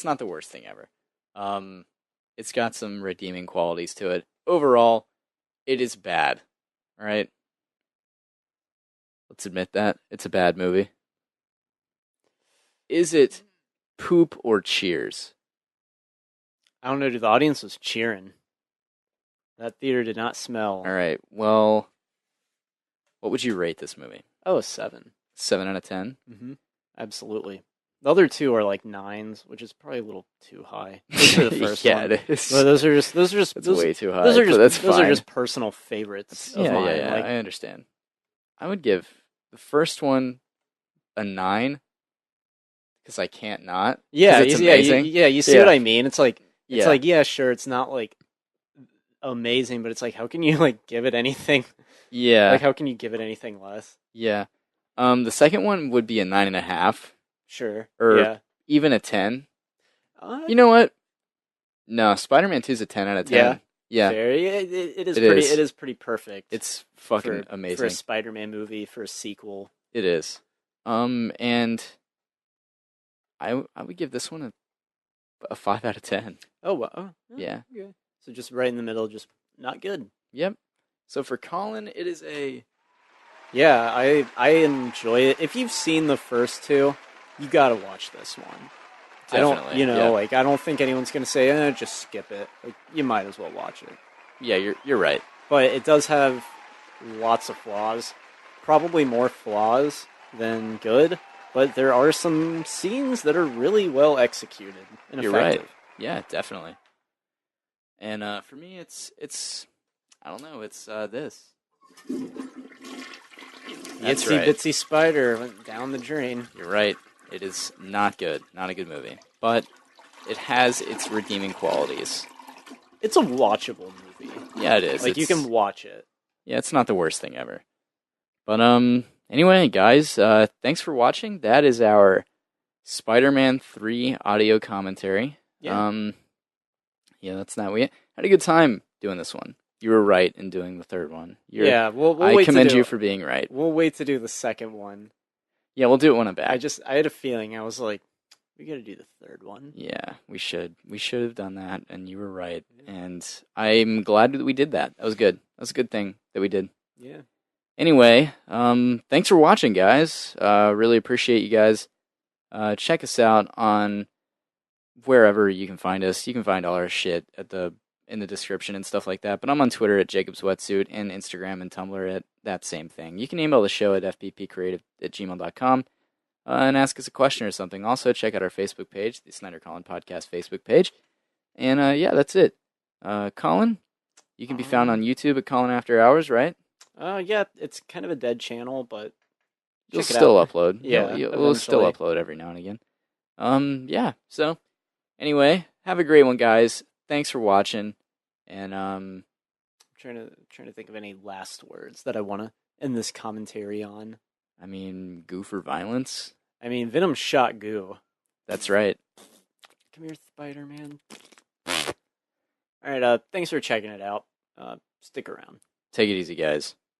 not the worst thing ever. It's got some redeeming qualities to it. Overall, it is bad. All right? Let's admit that. It's a bad movie. Is it poop or cheers? I don't know, dude. The audience was cheering. That theater did not smell. All right. Well, what would you rate this movie? Oh, a 7. 7 out of 10? Mm-hmm. Absolutely. The other two are like 9s, which is probably a little too high. For the first one. It is. But those are just way too high. Those are fine. just personal favorites. Yeah, mine. Like, I understand. I would give the first one a 9 because I can't not. Yeah, it's amazing. You see what I mean? It's like yeah, sure, it's not like amazing, but it's like, how can you like give it anything? Yeah, like how can you give it anything less? Yeah. The second one would be a 9.5. Sure. Or even a 10. You know what? No, Spider-Man 2 is a 10 out of 10. Yeah. Fair. It is pretty perfect. It's fucking amazing. For a Spider-Man movie, for a sequel. It is. And I would give this one a 5 out of 10. Oh, wow. Yeah. Okay. So just right in the middle, just not good. Yep. So for Collin, it is a... Yeah, I enjoy it. If you've seen the first two, you gotta watch this one. Definitely. I don't think anyone's gonna say, just skip it. Like, you might as well watch it. Yeah, you're right. But it does have lots of flaws. Probably more flaws than good. But there are some scenes that are really well executed and effective. Right. Yeah, definitely. And for me, it's I don't know, it's this. That's Itsy right. Bitsy Spider went down the drain. You're right. It is not good. Not a good movie. But it has its redeeming qualities. It's a watchable movie. Yeah, it is. Like, you can watch it. Yeah, it's not the worst thing ever. But anyway, guys, thanks for watching. That is our Spider-Man 3 audio commentary. Yeah. Yeah, that's not we had a good time doing this one. You were right in doing the third one. Yeah, we'll I wait commend to do you it. for being right. We'll wait to do the second one. Yeah, we'll do it when I'm back. I had a feeling. I was like, we got to do the third one. Yeah, we should. We should have done that, and you were right. And I'm glad that we did that. That was good. That was a good thing that we did. Yeah. Anyway, thanks for watching, guys. Really appreciate you guys. Check us out on wherever you can find us. You can find all our shit in the description and stuff like that. But I'm on Twitter at Jacob's Wetsuit and Instagram and Tumblr at that same thing. You can email the show at fppcreative@gmail.com and ask us a question or something. Also, check out our Facebook page, the Snyder Collin Podcast Facebook page. And yeah, that's it. Collin, you can be found on YouTube at Collin After Hours, right? Yeah, it's kind of a dead channel, but You'll check it still out. upload. Yeah, we'll still eventually. upload every now and again. Yeah. So, anyway, have a great one, guys. Thanks for watching. And trying to think of any last words that I want to end this commentary on. I mean, goo for violence. I mean, Venom shot goo. That's right. Come here, Spider-Man. All right. Thanks for checking it out. Stick around. Take it easy, guys.